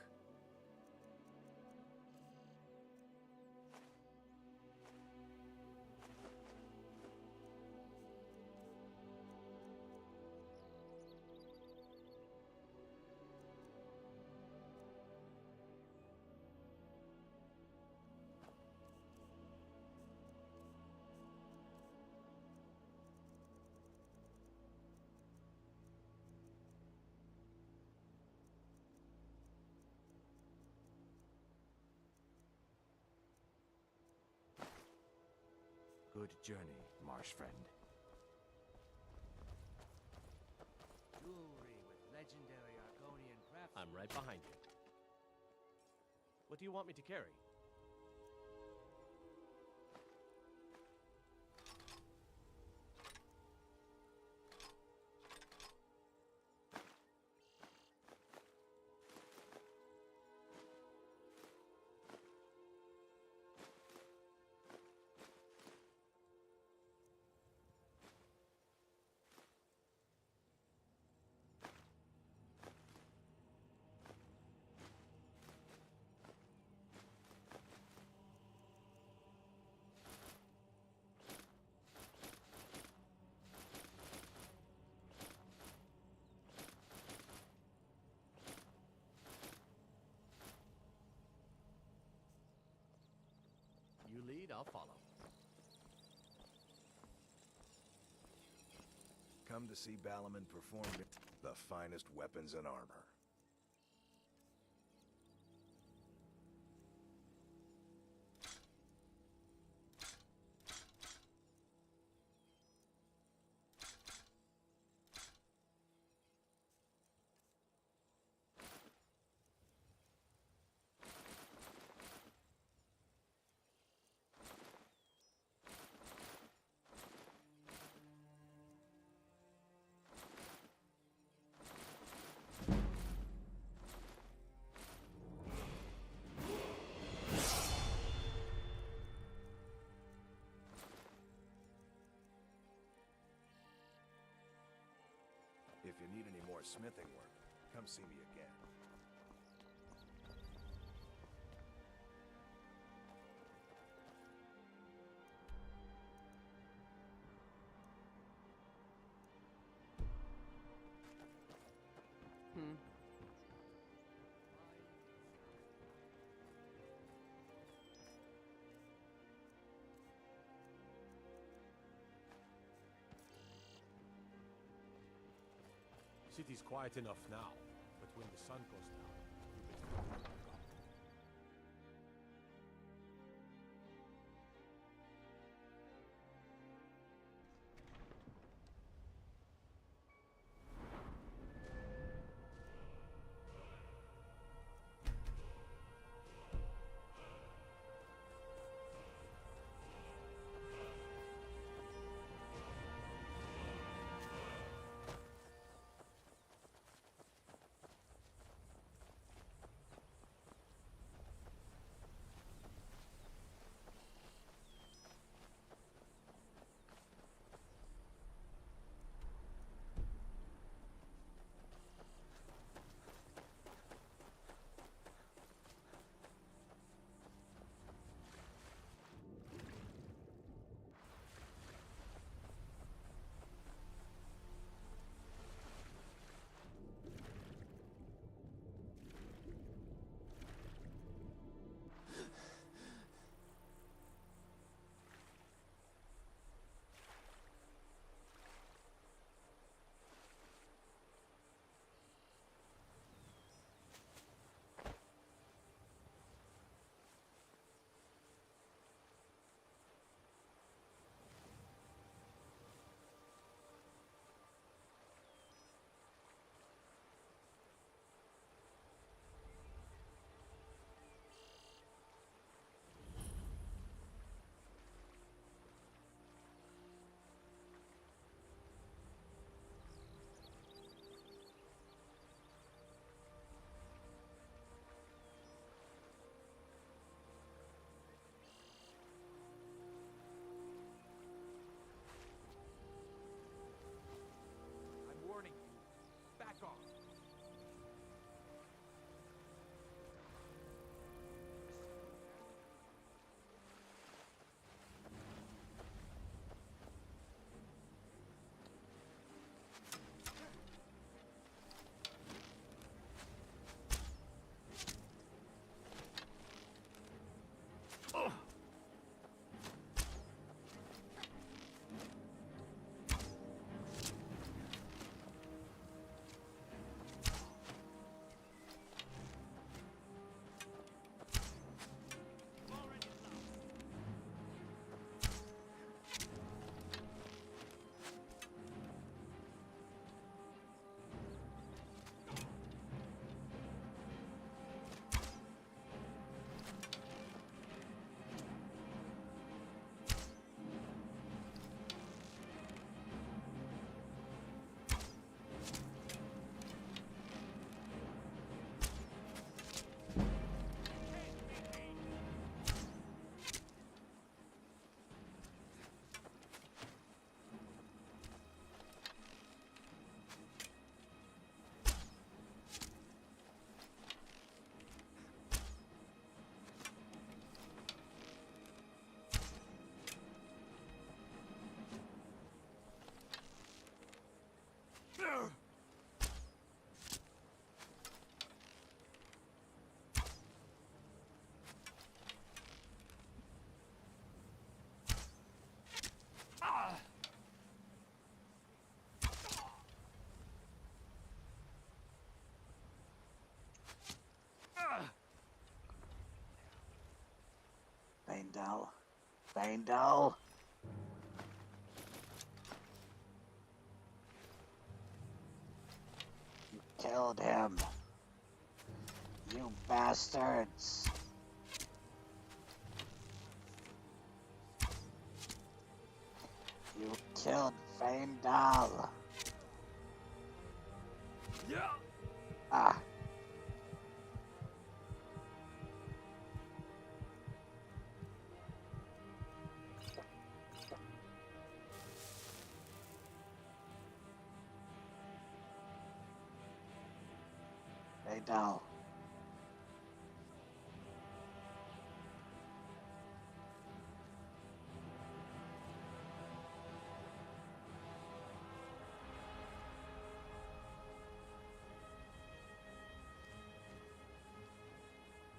Good journey, marsh friend.
Jewelry with legendary Argonian crafts.
I'm right behind you. What do you want me to carry? You lead, I'll follow.
Come to see Balaman perform the finest weapons and armor. If you need any more smithing work, come see me again.
City's quiet enough now, but when the sun goes down, you better back up.
I'm warning you. Back off.
Faendal. Faendal. You killed him. You bastards. You killed Faendal.
Yeah.
Ah. Faendal.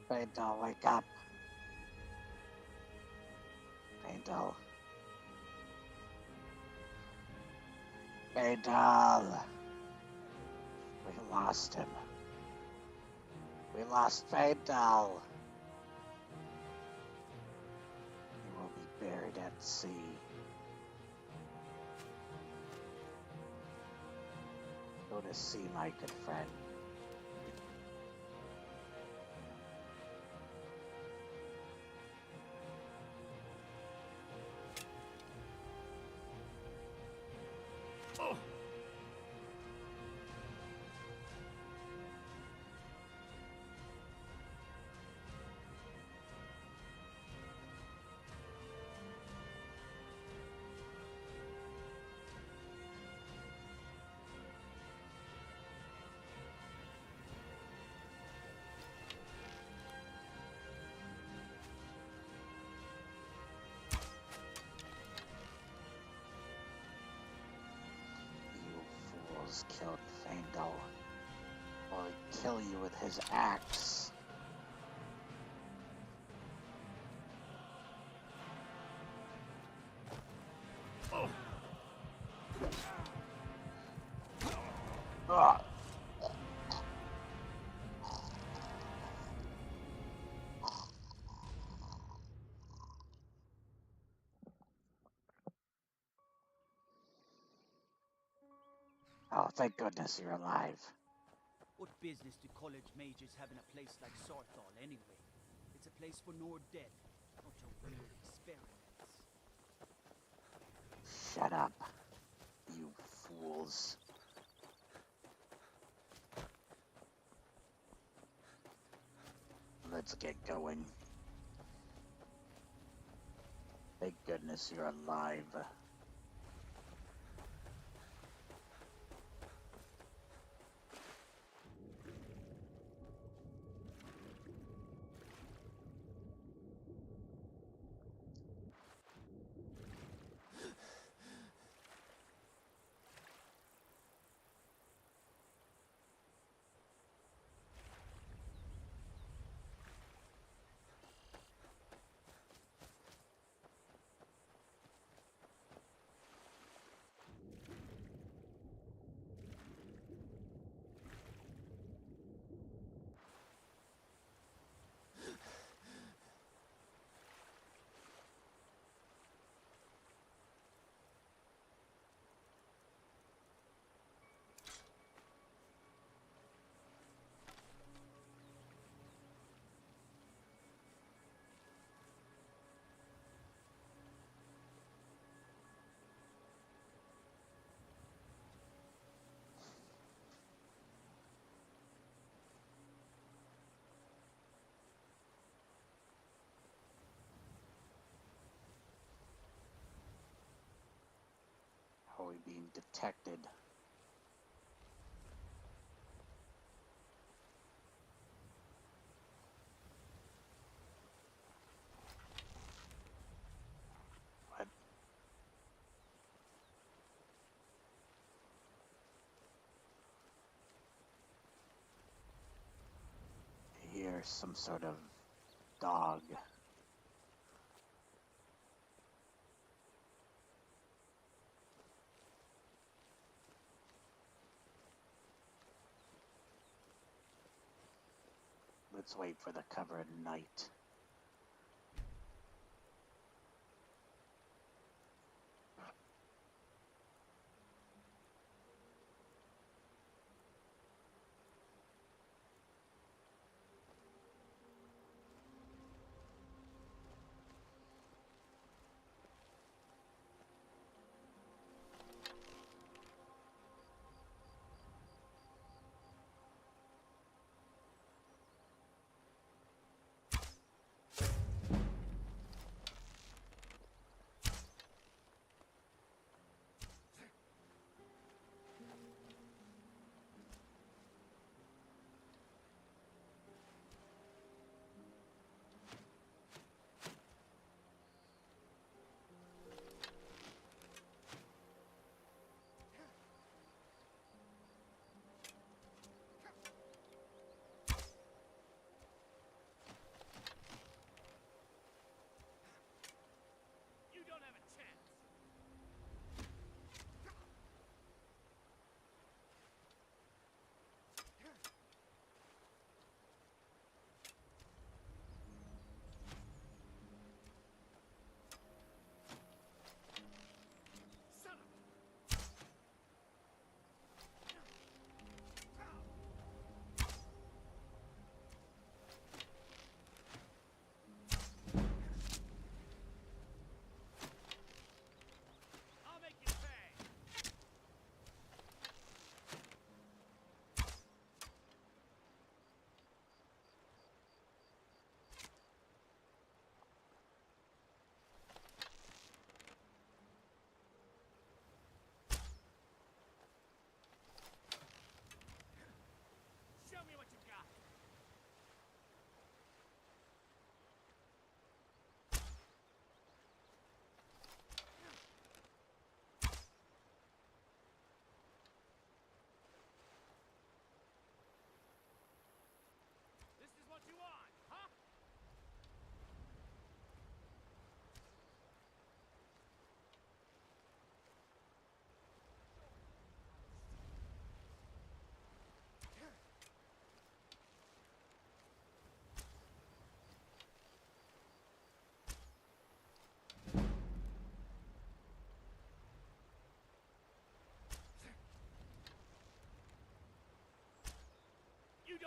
Faendal, wake up. Faendal. Faendal. lost him. We lost Faendal. He will be buried at sea. Go to sea, my good friend. Killed Faendal, or he'd kill you with his axe. Ugh. Oh, thank goodness you're alive.
What business do college mages have in a place like Sarthal anyway? It's a place for Nord dead, not your weird experiments.
Shut up, you fools. Let's get going. Thank goodness you're alive. Are we being detected? What? I hear some sort of dog. Let's wait for the cover of night.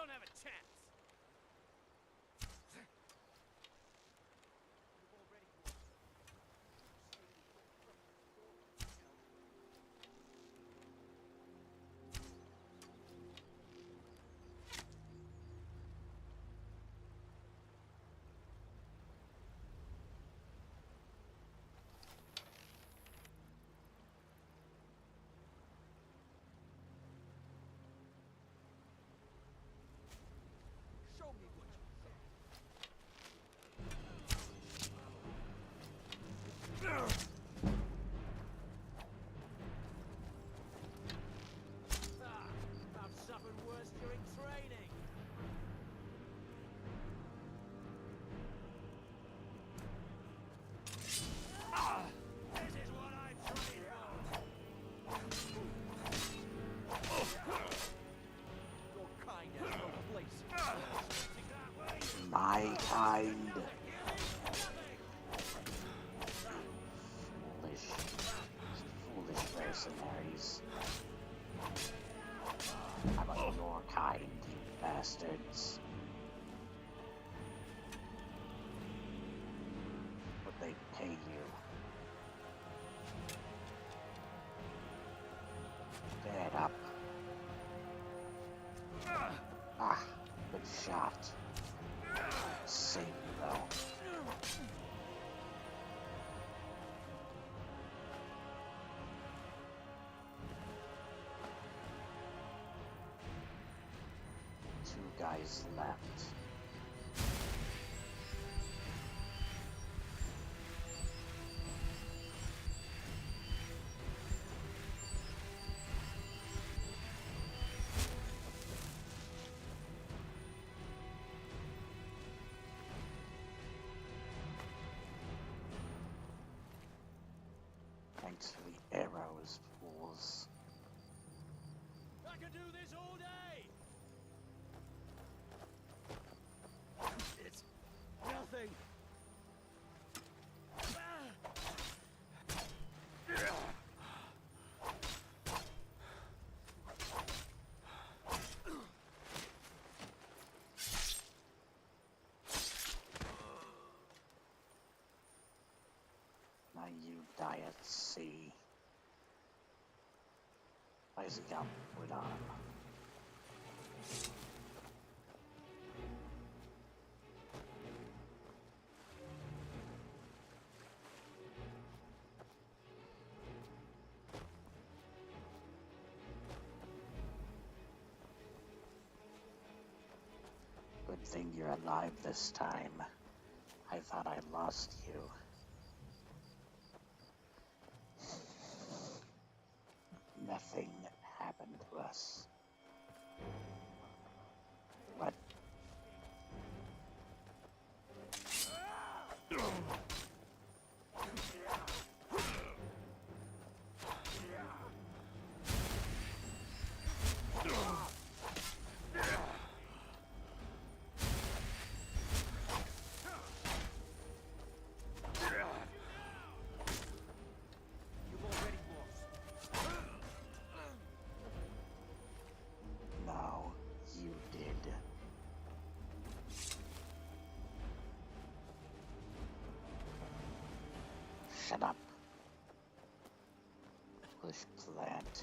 don't have a chance.
Show me what you
I've suffered worse during training. This is what I trained for.
Your kind has no place.
My kind. Foolish mercenaries. How about your kind, you bastards? Would they pay you? Get up. Ah, good shot. Save you though. Two guys left. Thanks for the arrows, fools.
I could do this all day. It's nothing.
Now you die at sea. Why's he got wood on? Good thing you're alive this time. I thought I lost you. Nothing happened to us. What?
You've already lost.
No, you did. Shut up. Bush plant.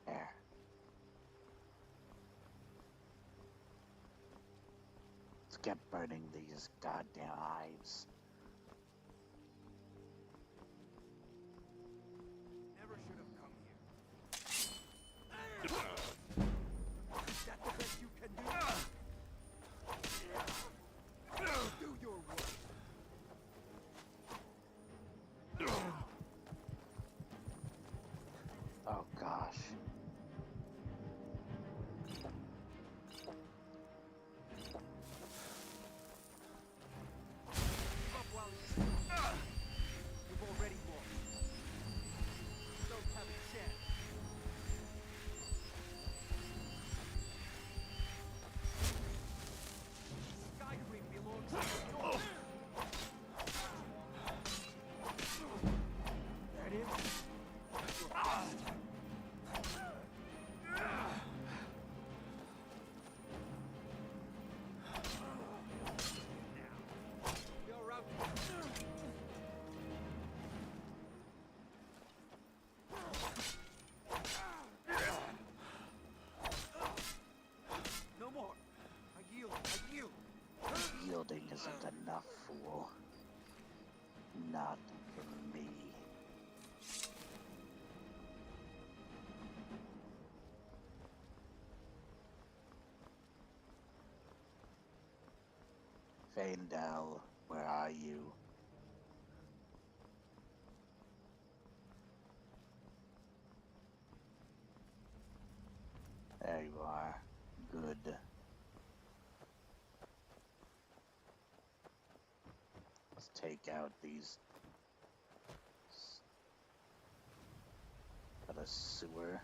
There. Let's get burning these goddamn hives.
Never should have come here. Is that the best you can do? Do your work.
Oh gosh. fool. Not me. Faendal, where are you? There you are. Good. Let's take out these. Got a sewer.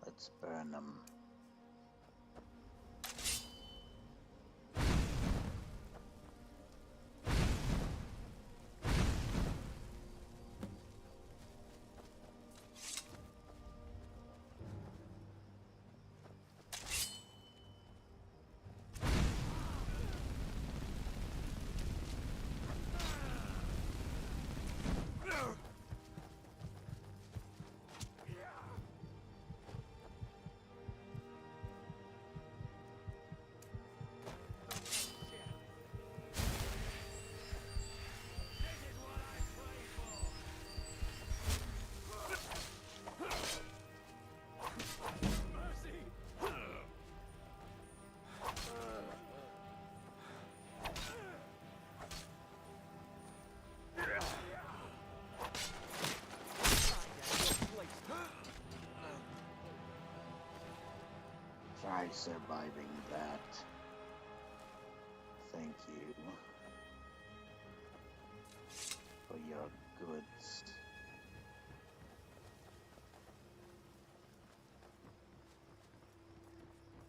Let's burn them. Try surviving that. Thank you for your goods.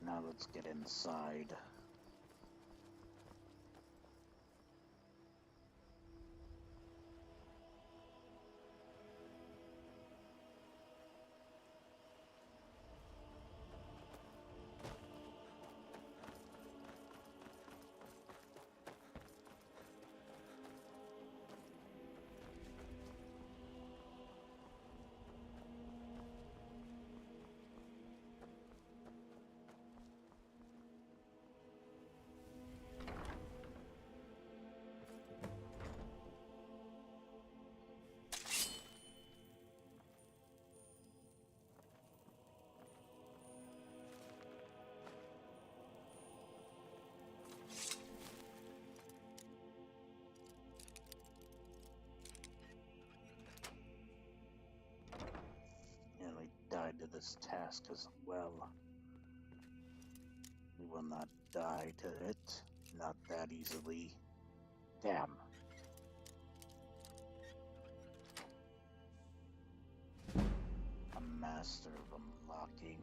Now let's get inside. Nearly died to this task as well. We will not die to it. Not that easily. Damn. A master of unlocking.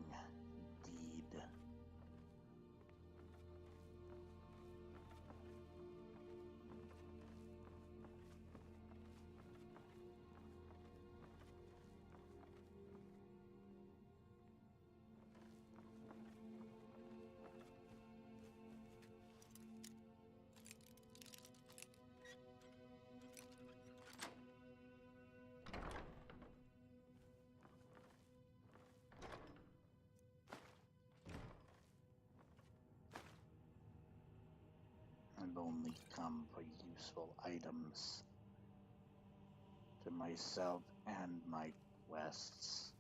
Indeed. And only come for useful items to myself and my quests.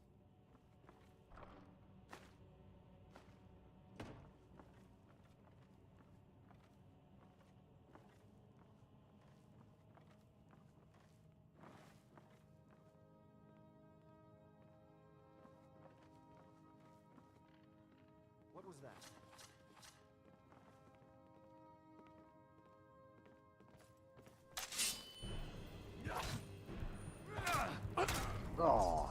What was that?
Oh.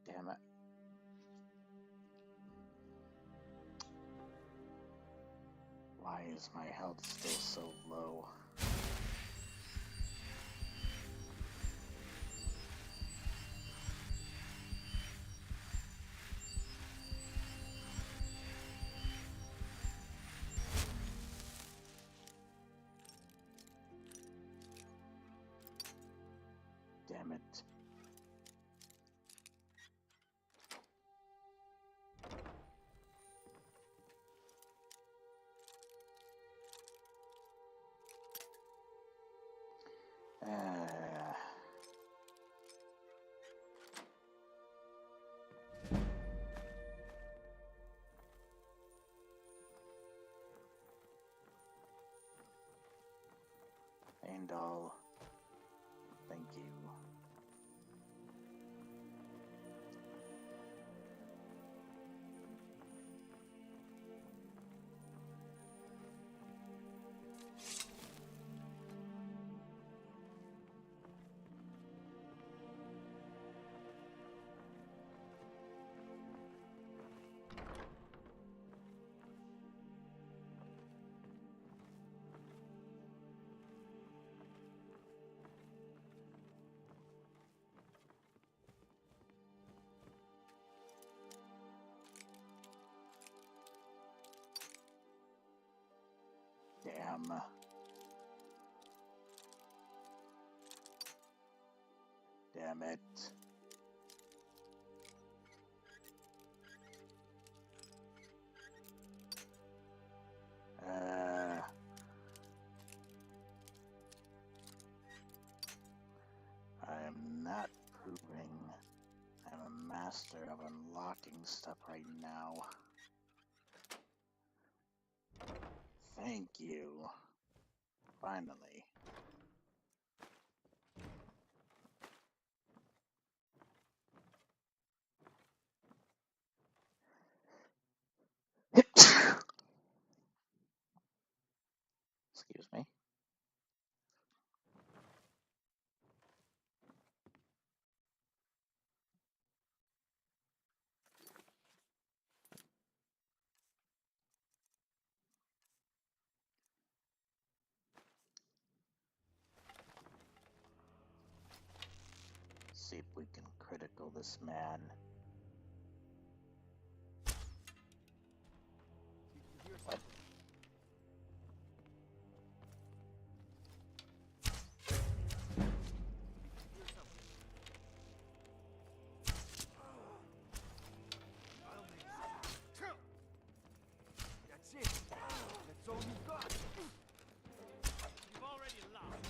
Damn it. Why is my health still so low? Damn it. Andal, thank you. Damn. Damn it. I am not proving I'm a master of unlocking stuff right now. Thank you. Finally. Excuse me. See if we can critical this man. What?
That's it. That's all you got. You've already lost.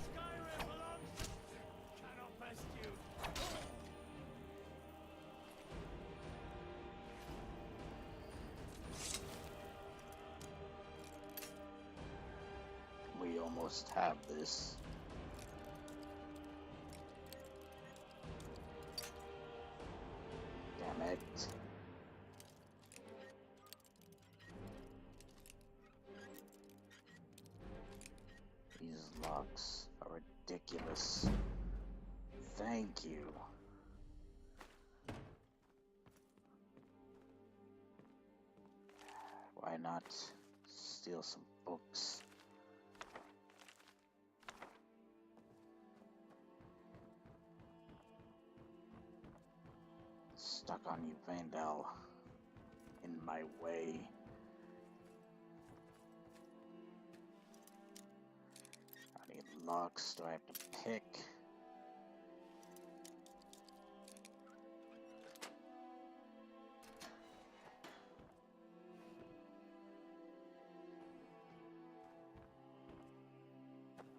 Skyrim belongs to... Cannot best you.
We almost have this. Damn it. These locks are ridiculous. Thank you. Why not steal some books? Stuck on you, Vandal. In my way. How many locks do I have to pick?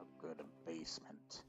A good basement.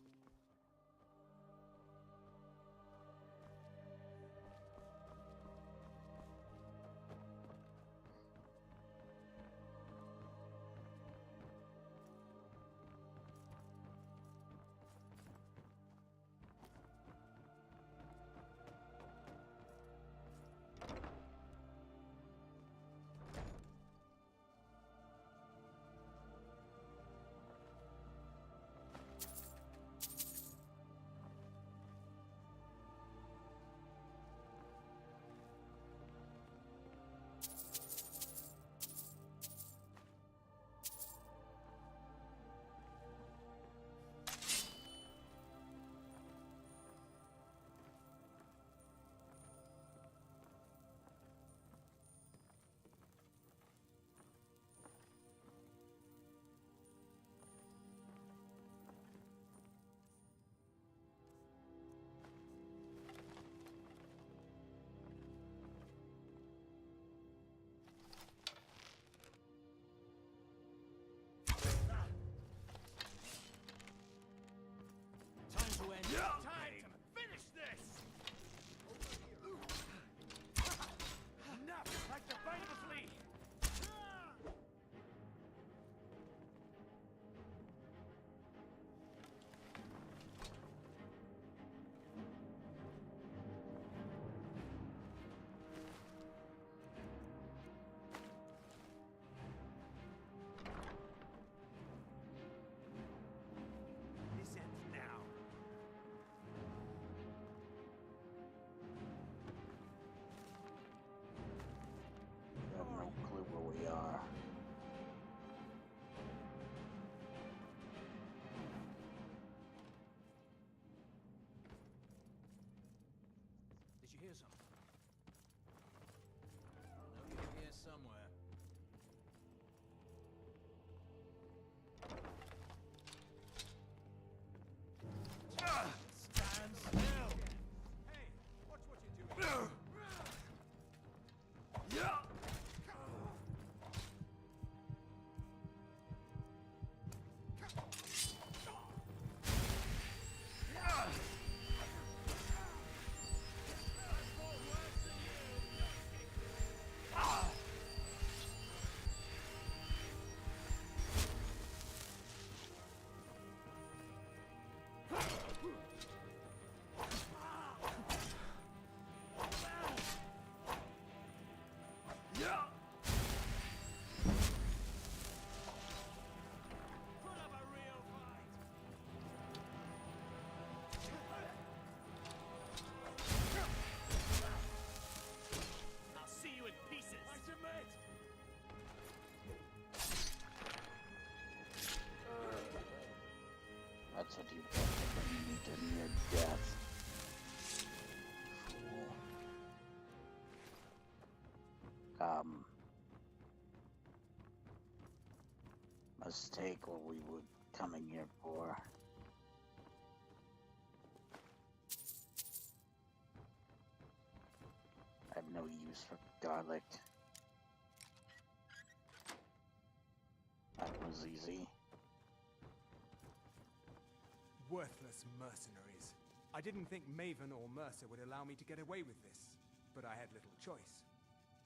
hear something. I know you're here somewhere. Stand still! Hey, watch what you're doing. Yeah!
That's what you get for bringing me to near death. Fool. Mistake what we were coming here for. I have no use for garlic. That was easy.
Worthless mercenaries. I didn't think Maven or Mercer would allow me to get away with this, but I had little choice.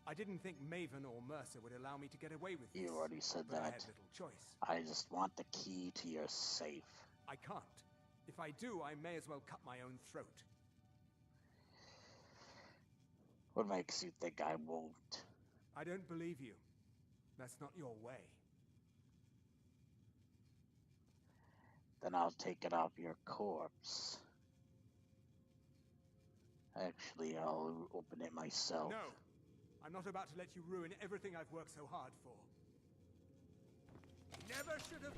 I didn't think Maven or Mercer would allow me to get away with this.
You already said
but
that.
I had little choice.
I just want the key to your safe.
I can't. If I do, I may as well cut my own throat.
What makes you think I won't?
I don't believe you. That's not your way.
Then I'll take it off your corpse. Actually, I'll open it myself.
No! I'm not about to let you ruin everything I've worked so hard for. Never should have...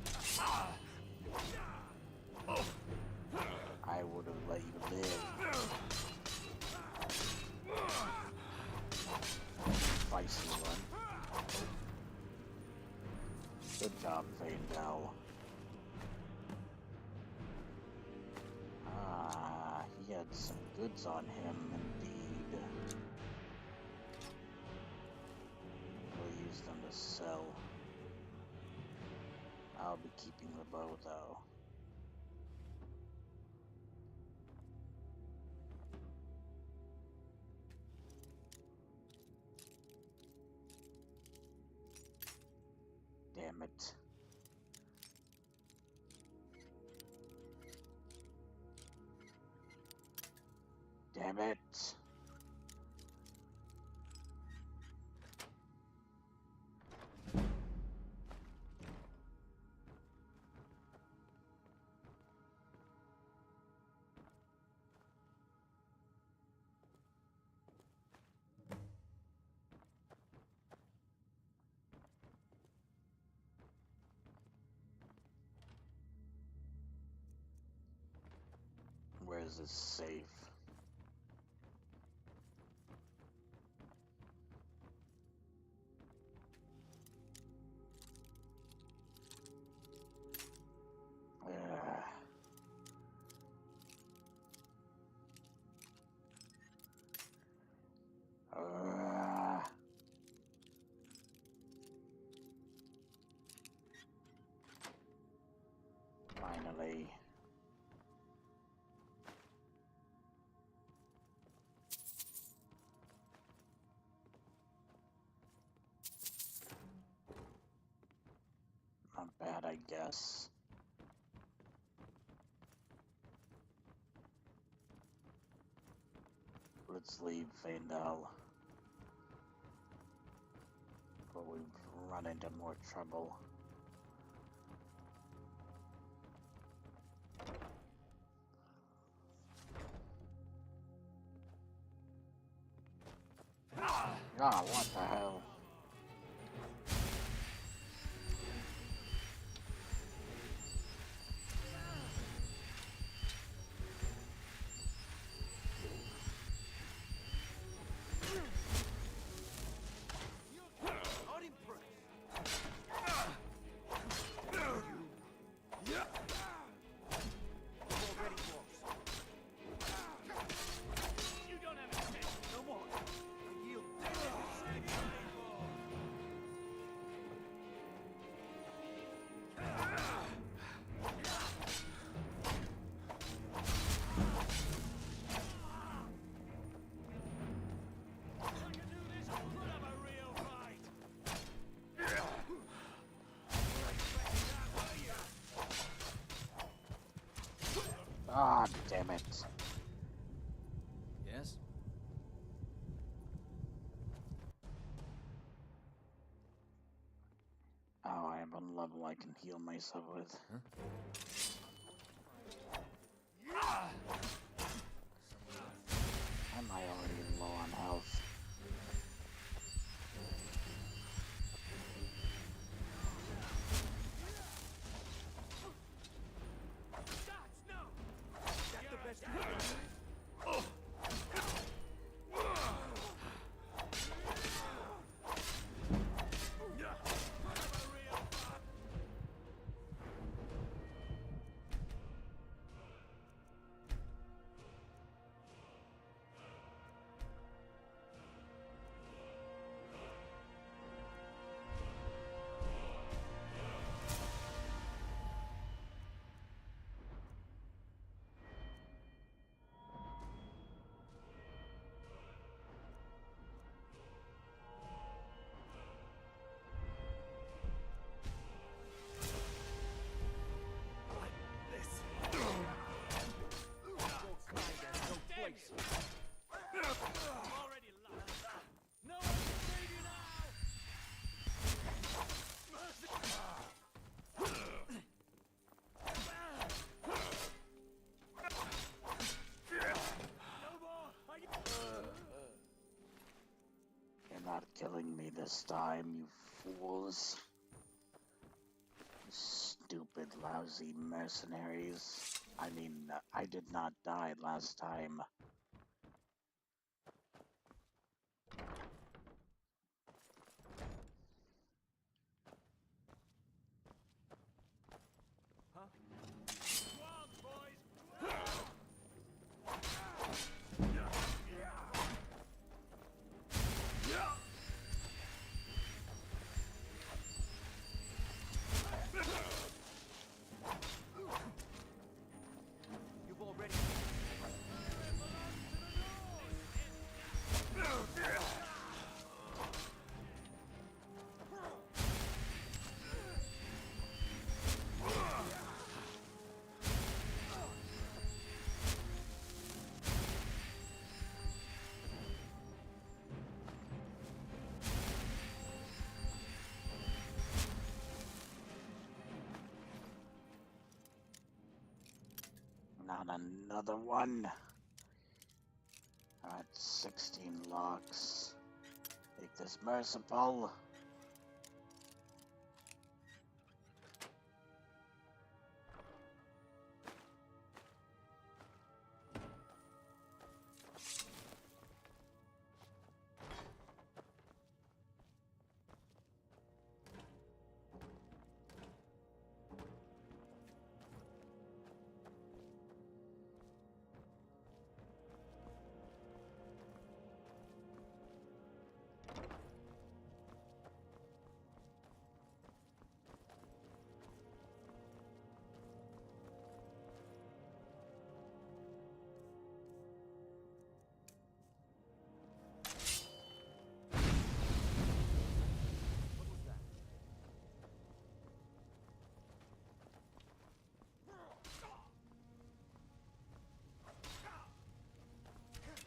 I would have let you live. Spicy one. Good job, Faendal. Ah, he had some goods on him, indeed. We'll use them to sell. I'll be keeping the bow, though. Damn it. Damn it. Where's his safe? Finally. Not bad, I guess. Let's leave Faendal before we run into more trouble. Ah, what the hell? Damn it.
Yes?
Oh, I have a level I can heal myself with.
Huh?
Am I already low on health? You're not killing me this time, you fools. You stupid, lousy mercenaries. I mean, I did not die last time.
You've already...
Not another one. Alright, 16 locks. Make this merciful.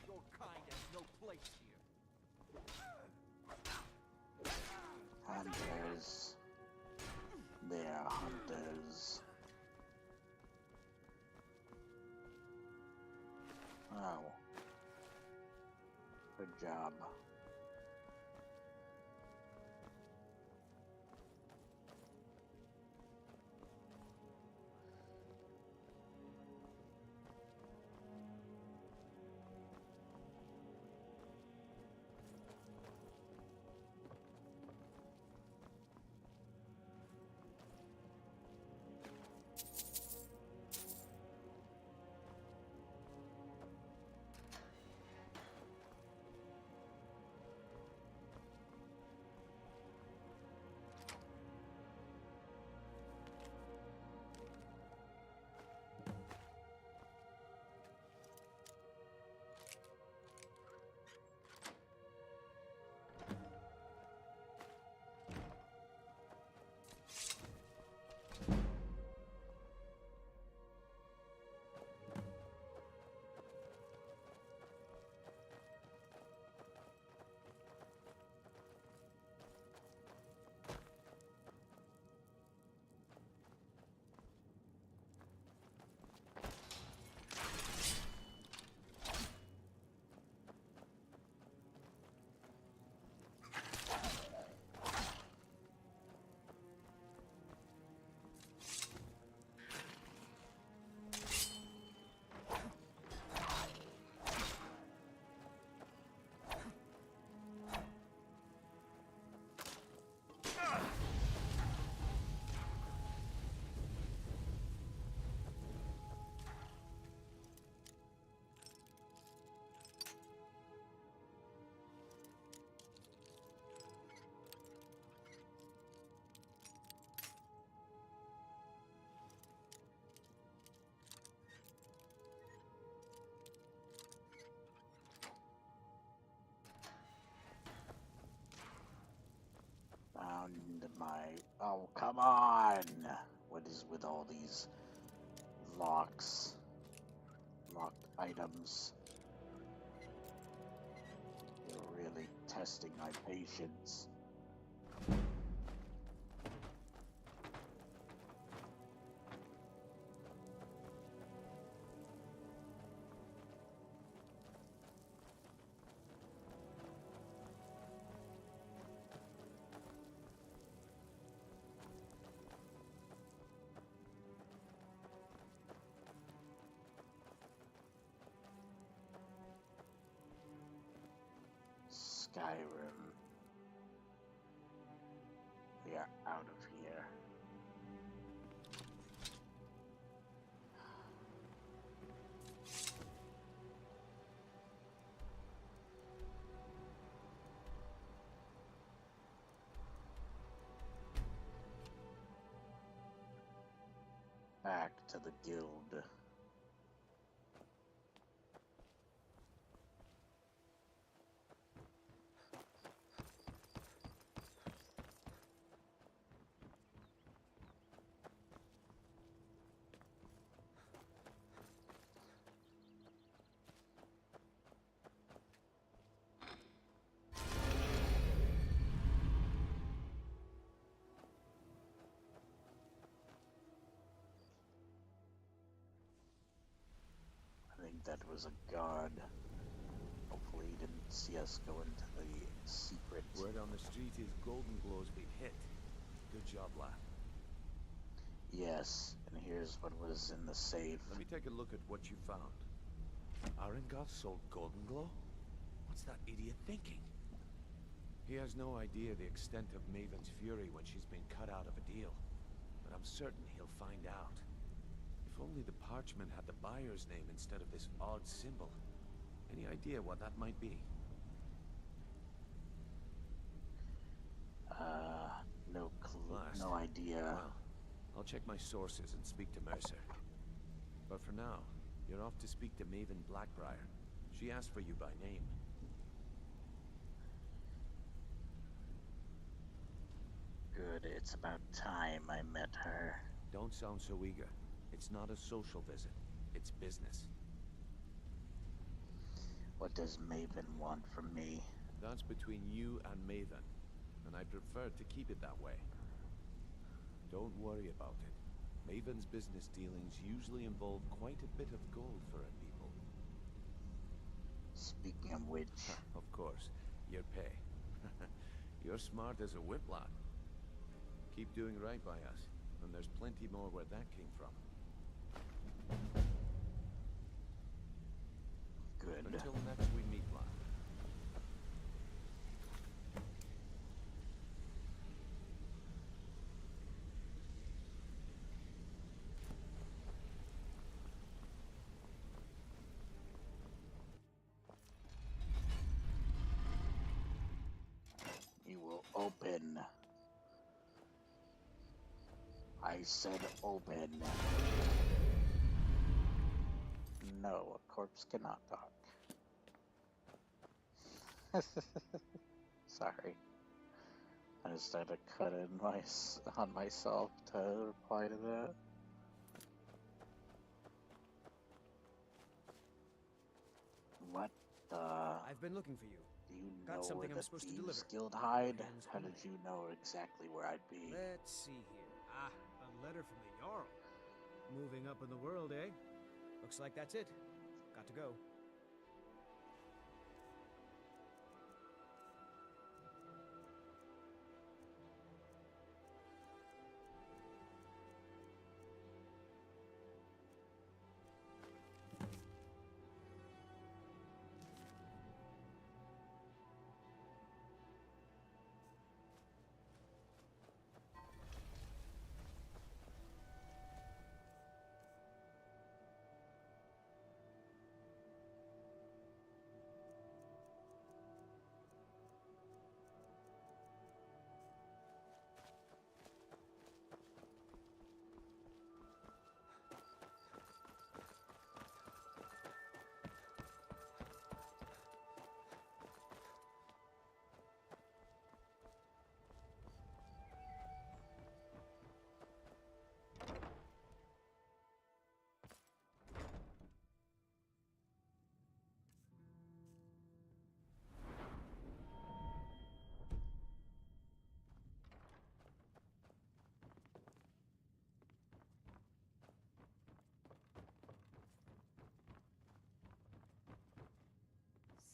Your kind has no place here.
Hunters. They're hunters. Oh. Good job. these locks, locked items. You're really testing my patience. Skyrim. We are out of here. Back to the guild. I think that was a guard. Hopefully he didn't see us go into the secret.
Word on the street is Golden Glow's been hit. Good job, lad.
Yes, and here's what was in the safe.
Let me take a look at what you found. Arengoth sold Golden Glow? What's that idiot thinking? He has no idea the extent of Maven's fury when she's been cut out of a deal. But I'm certain he'll find out. If only the parchment had the buyer's name instead of this odd symbol. Any idea what that might be?
No clue,
Blast.
no idea.
Well, I'll check my sources and speak to Mercer. But for now, you're off to speak to Maven Blackbriar. She asked for you by name.
Good, it's about time I met her.
Don't sound so eager. It's not a social visit. It's business.
What does Maven want from me?
That's between you and Maven, and I prefer to keep it that way. Don't worry about it. Maven's business dealings usually involve quite a bit of gold for her people.
Speaking of which...
Of course, your pay. You're smart as a whip, lad. Keep doing right by us, and there's plenty more where that came from.
Good.
Until next we meet, lad.
You will open. I said open. No, a corpse cannot talk. Sorry. I just had to cut in on myself to reply to that. What the...
I've been looking for you.
Do you
Got
know
something
where
I'm
the
supposed to
Thieves
deliver.
Guild hide?
Hands
How
on
did
it.
you know exactly where I'd be?
Let's see here. Ah, a letter from the Jarl. Moving up in the world, eh? Looks like that's it. Got to go.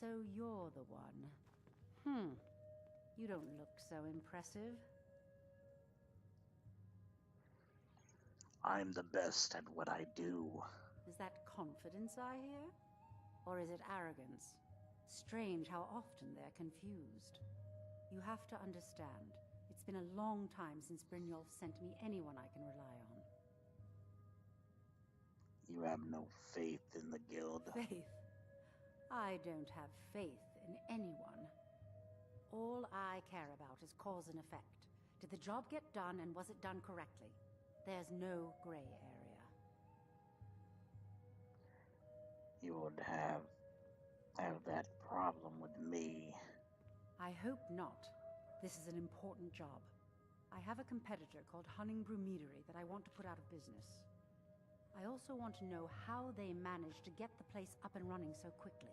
So you're the one. You don't look so impressive.
I'm the best at what I do.
Is that confidence I hear? Or is it arrogance? Strange how often they're confused. You have to understand, it's been a long time since Brynjolf sent me anyone I can rely on.
You have no faith in the guild.
Faith? I don't have faith in anyone. All I care about is cause and effect. Did the job get done, and was it done correctly? There's no gray area.
You would have that problem with me.
I hope not. This is an important job. I have a competitor called Hunningbrew Meadery that I want to put out of business. I also want to know how they managed to get the place up and running so quickly.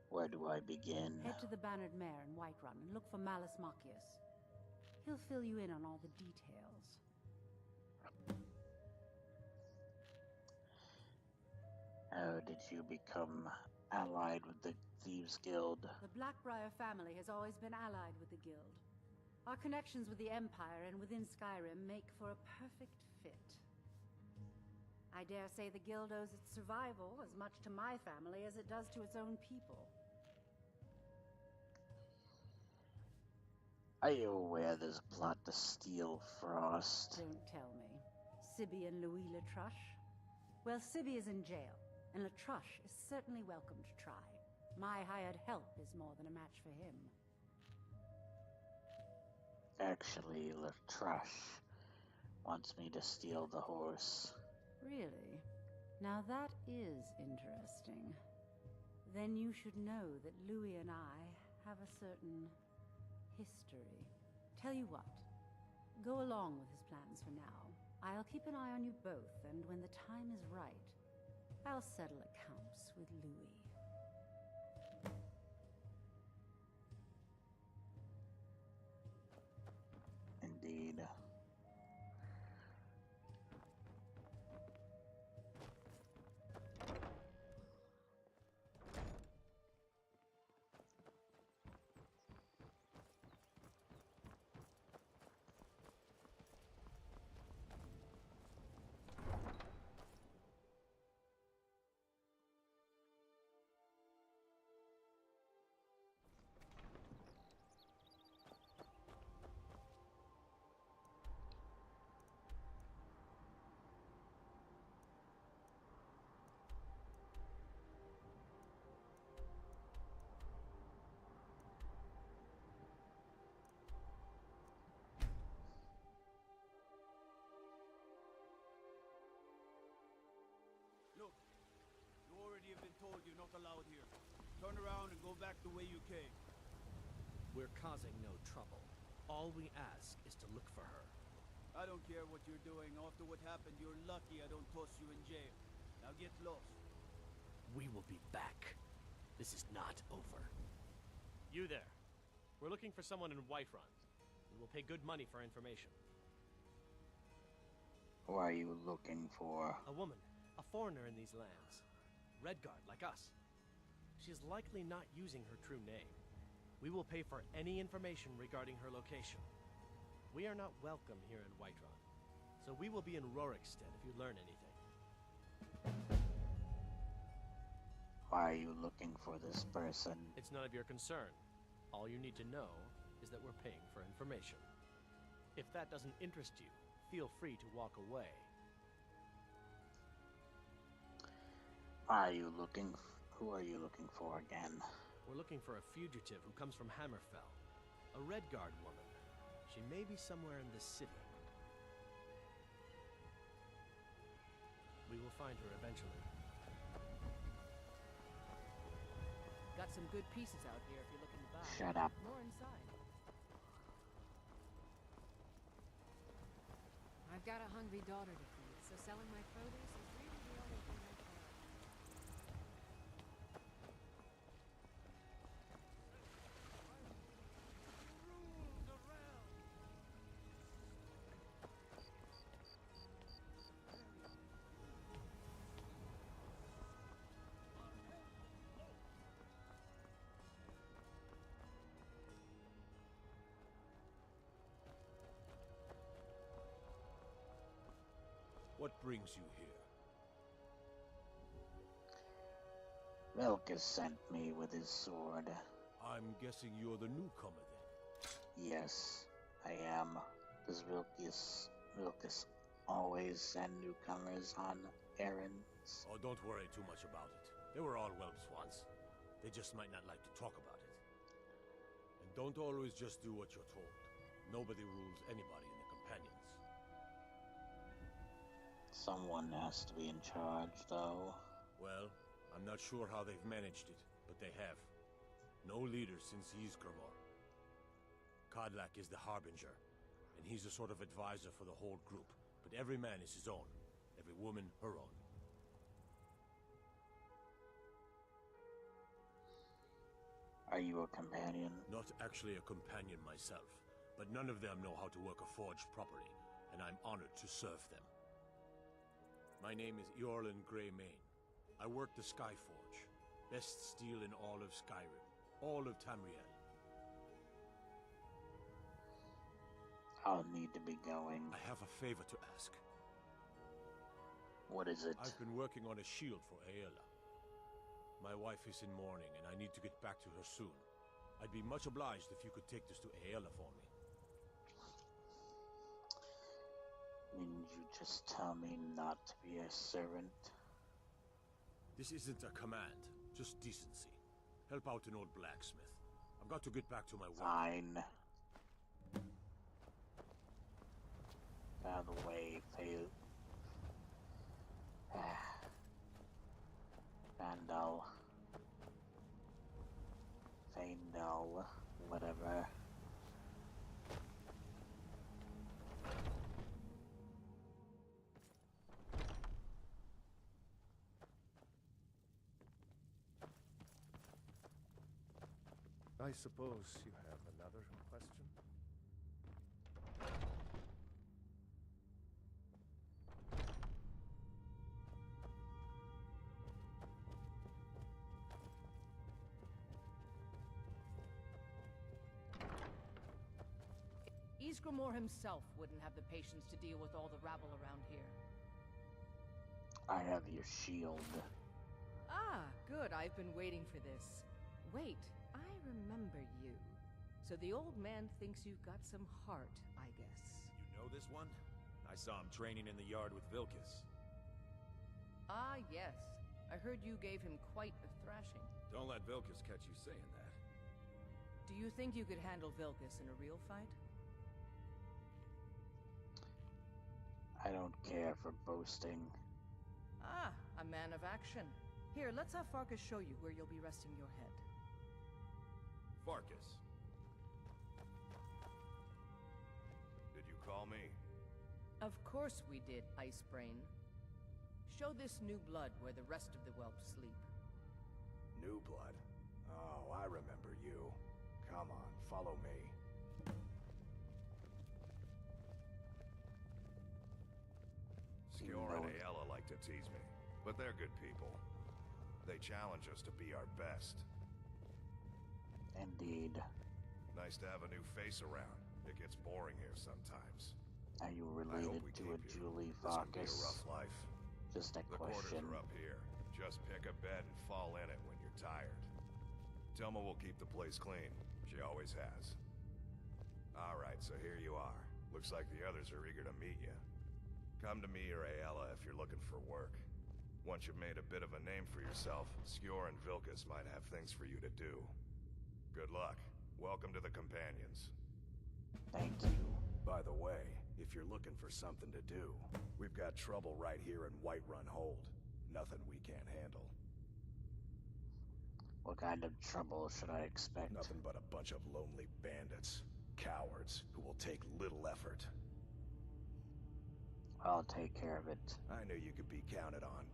Where do I begin?
Head to the Bannered Mare in Whiterun and look for Malus Machius. He'll fill you in on all the details.
How did you become allied with the Thieves Guild?
The Blackbriar family has always been allied with the Guild. Our connections with the Empire and within Skyrim make for a perfect fit. I dare say the Guild owes its survival as much to my family as it does to its own people.
Are you aware there's a plot to steal Frost?
Don't tell me. Sibby and Louis Latrush? Well, Sibby is in jail, and Latrush is certainly welcome to try. My hired help is more than a match for him.
Actually, Latrush wants me to steal the horse.
Really? Now that is interesting. Then you should know that Louis and I have a certain history. Tell you what, go along with his plans for now. I'll keep an eye on you both, and when the time is right, I'll settle accounts with Louis.
Indeed.
Look, you already have been told you're not allowed here. Turn around and go back the way you came.
We're causing no trouble. All we ask is to look for her.
I don't care what you're doing. After what happened, you're lucky I don't toss you in jail. Now get lost.
We will be back. This is not over. You there. We're looking for someone in Whiterun. We will pay good money for information.
Who are you looking for?
A woman. A foreigner in these lands. Redguard, like us. She is likely not using her true name. We will pay for any information regarding her location. We are not welcome here in Whiterun, so we will be in Rorikstead if you learn anything.
Why are you looking for this person?
It's none of your concern. All you need to know is that we're paying for information. If that doesn't interest you, feel free to walk away.
Who are you looking for again?
We're looking for a fugitive who comes from Hammerfell. A Redguard woman. She may be somewhere in this city. We will find her eventually.
Got some good pieces out here if you're looking to buy.
Shut up.
More inside. I've got a hungry daughter to feed, so selling my produce is really the only thing I care about.
What brings you here?
Vilcus sent me with his sword.
I'm guessing you're the newcomer then.
Yes, I am. Does Vilcus always send newcomers on errands?
Oh, don't worry too much about it. They were all whelps once. They just might not like to talk about it. And don't always just do what you're told. Nobody rules anybody in the companions.
Someone has to be in charge, though.
Well, I'm not sure how they've managed it, but they have. No leader since Ysgramor. Kodlak is the Harbinger, and he's a sort of advisor for the whole group. But every man is his own. Every woman, her own.
Are you a companion?
Not actually a companion myself, but none of them know how to work a forge properly, and I'm honored to serve them. My name is Eorlin Greymane. I work the Skyforge. Best steel in all of Skyrim. All of Tamriel.
I'll need to be going.
I have a favor to ask.
What is it?
I've been working on a shield for Aela. My wife is in mourning, and I need to get back to her soon. I'd be much obliged if you could take this to Aela for me.
Didn't you just tell me not to be a servant?
This isn't a command, just decency. Help out an old blacksmith. I've got to get back to my work.
Fine. Out of the way, fail. Vandal. Faendal. Whatever.
I suppose you have another question?
Ysgramor himself wouldn't have the patience to deal with all the rabble around here.
I have your shield.
Ah, good. I've been waiting for this. Wait, I remember you. So the old man thinks you've got some heart, I guess.
You know this one? I saw him training in the yard with Vilcus.
Ah, yes. I heard you gave him quite a thrashing.
Don't let Vilcus catch you saying that.
Do you think you could handle Vilcus in a real fight?
I don't care for boasting.
Ah, a man of action. Here, let's have Farkas show you where you'll be resting your head.
Farkas. Did you call me?
Of course we did, Icebrain. Show this new blood where the rest of the whelps sleep.
New blood? Oh, I remember you. Come on, follow me.
Skjor and Aela like to tease me, but they're good people. They challenge us to be our best.
Indeed.
Nice to have a new face around. It gets boring here sometimes.
Are you related to a Julie Farkas?
This will be a rough life.
Just a
The quarters
question.
are up here. Just pick a bed and fall in it when you're tired. Telma will keep the place clean. She always has. Alright, so here you are. Looks like the others are eager to meet you. Come to me or Aela if you're looking for work. Once you've made a bit of a name for yourself, Skjor and Vilcus might have things for you to do. Good luck. Welcome to the Companions.
Thank you.
By the way, if you're looking for something to do, we've got trouble right here in Whiterun Hold. Nothing we can't handle.
What kind of trouble should I expect?
Nothing but a bunch of lonely bandits. Cowards who will take little effort.
I'll take care of it.
I knew you could be counted on.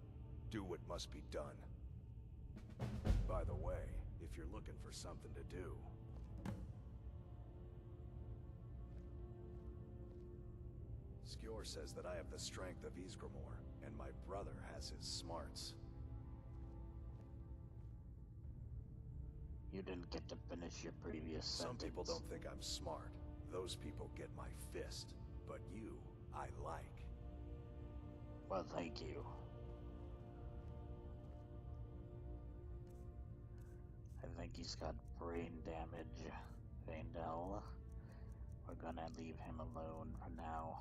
Do what must be done. By the way, if you're looking for something to do... Skjor says that I have the strength of Ysgramor, and my brother has his smarts.
You didn't get to finish your previous
Some
sentence.
people don't think I'm smart. Those people get my fist. But you, I like.
Well, thank you. I think he's got brain damage, Vandal. We're gonna leave him alone for now.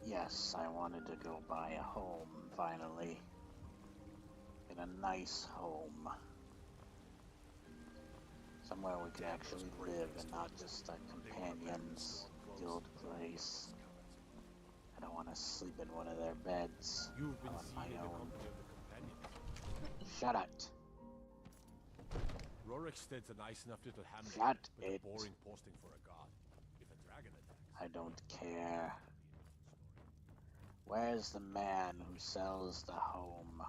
Yes, I wanted to go buy a home, finally. Get a nice home. Somewhere we can actually live and not just a companion's guild place. I don't want to sleep in one of their beds.
You've been
on my
seen in the
own.
company of the companions.
Shut it.
Rorikstead's a nice enough little hamlet,
Shut
but
it.
a boring posting for a god. If a dragon attacks,
I don't care. Where's the man who sells the home?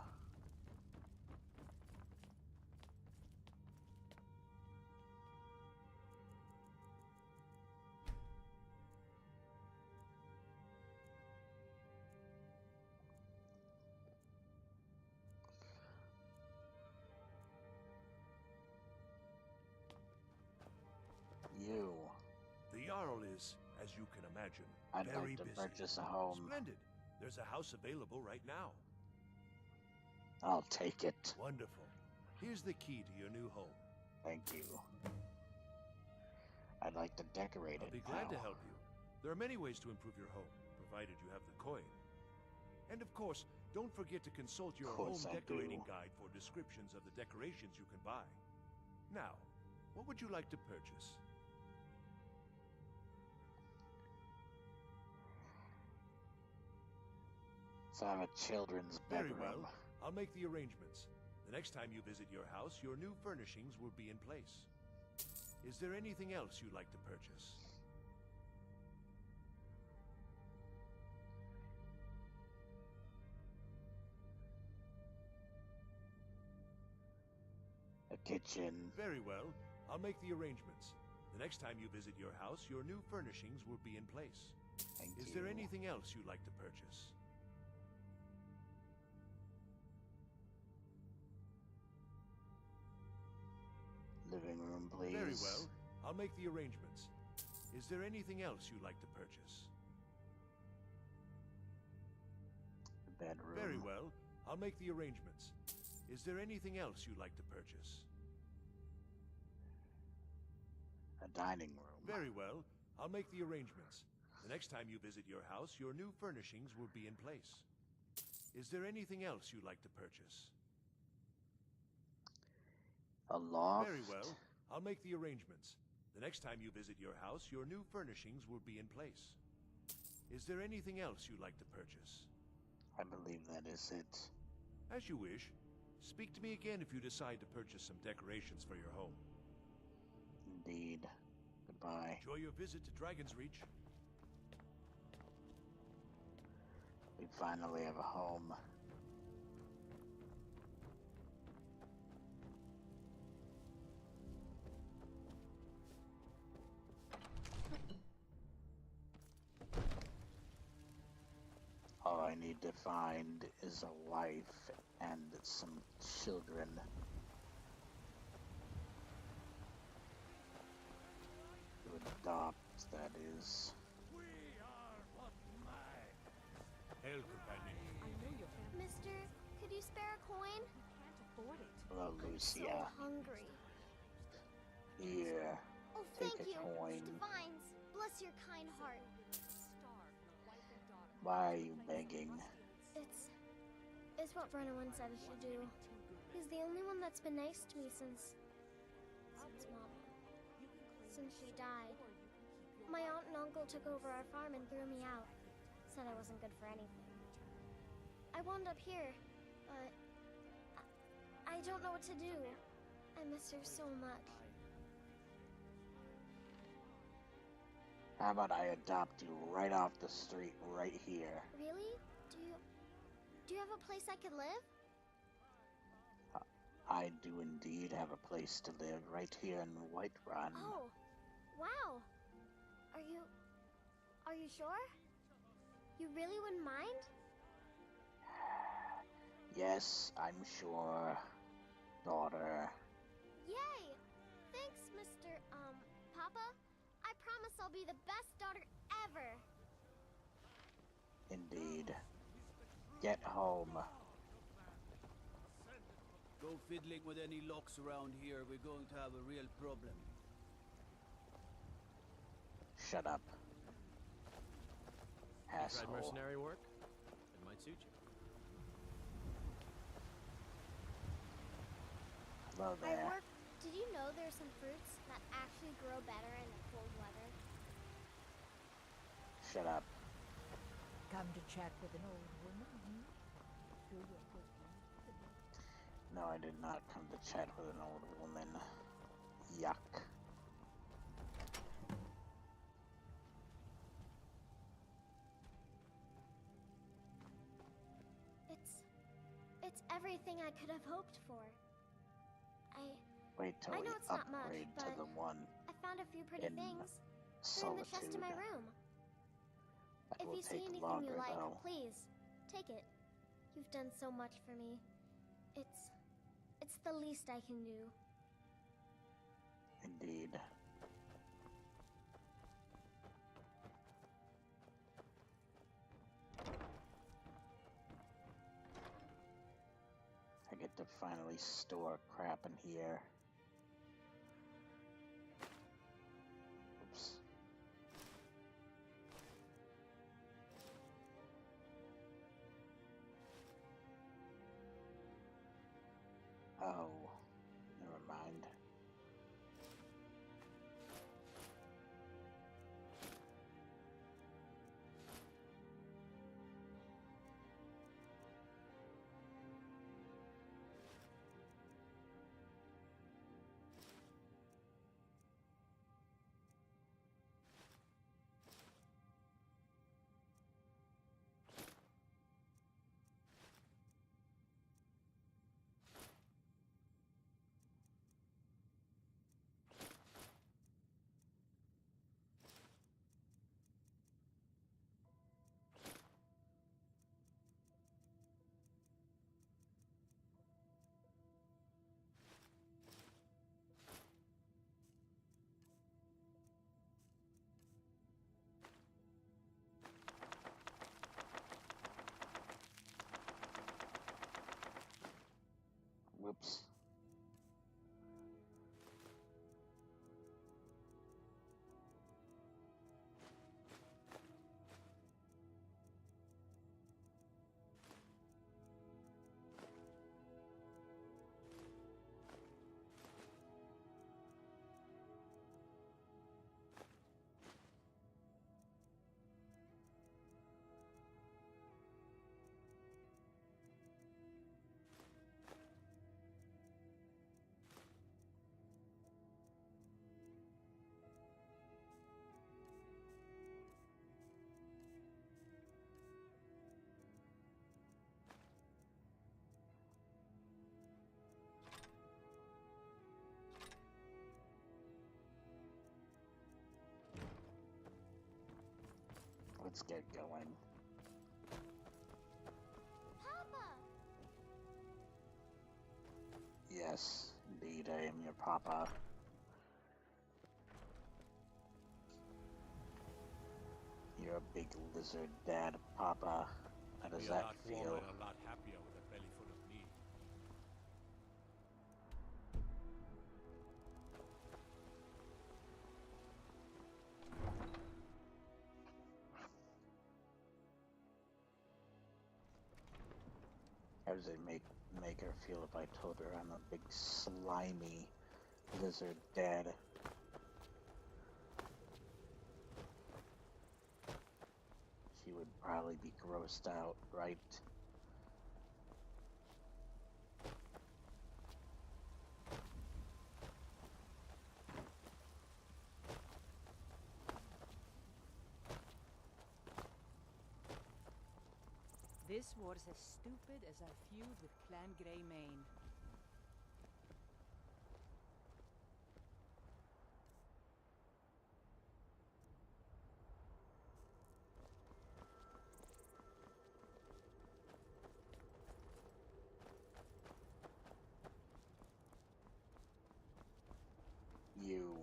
You.
The Jarl is, as you can imagine,
I'd
very
like to
busy.
purchase a home.
Splendid. There's a house available right now.
I'll take it.
Wonderful. Here's the key to your new home.
Thank you. I'd like to decorate
I'll
it
be glad to
now.
help you. There are many ways to improve your home, provided you have the coin. And of course, don't forget to consult your home
Course I
decorating
do.
guide for descriptions of the decorations you can buy. Now, what would you like to purchase?
Let's have a children's
Very
bedroom.
well. I'll make the arrangements. The next time you visit your house, your new furnishings will be in place. Is there anything else you'd like to purchase?
A kitchen.
Very well. I'll make the arrangements. The next time you visit your house, your new furnishings will be in place.
Thank
Is
you.
there anything else you'd like to purchase?
Living room, please.
Very well. I'll make the arrangements. Is there anything else you'd like to purchase?
Bedroom.
Very well. I'll make the arrangements. Is there anything else you'd like to purchase?
A dining room.
Very well. I'll make the arrangements. The next time you visit your house, your new furnishings will be in place. Is there anything else you'd like to purchase?
A loft.
Very well. I'll make the arrangements. The next time you visit your house, your new furnishings will be in place. Is there anything else you'd like to purchase?
I believe that is it.
As you wish. Speak to me again if you decide to purchase some decorations for your home.
Indeed. Goodbye.
Enjoy your visit to Dragon's Reach.
We finally have a home. All I need to find is a wife and some children. To adopt, that is.
Hail, companion.
Mister, could you spare a coin?
Can't afford it.
Hello,
So
Lucia.
hungry.
Here.
Oh,
Take
thank
a
you.
coin.
Divines, bless your kind heart.
Why are you begging?
It's what Brennan said I should do. He's the only one that's been nice to me since Mama. Since she died. My aunt and uncle took over our farm and threw me out. Said I wasn't good for anything. I wound up here, but I don't know what to do. I miss her so much.
How about I adopt you right off the street right here?
Really? Do you have a place I could live?
I do indeed have a place to live right here in Whiterun.
Oh, wow. Are you sure? You really wouldn't mind?
Yes, I'm sure, daughter.
Yay! Thanks, Mr. Papa. I promise I'll be the best daughter ever.
Indeed. Get home.
Go fiddling with any locks around here, we're going to have a real problem.
Shut up.
Tried
Asshole.
mercenary work? It might suit you.
Hello there.
Did you know there are some fruits that actually grow better in cold weather?
Shut up.
Come to chat with an old woman, hmm? Do your good deed.
No, I did not come to chat with an old woman. Yuck.
It's everything I could have hoped for.
Wait till
I
we
know it's not much,
upgrade to
but
the one
I found a few pretty
in
things. They're in the chest
Solitude.
in my room.
That
If
will
you see
take
anything
longer,
you like,
though.
please take it. You've done so much for me. It's the least I can do.
Indeed. I get to finally store crap in here. Oops. Oh, never mind. Whoops. Let's get going.
Papa!
Yes, indeed, I am your papa. You're a big lizard dad, papa. How does
Be a
that
lot
feel?
warmer and a lot happier with a belly full of meat.
How does it make her feel if I told her I'm a big slimy lizard dad? She would probably be grossed out, right?
This war's as stupid as our feud with Clan Greymane.
You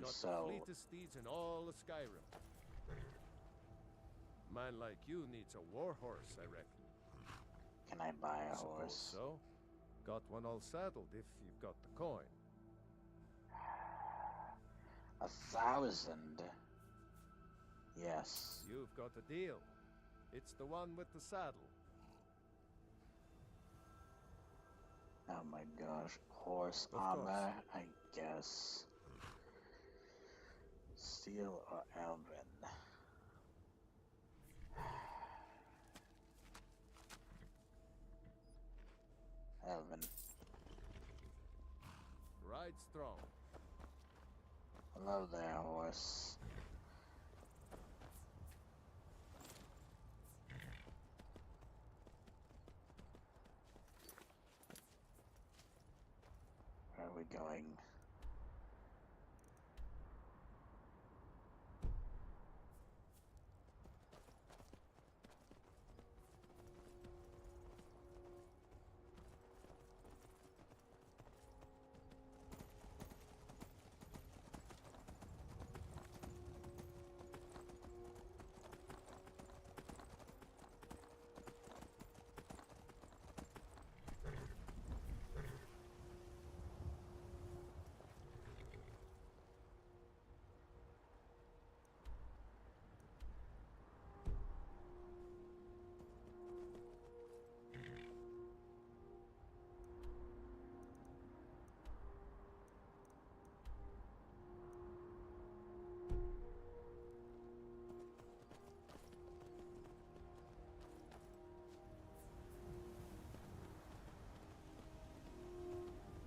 Got
sell.
the fleetest steeds in all of Skyrim. Man like you needs a war horse, I reckon.
Can I buy a
Suppose
horse?
so. Got one all saddled if you've got the coin.
1,000. Yes.
You've got a deal. It's the one with the saddle.
Oh my gosh. Horse
Of
armor,
course.
I guess. Steel or elven? Elven.
Ride strong.
Hello there, horse. Where are we going?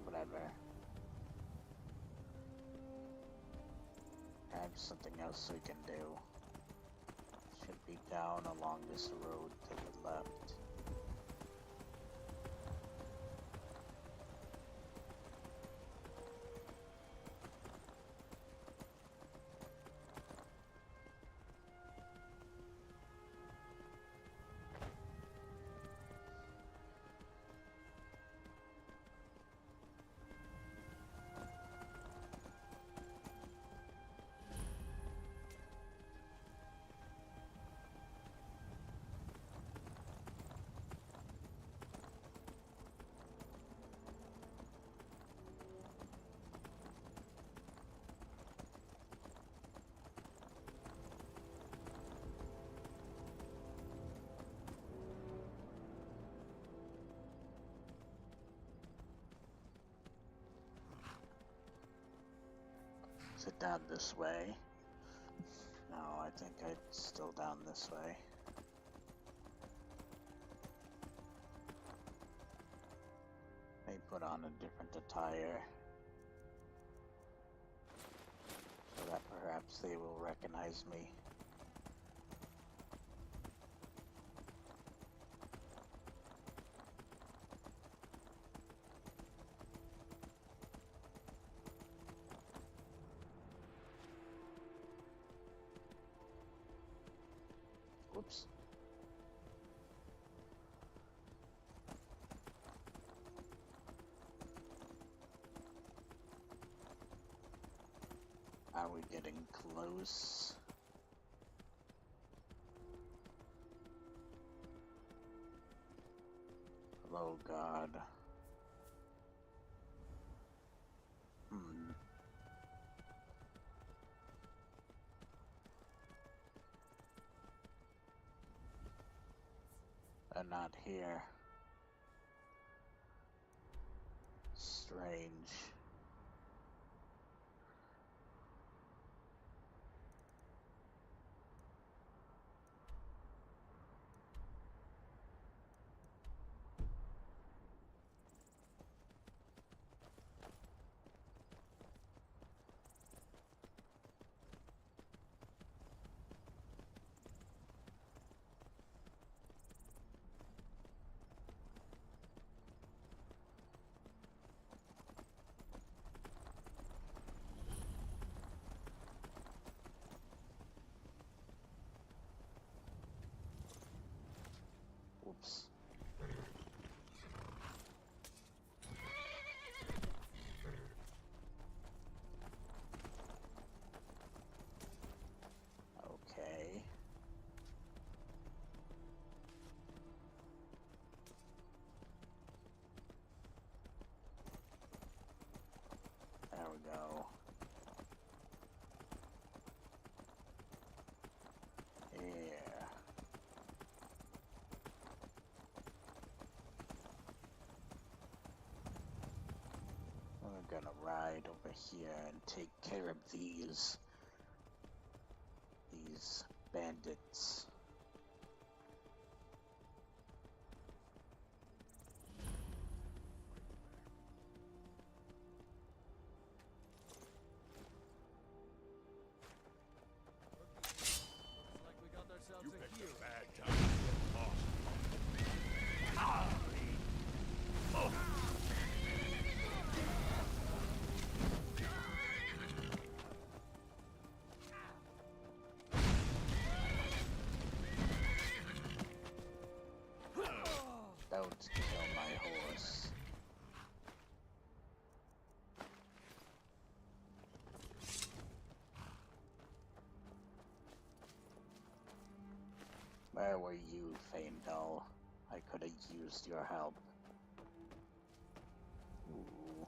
Whatever. I have something else we can do. Should be down along this road to the left. Is it down this way? No, I think it's still down this way. May put on a different attire so that perhaps they will recognize me. Whoops. Are we getting close? Hello, God. They're not here. Strange. go. Yeah. We're gonna ride over here and take care of these bandits.
You picked a bad time to get lost.
Don't kill my horse. Where were you, Faendal? I could have used your help. Ooh.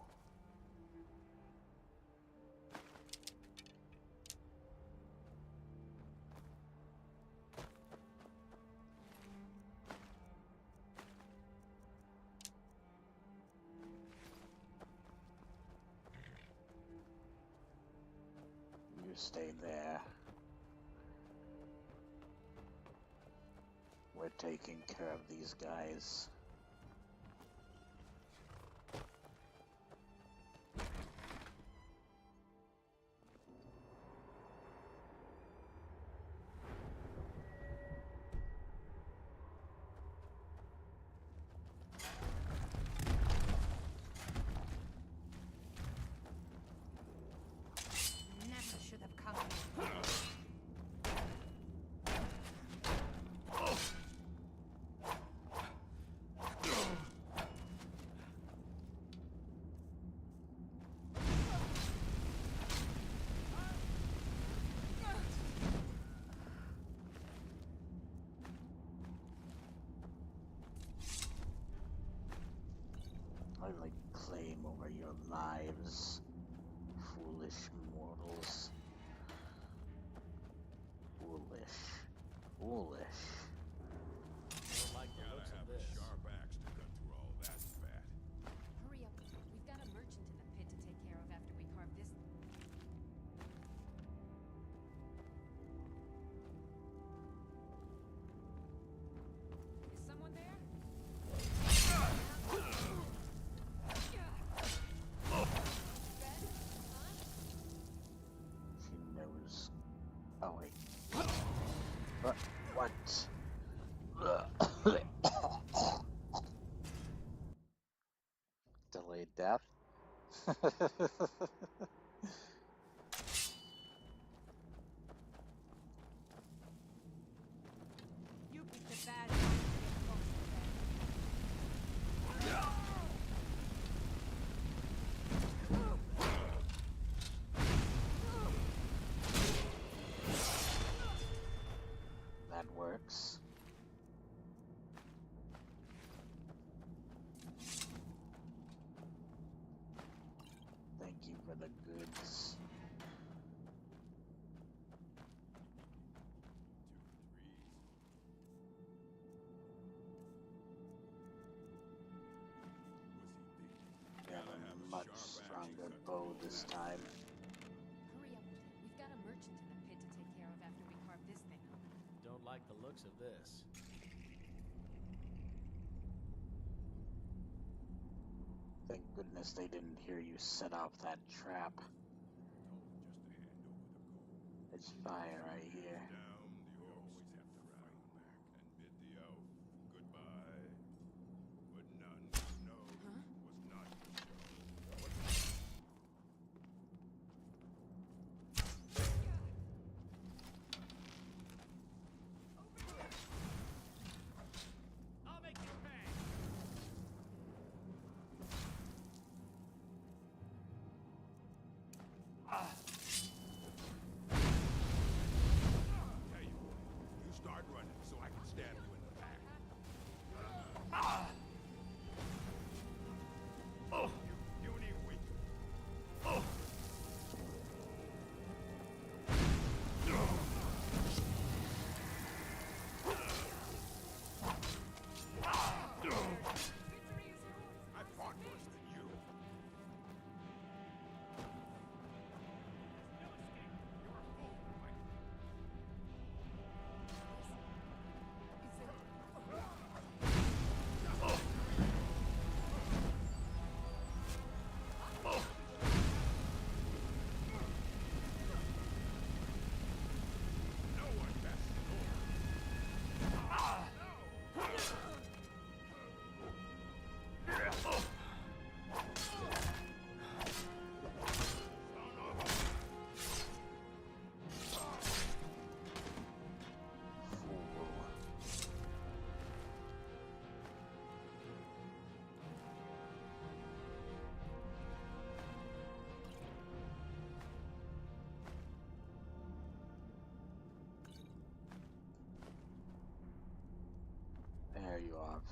You stay there. We're taking care of these guys.
Never should have come here.
I like claim over your lives, foolish mortals. Foolish. Foolish.
Don't like the looks of this.
Sharp axe to cut through all that fat.
Hurry up. We've got a merchant in the pit to take care of after we carve this. Is someone there?
She knows. Oh wait. What? Delayed death?
You picked a bad time to get close to them.
That works. Thank you for the goods. Got a much stronger bow this time.
Hurry up. We've got a merchant in the pit to take care of after we carve this thing up.
Don't like the looks of this.
Thank goodness they didn't hear you set off that trap. It's fire right here.
Down the orcs have to fight back and bid the elf goodbye. But none know was not to show.
I'll make you pay.
Tell you what, you start running so I can stab you in the back. You ain't weak.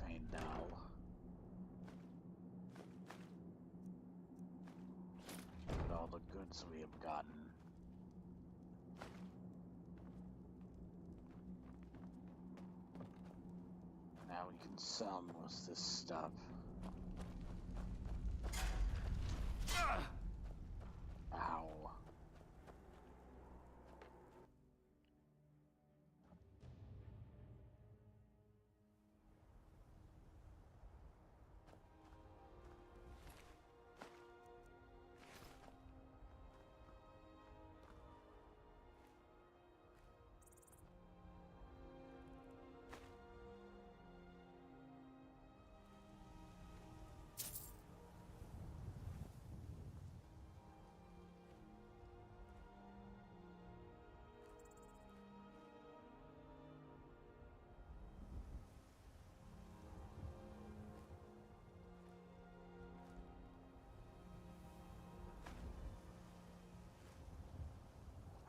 I know. Look at all the goods we have gotten. Now we can sell most of this stuff. Ow.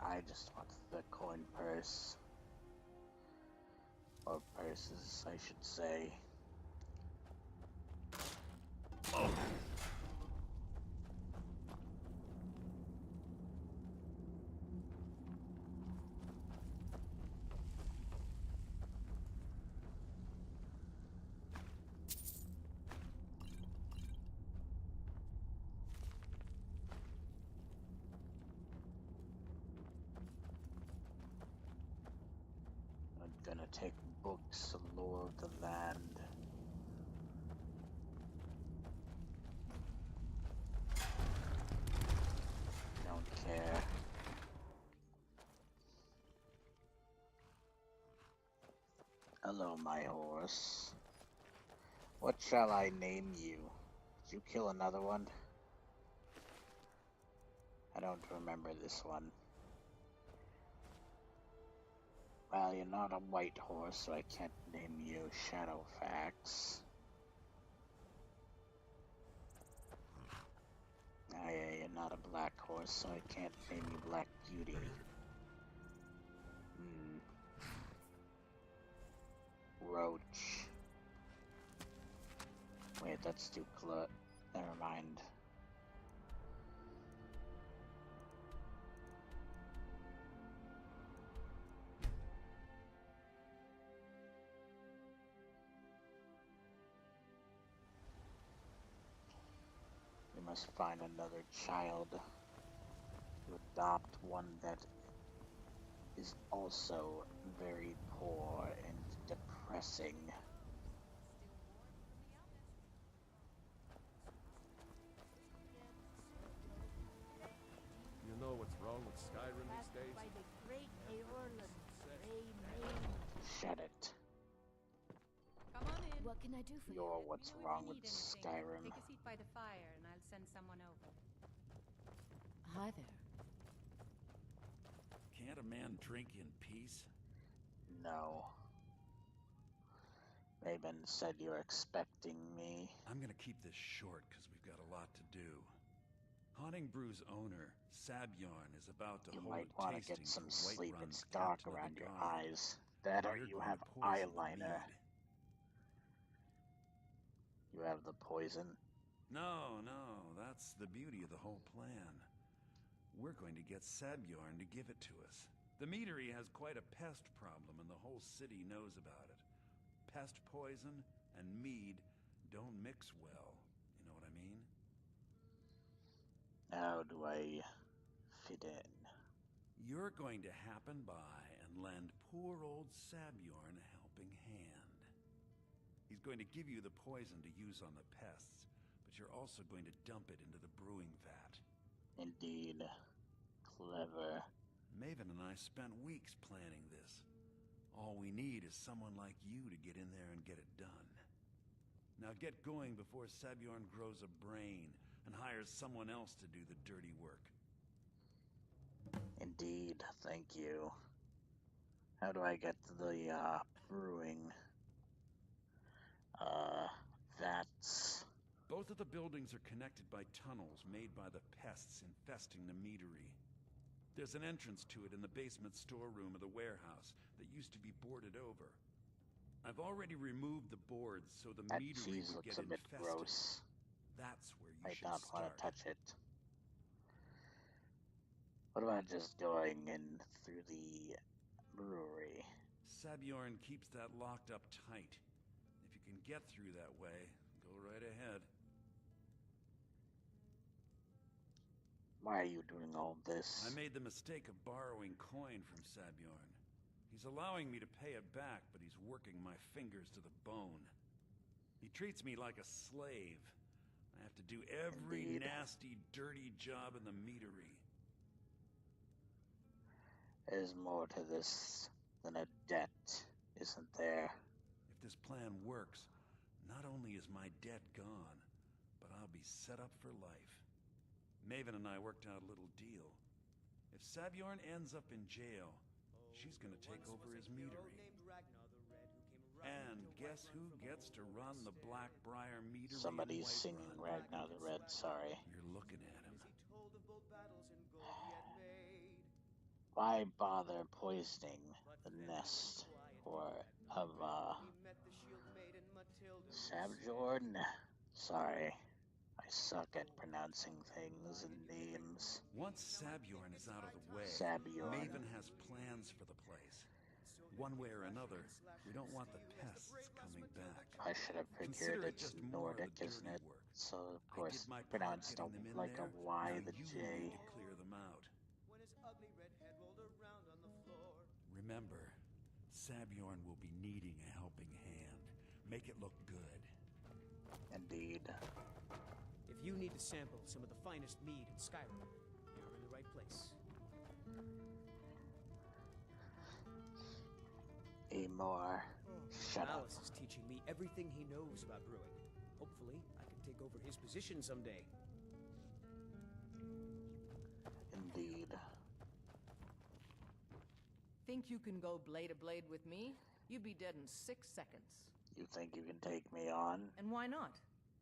I just want the coin purse. Or purses, I should say. Oh. I'm gonna take books, lore of the land. Don't care. Hello, my horse. What shall I name you? Did you kill another one? I don't remember this one. Well, you're not a white horse, so I can't name you Shadowfax. Oh yeah, you're not a black horse, so I can't name you Black Beauty. Roach. Wait, that's too close. Never mind. We must find another child to adopt, one that is also very poor and depressing.
You know what's wrong with Skyrim these days?
By the great Aorlan,
Shut it.
Come on in.
What can I do for you?
You're what's
Let me know if
wrong
you
with
need anything.
Skyrim.
Take a seat by the fire and I'll send someone over.
Hi there.
Can't a man drink in peace?
No. Maven said you're expecting me.
I'm gonna keep this short because we've got a lot to do. Haunting Brew's owner, Sabyarn, is about to
You
hold
might
a
want to
tasting
get some
for
sleep.
Whiterun's
It's dark
Captain of
around
the
your
Guard.
eyes. That or
We're
you
going
have
to poison the
eyeliner.
mead.
You have the poison?
No, that's the beauty of the whole plan. We're going to get Sabyarn to give it to us. The meadery has quite a pest problem and the whole city knows about it. Pest poison and mead don't mix well. You know what I mean?
How do I fit in?
You're going to happen by and lend poor old Sabyarn a helping hand. He's going to give you the poison to use on the pests, but you're also going to dump it into the brewing vat.
Indeed. Clever.
Maven and I spent weeks planning this. All we need is someone like you to get in there and get it done. Now get going before Sabyarn grows a brain and hires someone else to do the dirty work.
Indeed, thank you. How do I get to the, brewing? Vats.
Both of the buildings are connected by tunnels made by the pests infesting the meadery. There's an entrance to it in the basement storeroom of the warehouse that used to be boarded over. I've already removed the boards so the
That
metery
cheese
would
looks
get
a bit
infested.
gross.
That's where you
I
should
don't want
start.
to touch it. What about just going in through the brewery?
Sabjorn keeps that locked up tight. If you can get through that way, go right ahead.
Why are you doing all this?
I made the mistake of borrowing coin from Sabjorn. He's allowing me to pay it back, but he's working my fingers to the bone. He treats me like a slave. I have to do every
Indeed.
nasty, dirty job in the meadery.
There's more to this than a debt, isn't there?
If this plan works, not only is my debt gone, but I'll be set up for life. Maven and I worked out a little deal. If Sabjorn ends up in jail, she's gonna take over his meadery. And guess who gets to run the Blackbriar meadery?
Somebody's singing Ragnar the Red, sorry.
You're looking at him.
Why bother poisoning the nest of Sabjorn? Sorry, I suck at pronouncing things and names.
Once Sabjorn is out of the way,
Sabjorn.
Maven has plans for the place. One way or another, we don't want the pests coming back.
I should have figured it's Nordic, isn't it? So, of course, pronounced like a Y, the J.
Clear them out. Remember, Sabjorn will be needing a helping hand. Make it look good.
Indeed.
If you need to sample some of the finest mead in Skyrim, you're in the right place.
Shut up.
Alice is teaching me everything he knows about brewing. Hopefully, I can take over his position someday.
Indeed.
Think you can go blade to blade with me? You'd be dead in 6 seconds.
You think you can take me on?
And why not?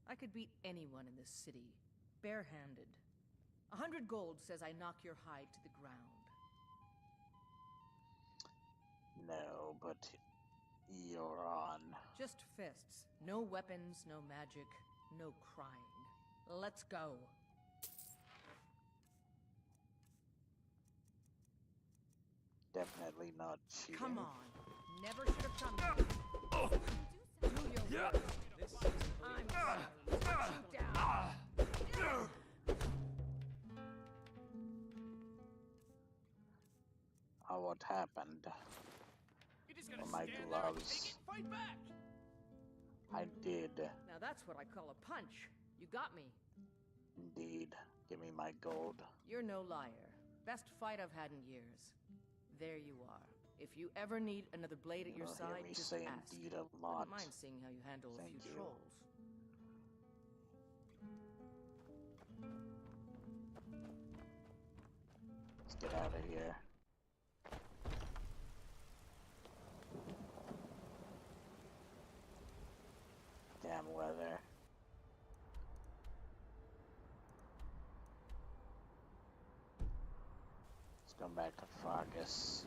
I could beat anyone in this city, barehanded. 100 gold says I knock your hide to the ground.
No, but you're on.
Just fists. No weapons, no magic, no crying. Let's go.
Definitely not cheating.
Come on. Never should have come here. Do your work. I'm sorry. Put you down.
Oh, what happened?
You're just gonna
my
stand
gloves.
there and take it? Fight back!
I did.
Now that's what I call a punch. You got me.
Indeed. Give me my gold.
You're no liar. Best fight I've had in years. There you are. If you ever need another blade at your
You'll
side,
hear me
just
say
ask.
indeed a lot.
Wouldn't mind seeing how you handle a
Thank
few
you.
trolls.
Let's get out of here. Damn weather. Let's go back to Fargus.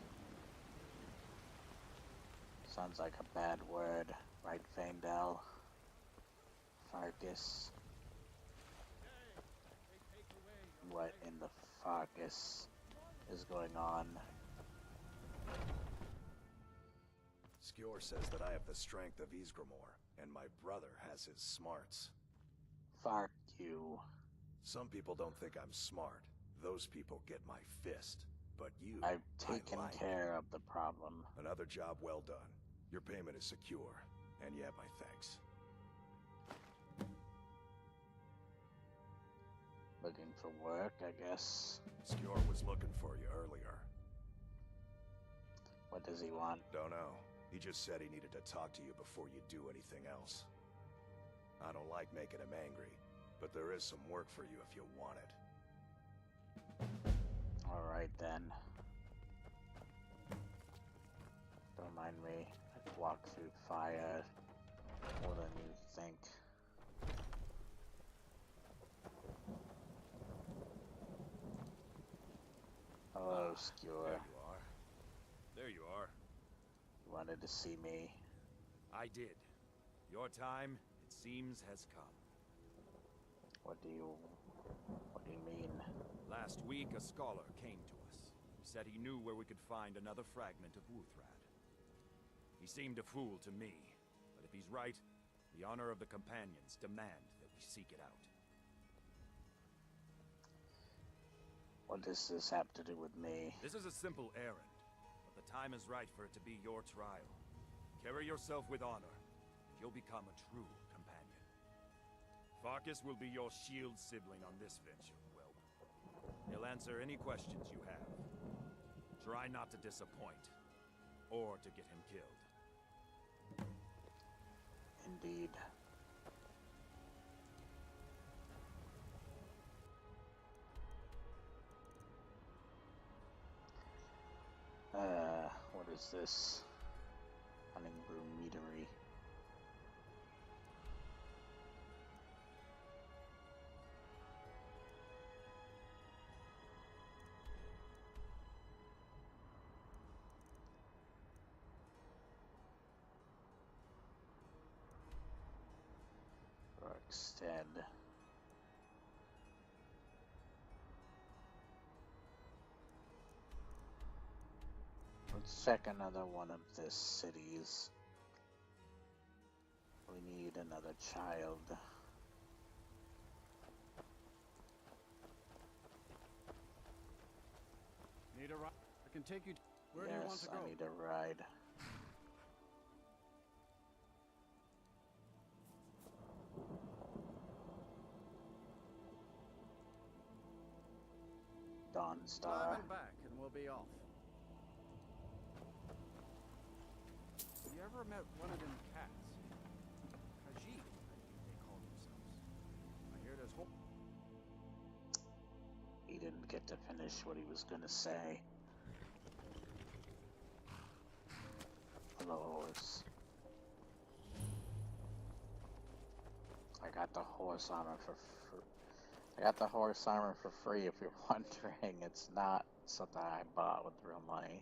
Sounds like a bad word, right, Faendal? Fargus. What in the Fargus is going on?
Skjor says that I have the strength of Ysgramor, and my brother has his smarts.
Fuck you.
Some people don't think I'm smart. Those people get my fist. But you,
I've taken
I like.
care of the problem.
Another job well done. Your payment is secure, and you have my thanks.
Looking for work, I guess.
Skjor was looking for you earlier.
What does he want?
Don't know. He just said he needed to talk to you before you do anything else. I don't like making him angry, but there is some work for you if you want it.
Alright then. Don't mind me. I walk through fire more than you think. Hello, Skjor.
There you are. There you are.
You wanted to see me?
I did. Your time, it seems, has come.
What do you mean?
Last week, a scholar came to us. He said he knew where we could find another fragment of Wuthrad. He seemed a fool to me, but if he's right, the honor of the Companions demand that we seek it out.
What does this have to do with me?
This is a simple errand, but the time is right for it to be your trial. Carry yourself with honor, and you'll become a true companion. Farkas will be your shield sibling on this venture, Whelp. He'll answer any questions you have. Try not to disappoint, or to get him killed.
Indeed. What is this? Hunting Brew Meadery. Extend. Let's check another one of the cities. We need another child.
Need a ride? I can take you. Where do you want to
Yes,
go?
I need a ride. Dawnstar.
Climb back and we'll be off. Have you ever met one of them cats? Khajiit, I think they call themselves. I hear there's whole...
He didn't get to finish what he was gonna say. Hello, horse. I got the horse armor for free. I got the horse armor for free, if you're wondering. It's not something I bought with real money.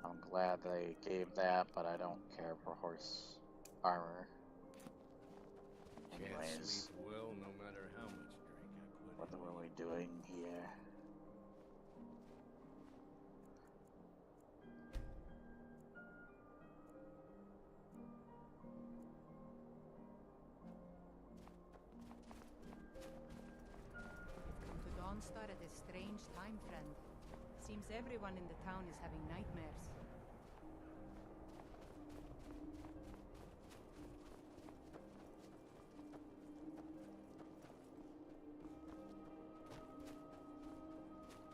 I'm glad they gave that, but I don't care for horse armor.
Can't
Anyways,
sleep well no matter how much drink I put
what were we doing here?
Come to Dawnstar at a strange time, friend. Seems everyone in the town is having nightmares.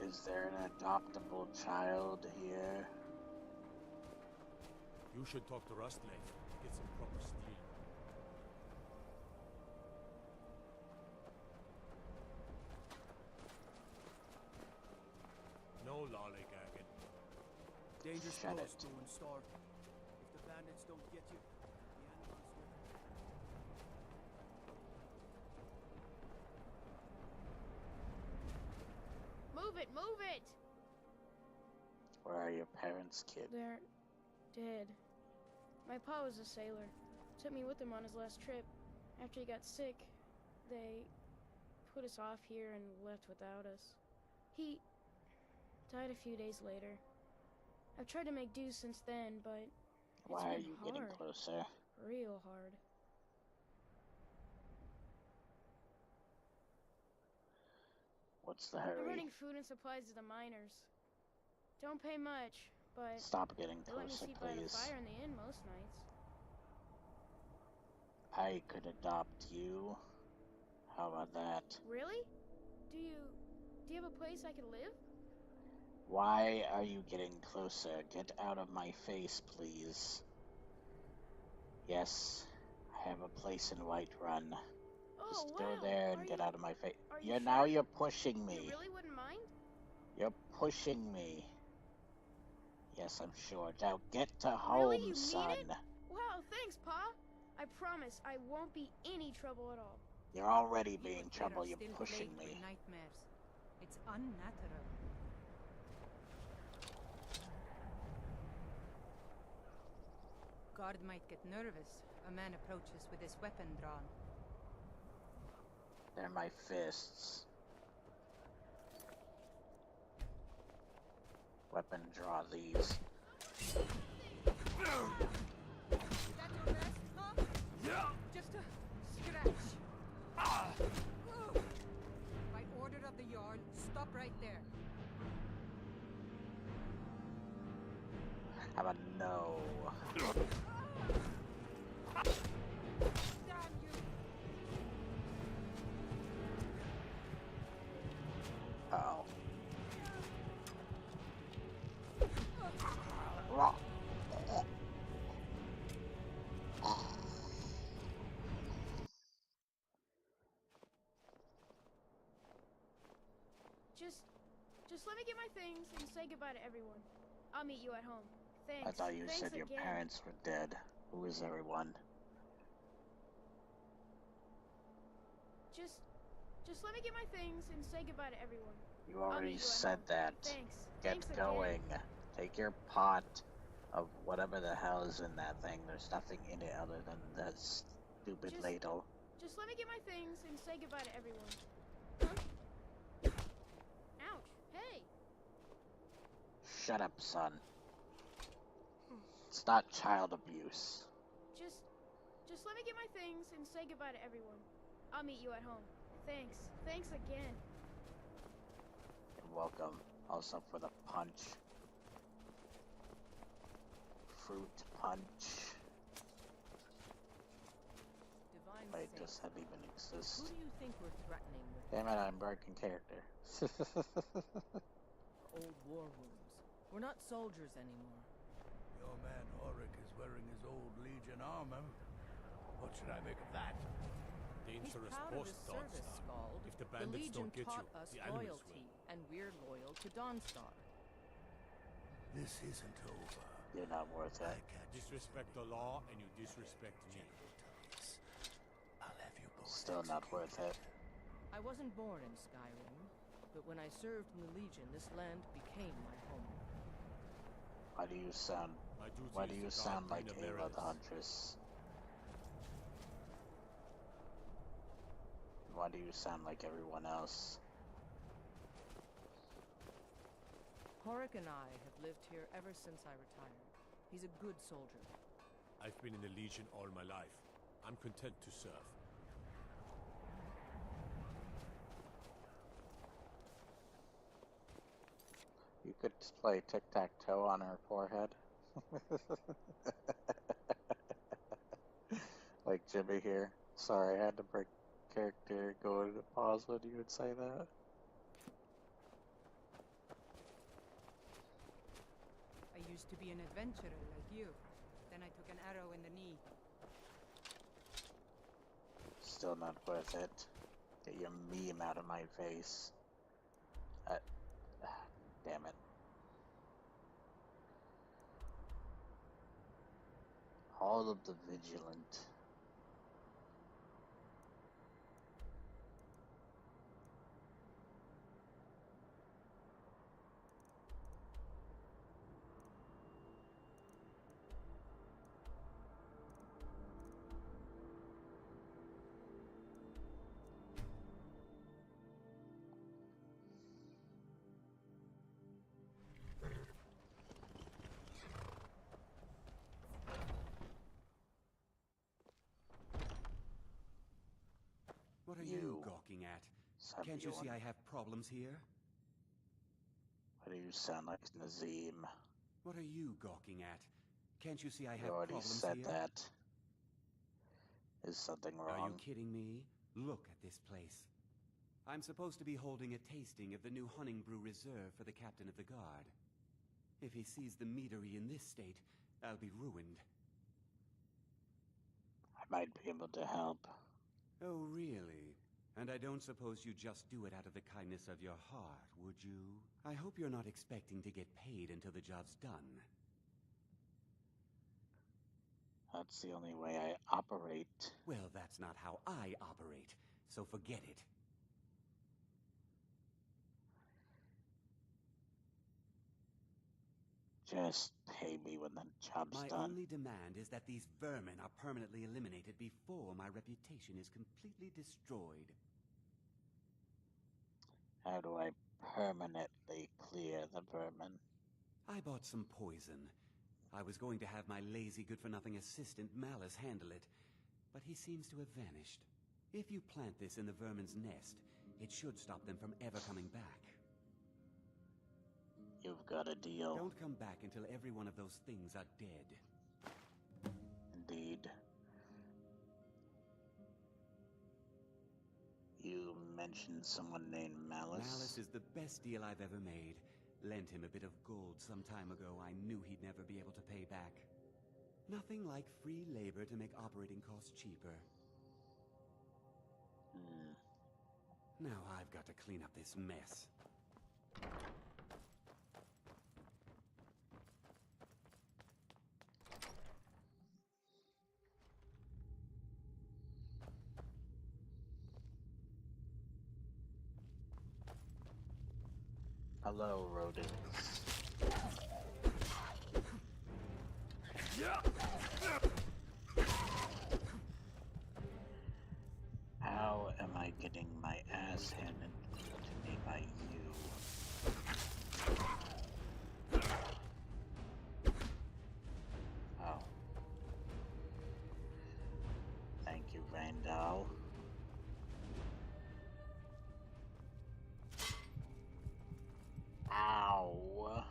Is there an adoptable child here?
You should talk to Rustlake. Get some proper steel. No lollygagging.
Dangerous
Shut
close
it.
to and start. If the bandits don't get you, the animals will.
Move it, move it!
Where are your parents, kid?
They're dead. My pa was a sailor. Took me with him on his last trip. After he got sick, they put us off here and left without us. He died a few days later. I've tried to make do since then, but it's
Why are
been
you
hard.
getting closer?
Real hard.
What's the
I'm
hurry?
running food and supplies to the miners. Don't pay much, but
Stop getting
they let me
closer,
sleep by the
please.
fire in the inn most nights.
I could adopt you. How about that?
Really? Do you have a place I could live?
Why are you getting closer? Get out of my face, please. Yes, I have a place in Whiterun. Just go there and get out of my face. Now you're pushing me.
You really wouldn't mind?
You're pushing me. Yes, I'm sure. Now get to
Really?
home,
You
son.
mean it? Wow, thanks, Pa. I promise I won't be any trouble at all.
You're already
You
being
and Kid are
trouble. You're
still
pushing
plagued with
me.
nightmares. It's unnatural. Guard might get nervous. A man approaches with his weapon drawn.
They're my fists. Weapon draw these.
Is that your best, huh?
Yeah.
Just a scratch. By order of the Jarl, stop right there.
How about no?
Damn you!
Uh-oh.
Just let me get my things and say goodbye to everyone. I'll meet you at home. Thanks.
I thought you
Thanks
said your
again.
parents were dead. Who is everyone?
Just let me get my things and say goodbye to everyone.
You
I'll
already
meet you at
said
home.
that.
Thanks.
Get
Thanks
going.
again.
Take your pot of whatever the hell is in that thing. There's nothing in it other than that stupid ladle.
Just let me get my things and say goodbye to everyone. Huh? Ouch. Hey.
Shut up, son. It's not child abuse.
Just let me get my things and say goodbye to everyone. I'll meet you at home. Thanks. Thanks again.
You're welcome. Also for the punch. Fruit punch.
Divine
Wait,
saint.
does that even exist?
Who do you think we're threatening with
Damn it, I'm breaking character.
old war wounds? We're not soldiers anymore.
Your man Auric is wearing his old Legion armor. What should I make of that?
He's proud of his service, Scald.
If the
The
bandits
Legion
don't get
taught
you,
us
the enemies
loyalty, and we're loyal to Dawnstar.
This isn't over.
You're not worth it.
Disrespect the law, and you disrespect me. I'll have you both.
Still not worth it.
I wasn't born in Skyrim, but when I served in the Legion, this land became my home.
Why do you sound like Ava the Huntress? Why do you sound like everyone else?
Horik and I have lived here ever since I retired. He's a good soldier.
I've been in the Legion all my life. I'm content to serve.
You could play tic-tac-toe on her forehead. Like Jimmy here. Sorry, I had to break character, go into pause when you would say that.
I used to be an adventurer like you. Then I took an arrow in the knee.
Still not worth it. Get your meme out of my face. Damn it. All of the vigilant.
What are you gawking at? Can't you see I have problems here?
Why do you sound like Nazim?
What are you gawking at? Can't you see I
You
have
already
problems
said
here?
that. Is something wrong?
Are you kidding me? Look at this place. I'm supposed to be holding a tasting of the new Honningbrew Reserve for the captain of the guard. If he sees the meadery in this state, I'll be ruined.
I might be able to help.
Oh, really? And I don't suppose you just do it out of the kindness of your heart, would you? I hope you're not expecting to get paid until the job's done.
That's the only way I operate.
Well, that's not how I operate, so forget it.
Just pay me when the job's
My
done.
only demand is that these vermin are permanently eliminated before my reputation is completely destroyed.
How do I permanently clear the vermin?
I bought some poison. I was going to have my lazy, good-for-nothing assistant Malice handle it, but he seems to have vanished. If you plant this in the vermin's nest, it should stop them from ever coming back.
You've got a deal.
Don't come back until every one of those things are dead.
Indeed. You mentioned someone named Malice.
Malice is the best deal I've ever made. Lent him a bit of gold some time ago I knew he'd never be able to pay back. Nothing like free labor to make operating costs cheaper. Now I've got to clean up this mess.
Hello, rodents. How am I getting my ass handed to me by you? Oh. Thank you, Vandal. Ow.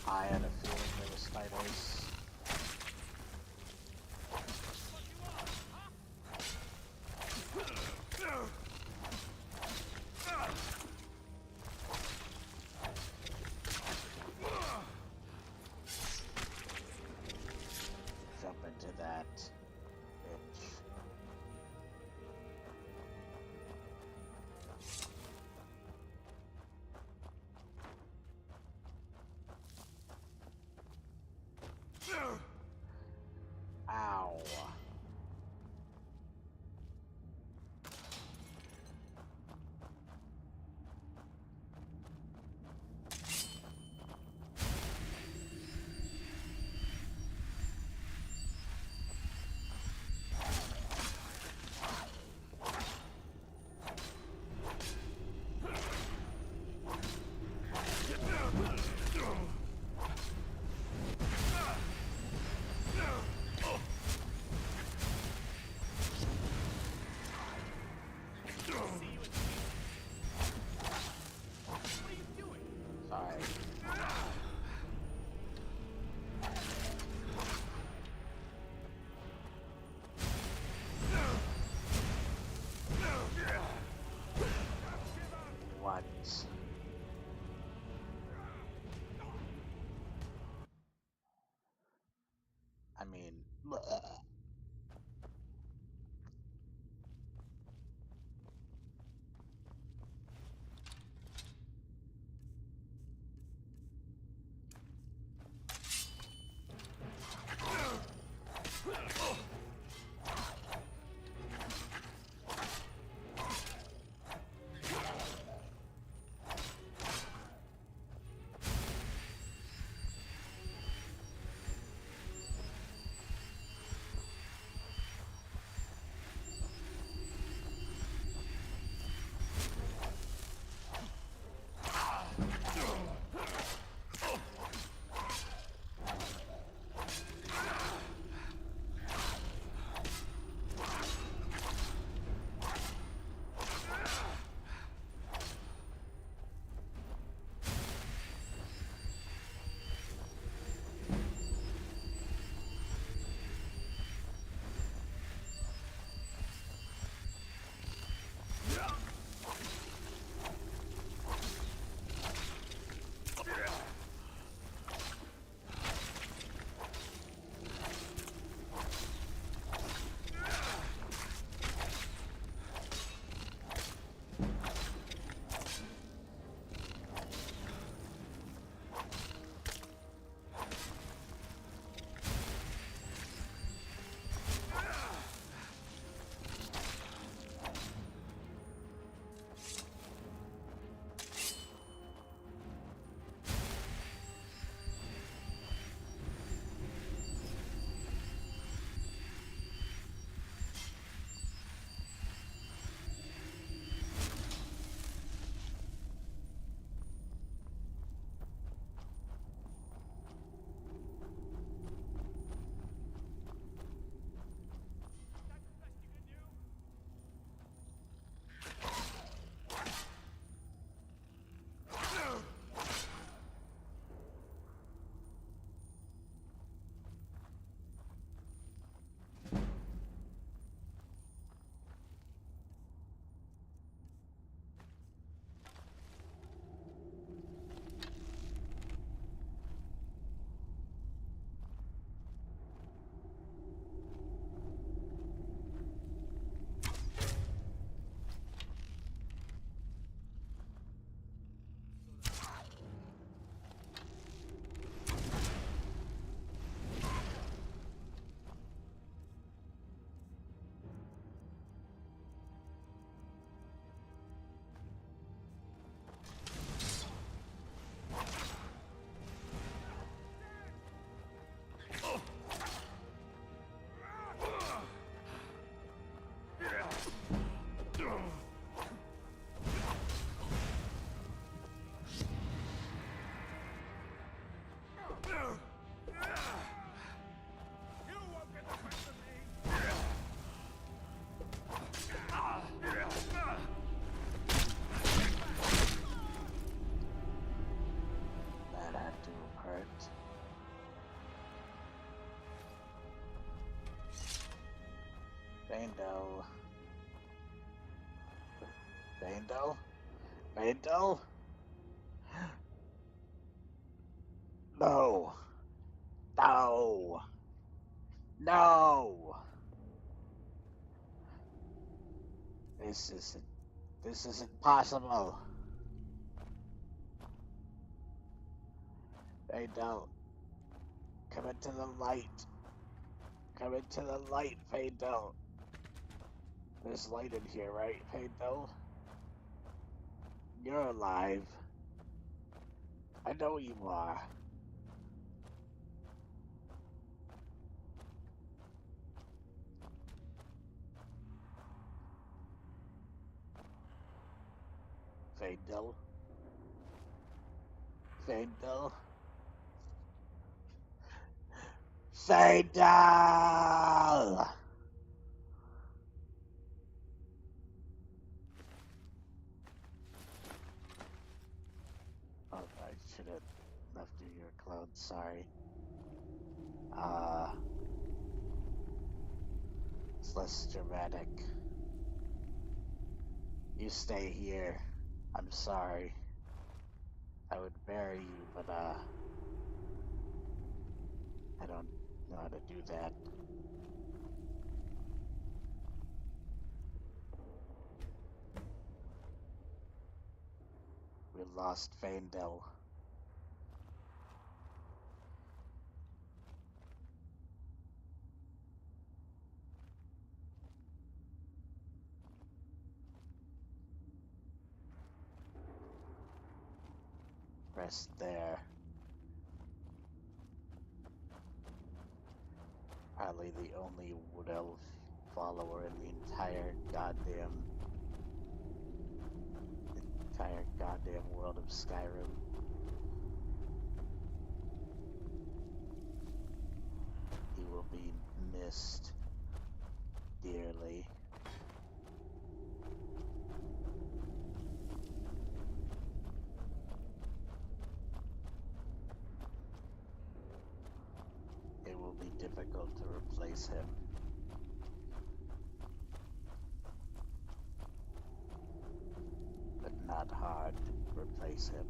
I had a feeling there were spiders. Jump into that, bitch. Ow. Sorry. What? I mean, it. Vandal. Vandal? Vandal? No. No. No. This isn't possible. Vandal. Come into the light. Come into the light, Vandal. There's light in here, right, Vandal? You're alive. I know you are. Vandal. Vandal. Vandal! Oh, I should have left you your clothes, sorry. It's less dramatic. You stay here. I'm sorry. I would marry you, but, I don't know how to do that. We lost Vandal. Rest there. Probably the only Wood Elf follower in the entire goddamn world of Skyrim. He will be missed dearly. It will be difficult to replace him. But not hard to replace him.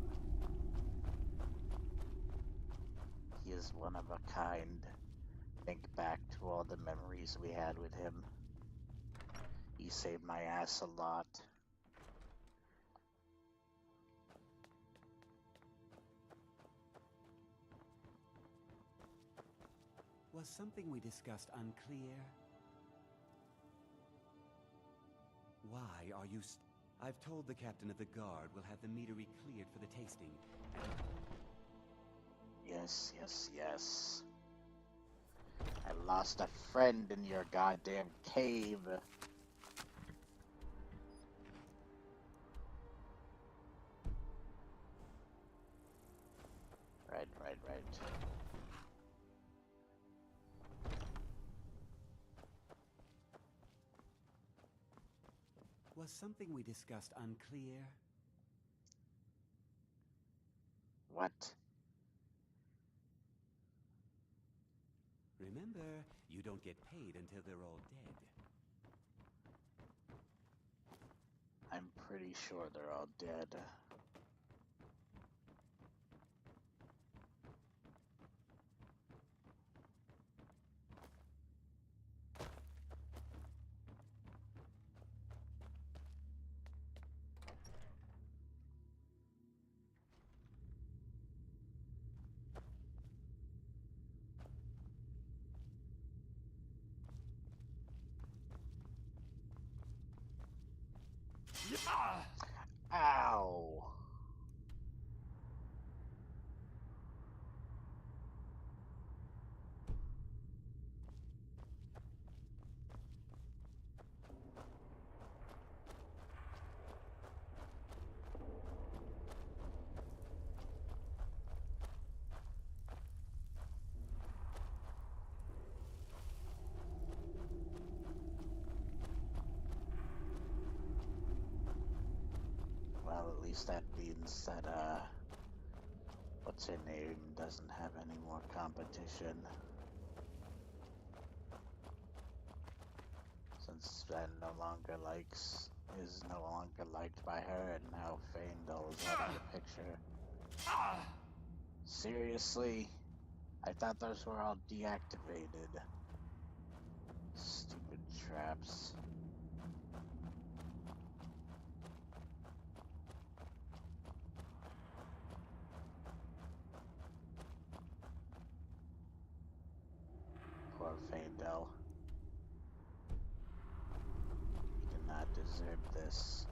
He is one of a kind. Think back to all the memories we had with him. He saved my ass a lot.
Was something we discussed unclear? Why are you I've told the captain of the guard we'll have the meadery cleared for the tasting.
Yes, yes, yes. I lost a friend in your goddamn cave. Right.
Was something we discussed unclear?
What?
Remember, you don't get paid until they're all dead.
I'm pretty sure they're all dead. Ow! Well, at least that means that, what what's her name doesn't have any more competition. Since Ben is no longer liked by her, and now Faendal is out of the picture. Seriously? I thought those were all deactivated. Stupid traps. Poor Faendal. He did not deserve this.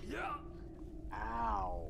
Yeah.
Ow.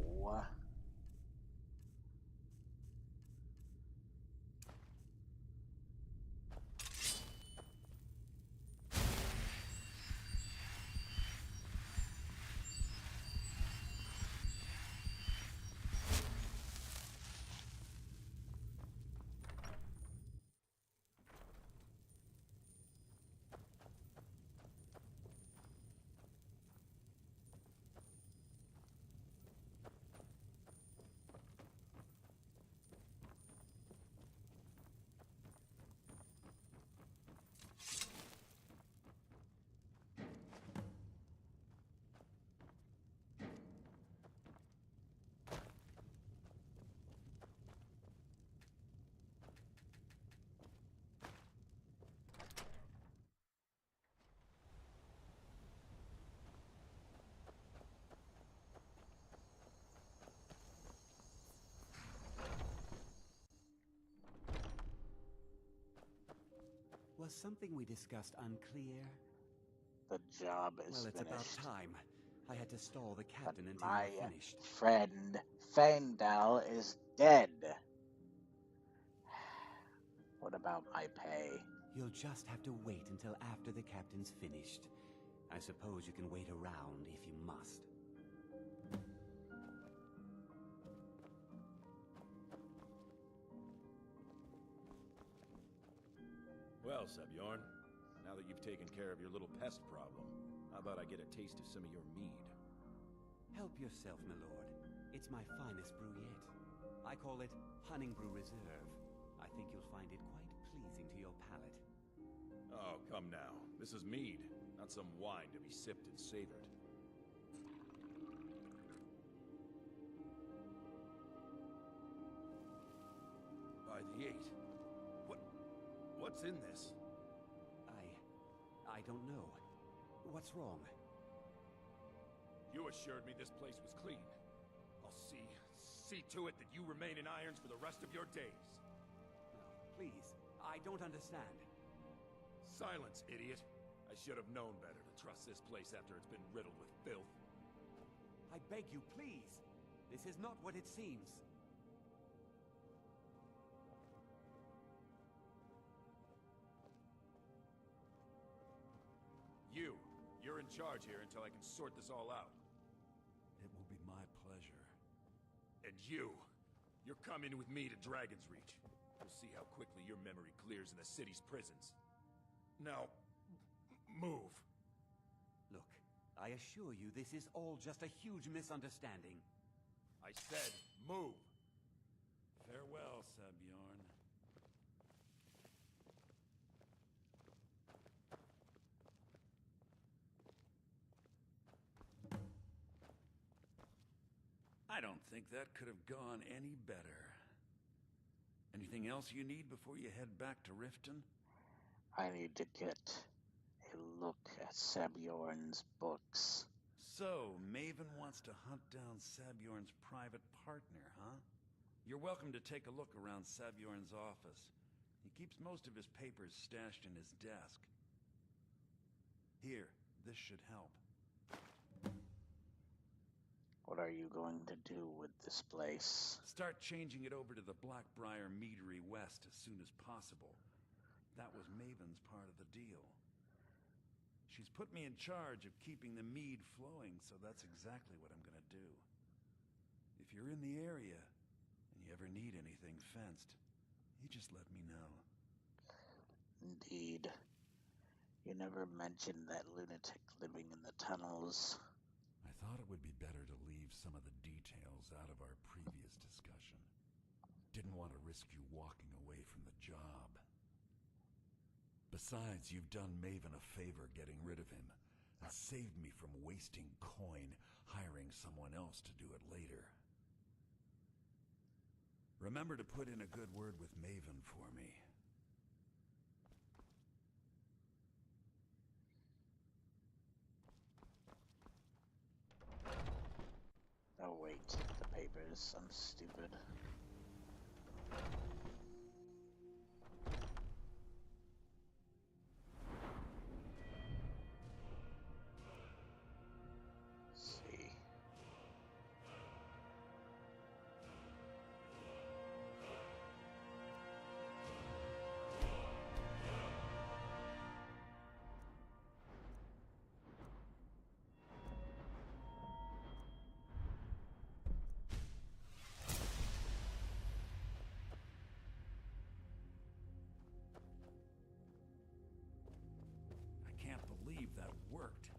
Was something we discussed unclear?
The job is
Well, it's
finished.
about time. I had to stall the captain
But
until
my
you finished.
friend Faendal is dead. What about my pay?
You'll just have to wait until after the captain's finished. I suppose you can wait around if you must.
Well, Sebjorn, now that you've taken care of your little pest problem, how about I get a taste of some of your mead?
Help yourself, my lord. It's my finest brew yet. I call it Hunning Brew Reserve. I think you'll find it quite pleasing to your palate.
Oh, come now. This is mead, not some wine to be sipped and savored. By the 8. What's in this?
I don't know. What's wrong?
You assured me this place was clean. I'll see to it that you remain in irons for the rest of your days.
No, please. I don't understand.
Silence, idiot. I should have known better to trust this place after it's been riddled with filth.
I beg you, please. This is not what it seems.
You're in charge here until I can sort this all out.
It will be my pleasure.
And you're coming with me to Dragon's Reach. We'll see how quickly your memory clears in the city's prisons. Now, move.
Look, I assure you this is all just a huge misunderstanding.
I said, move.
Farewell, Sebjorn. I don't think that could have gone any better. Anything else you need before you head back to Riften?
I need to get a look at Sabjorn's books.
So, Maven wants to hunt down Sabjorn's private partner, huh? You're welcome to take a look around Sabjorn's office. He keeps most of his papers stashed in his desk. Here, this should help.
What are you going to do with this place?
Start changing it over to the Blackbriar Meadery West as soon as possible. That was Maven's part of the deal. She's put me in charge of keeping the mead flowing, so that's exactly what I'm gonna do. If you're in the area, and you ever need anything fenced, you just let me know.
Indeed. You never mentioned that lunatic living in the tunnels.
I thought it would be better to leave some of the details out of our previous discussion. Didn't want to risk you walking away from the job. Besides, you've done Maven a favor getting rid of him, and saved me from wasting coin hiring someone else to do it later. Remember to put in a good word with Maven for me.
Oh wait, the papers. I'm stupid. Let's see.
I can't believe that worked.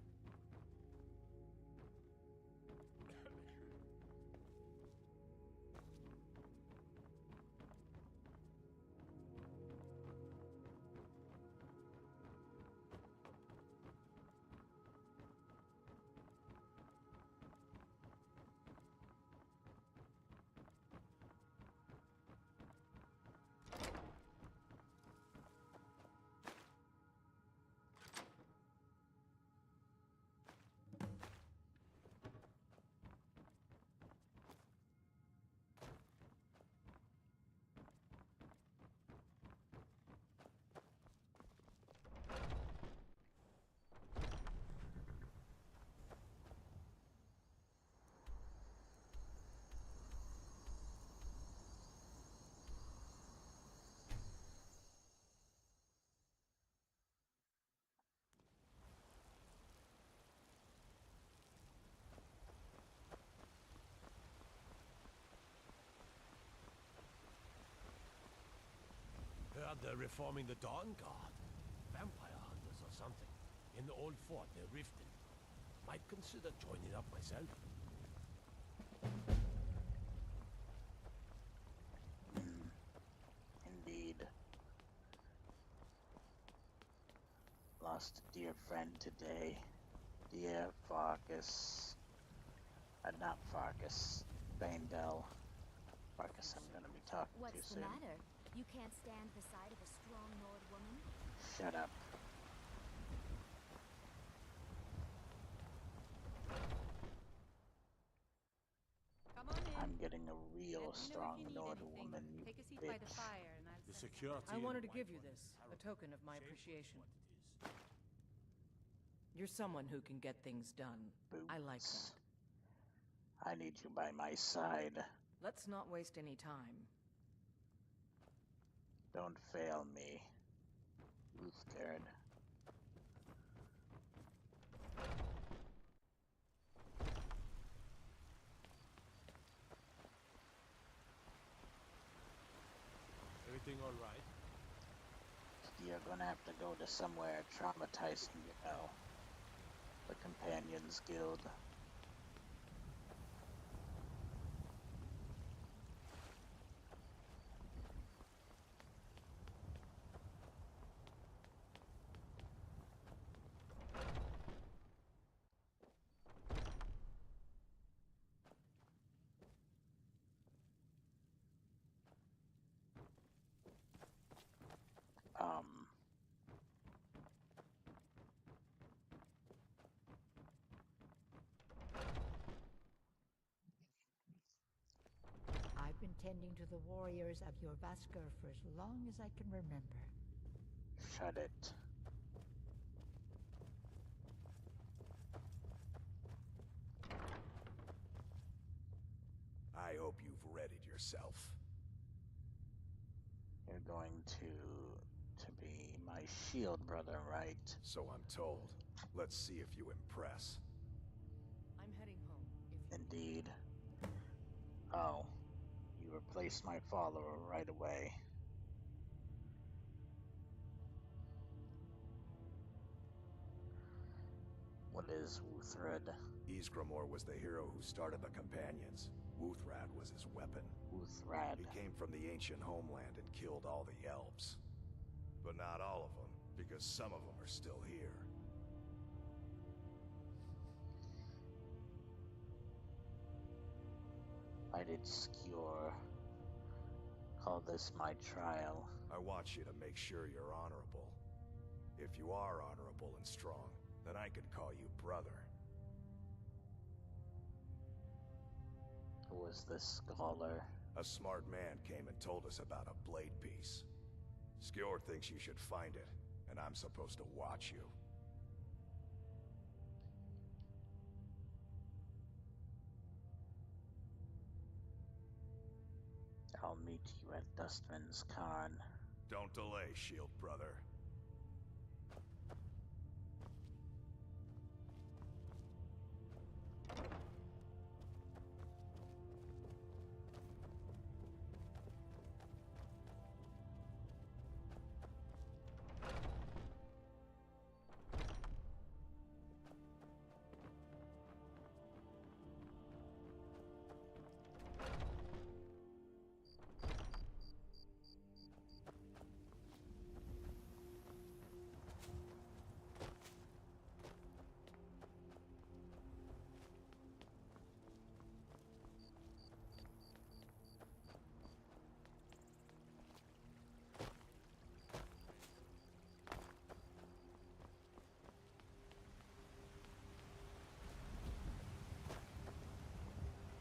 Heard they're reforming the Dawn Guard. Vampire hunters or something. In the old fort near Riften. Might consider joining up myself.
Indeed. Lost a dear friend today. Dear Farkas. Not Farkas. Bandel. Farkas, I'm gonna be talking to
What's the
soon.
matter? You can't stand the sight of a strong Nord woman?
Shut up.
Come on in.
I'm getting a real
Let me know if
strong
you need
Nord
anything.
woman, you
Take a seat
bitch.
by the fire and I'll
The
send
security.
I wanted to give you this, a token of my appreciation. You're someone who can get things done. I like that.
I need you by my side.
Let's not waste any time.
Don't fail me, Uthgerd.
Everything all right?
You're gonna have to go to somewhere traumatizing, you know. The Companions Guild.
I've been tending to the warriors of your Vasker for as long as I can remember.
Shut it.
I hope you've readied yourself.
You're going to be my shield brother, right?
So I'm told. Let's see if you impress.
I'm heading home.
Indeed. Oh, you replaced my follower right away. What is Wuthred?
Ysgramor was the hero who started the Companions. Wuthrad was his weapon.
Wuthrad.
He came from the ancient homeland and killed all the elves. But not all of them, because some of them are still here.
I did Skewer call this my trial.
I want you to make sure you're honorable. If you are honorable and strong, then I could call you brother.
Who was this scholar?
A smart man came and told us about a blade piece. Skjord thinks you should find it, and I'm supposed to watch you.
I'll meet you at Dustman's Khan.
Don't delay, Shield brother.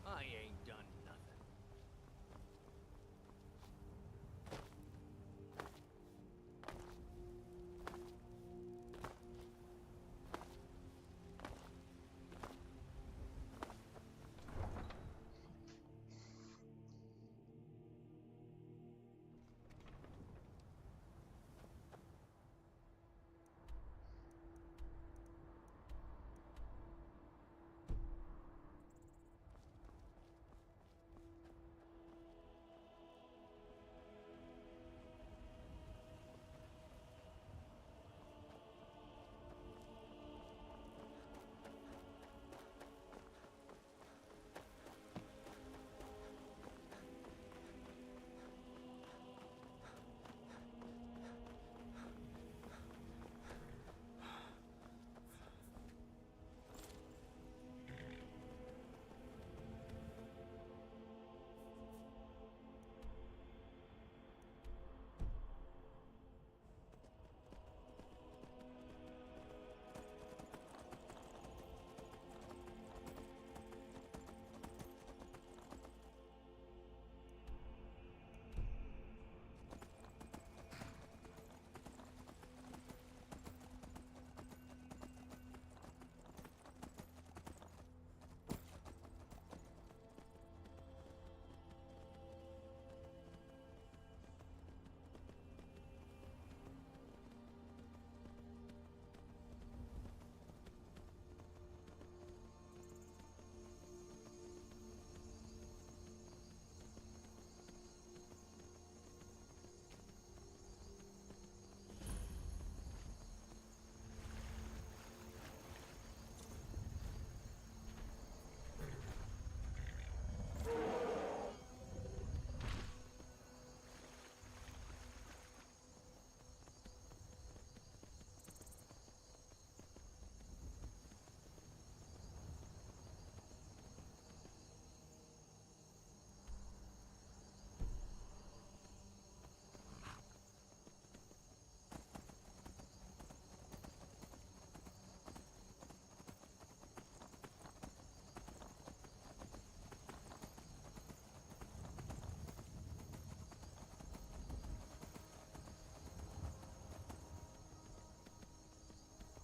I ain't done nothing.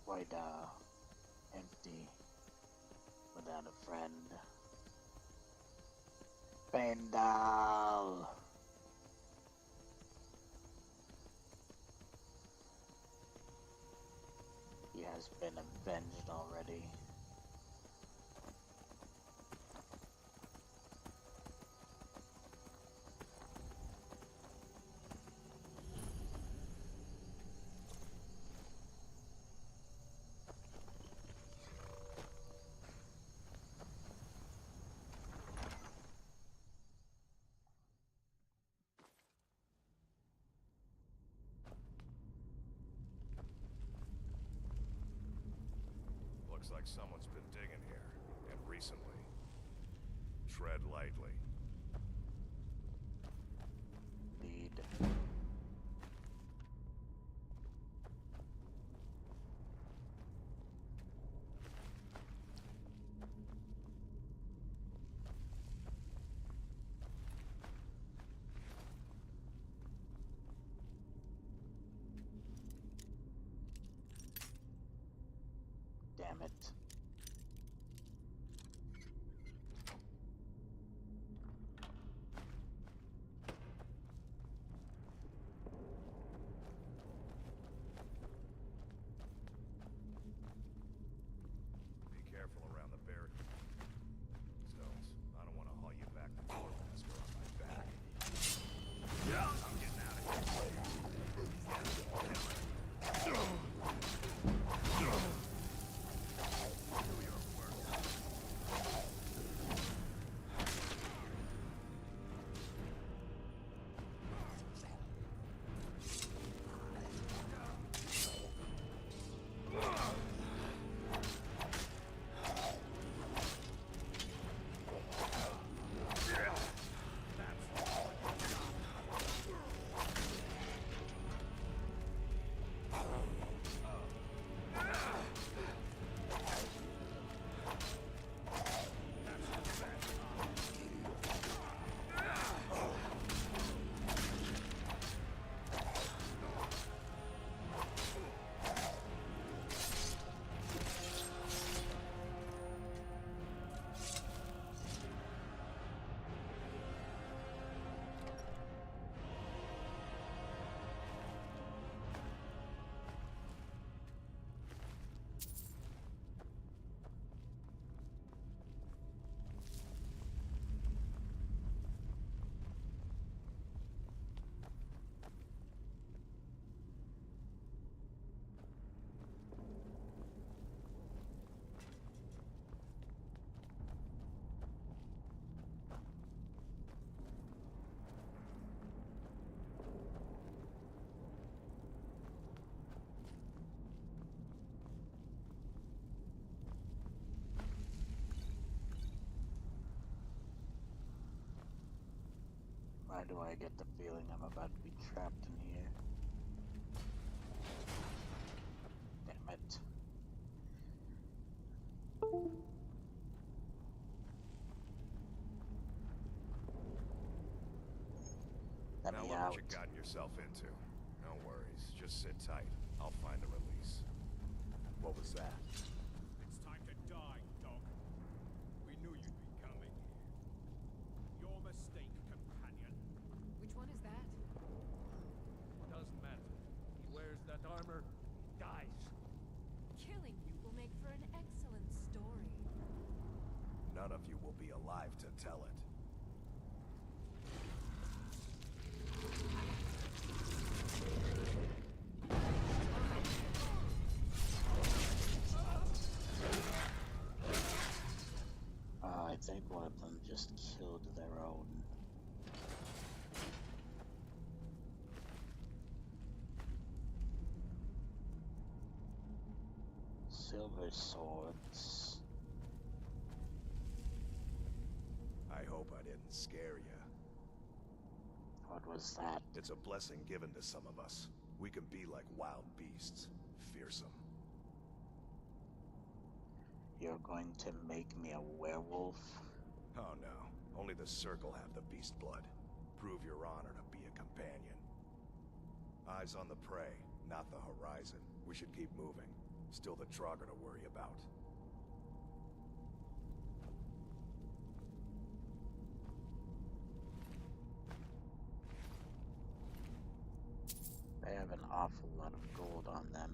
Quite, empty. Without a friend. Pendal! He has been avenged already.
Looks like someone's been digging here, and recently. Tread lightly.
Lead. Damn it.
Be careful around the barrier. Stones, I don't want to haul you back to Corpmaster on my back. Yeah, I'm getting out of here. Why do I get the feeling I'm about to be trapped in here? Damn it. Let Now
me
look
out.
what you've gotten yourself into. No worries, just sit tight. I'll find a release. What was that?
It's time to die, dog. We knew you'd be coming. Your mistake, companion.
Which one is that?
Doesn't matter. He wears that armor, he dies.
Killing you will make for an excellent story.
None of you will be alive to tell it.
I think one of them just killed their own. Silver swords.
I hope I didn't scare you.
What was that?
It's a blessing given to some of us. We can be like wild beasts. Fearsome.
You're going to make me a werewolf?
Oh no. Only the Circle have the beast blood. Prove your honor to be a companion. Eyes on the prey, not the horizon. We should keep moving. Still the Trogger to worry about.
They have an awful lot of gold on them.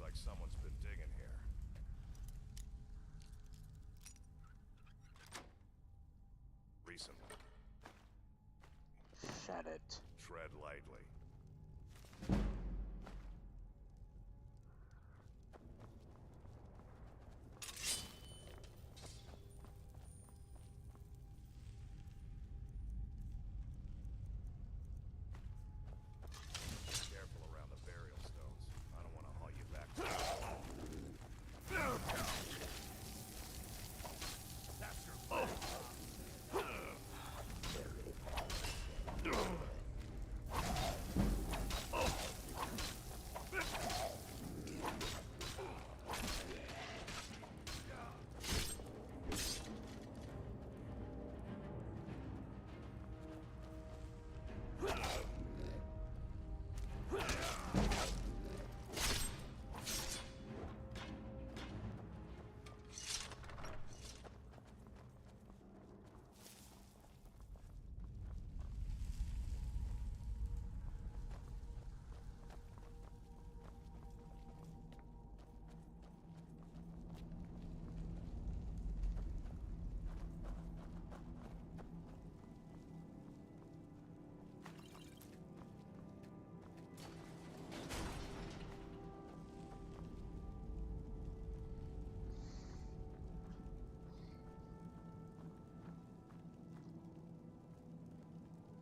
like someone's been digging here. Recently.
Shut it.
Tread lightly. Careful around the burial stones. I don't want to haul you back. That's your fault.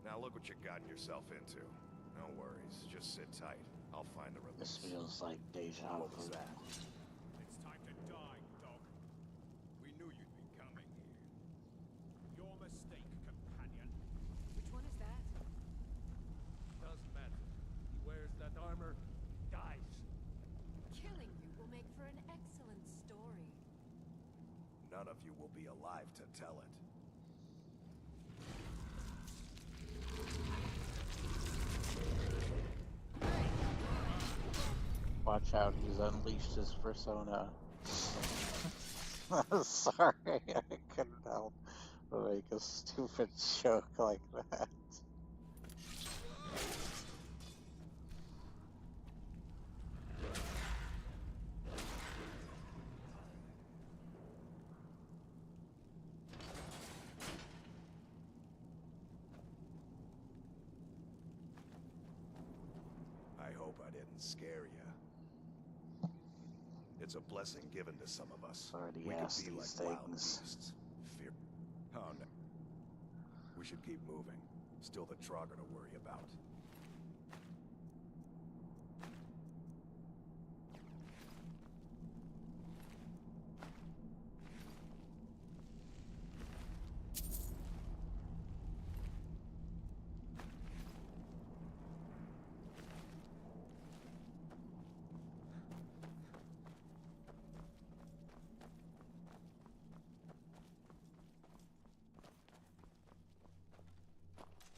Now look what you've gotten yourself into. No worries, just sit tight. I'll find the release.
This feels like deja
What was
vu.
that?
It's time to die, dog. We knew you'd be coming here. Your mistake, companion.
Which one is that?
Doesn't matter. He wears that armor, dies.
Killing you will make for an excellent story.
None of you will be alive to tell it.
Watch out, he's unleashed his persona. Sorry, I couldn't help but make a stupid joke like that.
I hope I didn't scare you. It's a blessing given to some of us.
Already
We could
asked
be like
these
wild
things.
beasts. Fear. Oh no. We should keep moving. Still the Trogger to worry about.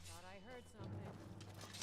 Thought I heard something.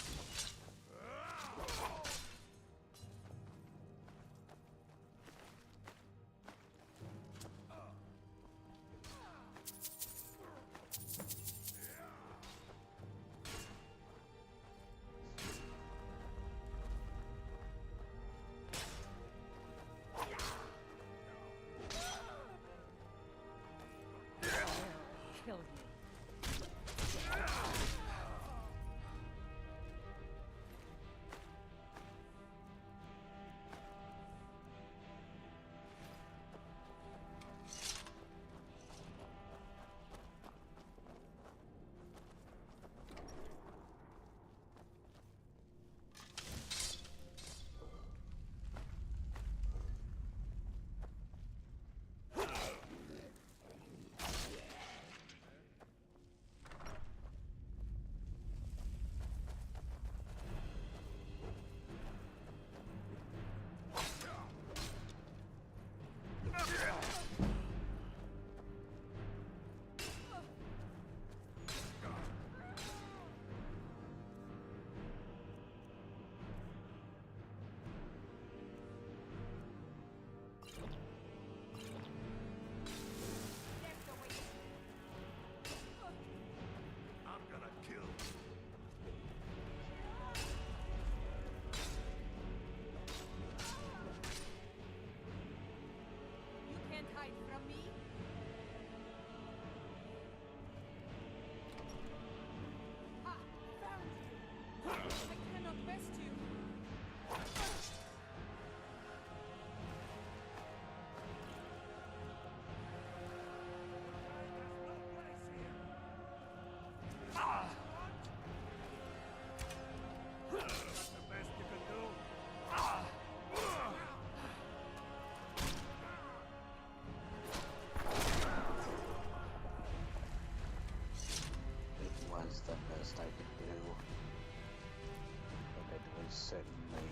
certainly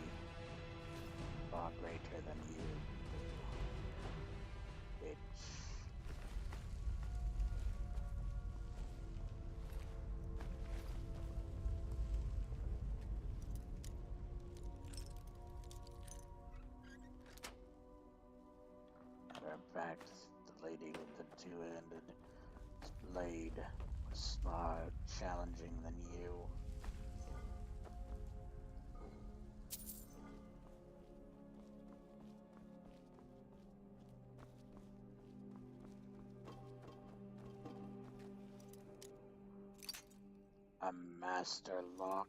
far greater than you, bitch. Matter of fact, the lady with the two-handed blade was far challenging than you. A master lock.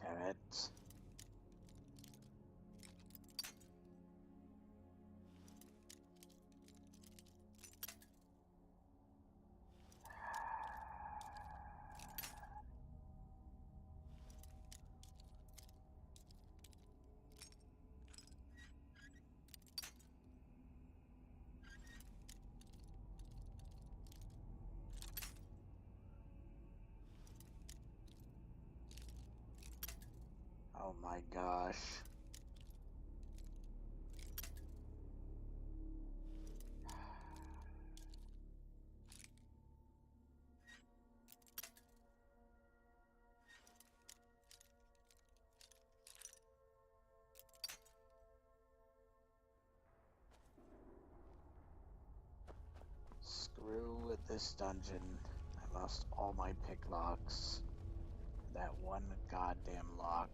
Damn it. Oh my gosh. Screw with this dungeon. I lost all my pick locks. That one goddamn lock.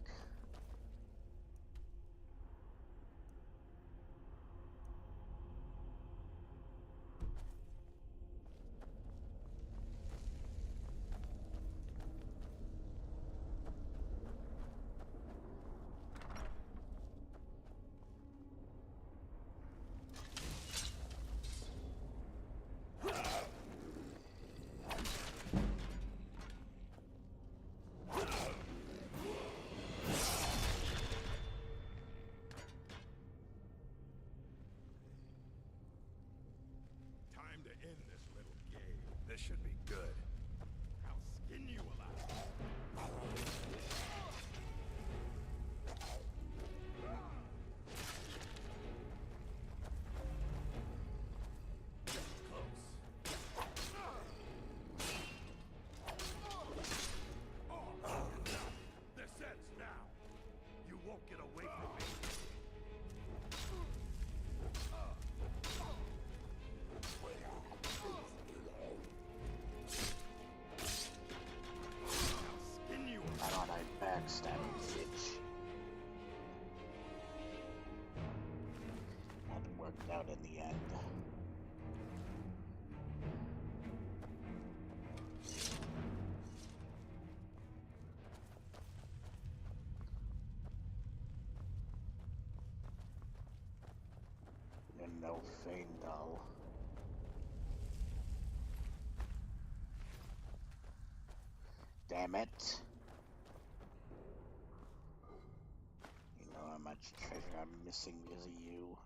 Time to end this little game. This should be good. I'll skin you alive. This ends now. You won't get away from me.
I thought I backstabbed you, bitch. That worked out in the end. You're no Faendal. Damn it. You know how much treasure I'm missing because of you.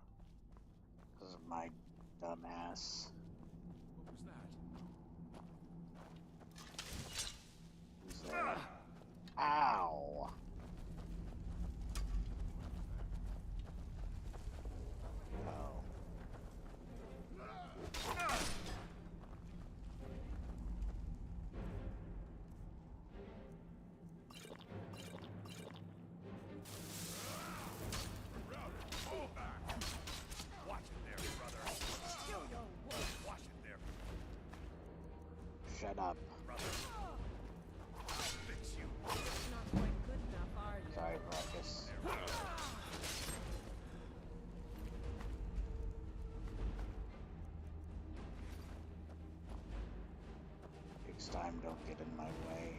Because of my dumbass.
What was that?
Who's there? Ow! Oh.
Watch it there, brother. Watch it there,
Shut up.
brother. I'll fix you.
Not quite good enough, are you?
Sorry, Marcus. Next time, don't get in my way.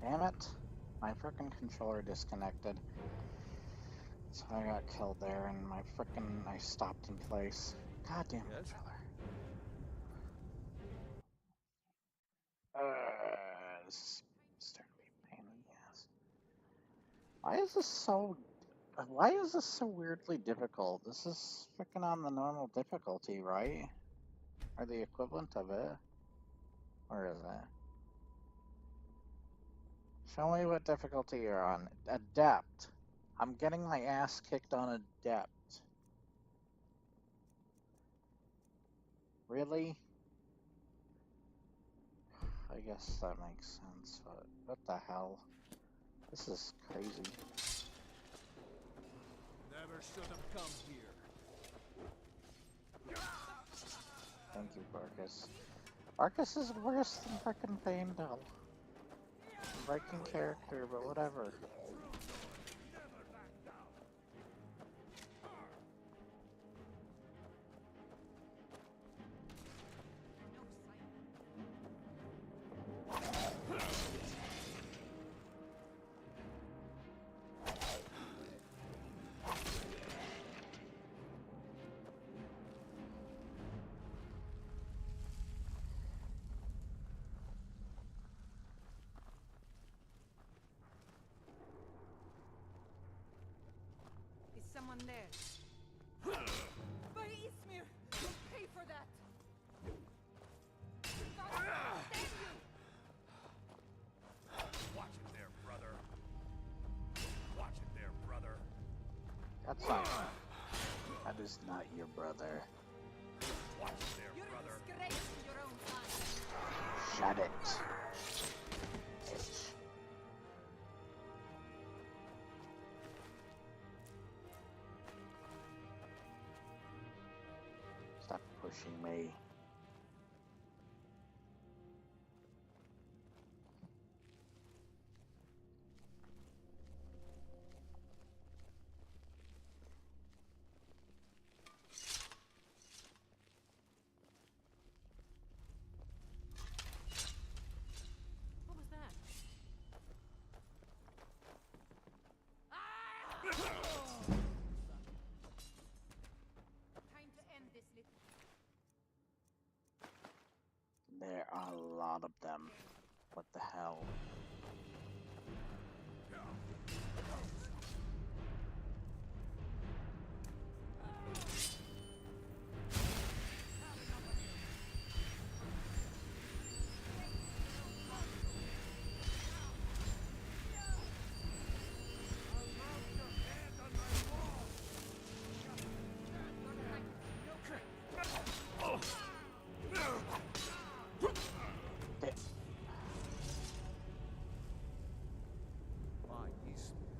Damn it. My frickin' controller disconnected. So I got killed there and I stopped in place. Goddamn controller. This is starting to be a pain in the ass. Why is this so weirdly difficult? This is freaking on the normal difficulty, right? Or the equivalent of it. Where is it? Show me what difficulty you're on. Adept. I'm getting my ass kicked on Adept. Really? I guess that makes sense, but what the hell? This is crazy.
Never should have come here.
Thank you, Barkus. Barkus is worse than frickin' Faendal. Breaking character, but whatever.
Is someone there? By Ismir! You'll pay for that! God, damn you!
Watch it there, brother. Watch it there, brother.
That's not. That is not your brother.
Watch it there,
You're
brother.
a disgrace to your own kind.
Shut it. Bitch. Stop pushing me.
What was that? Time to end this little...
There are a lot of them. What the hell?
By Ismir.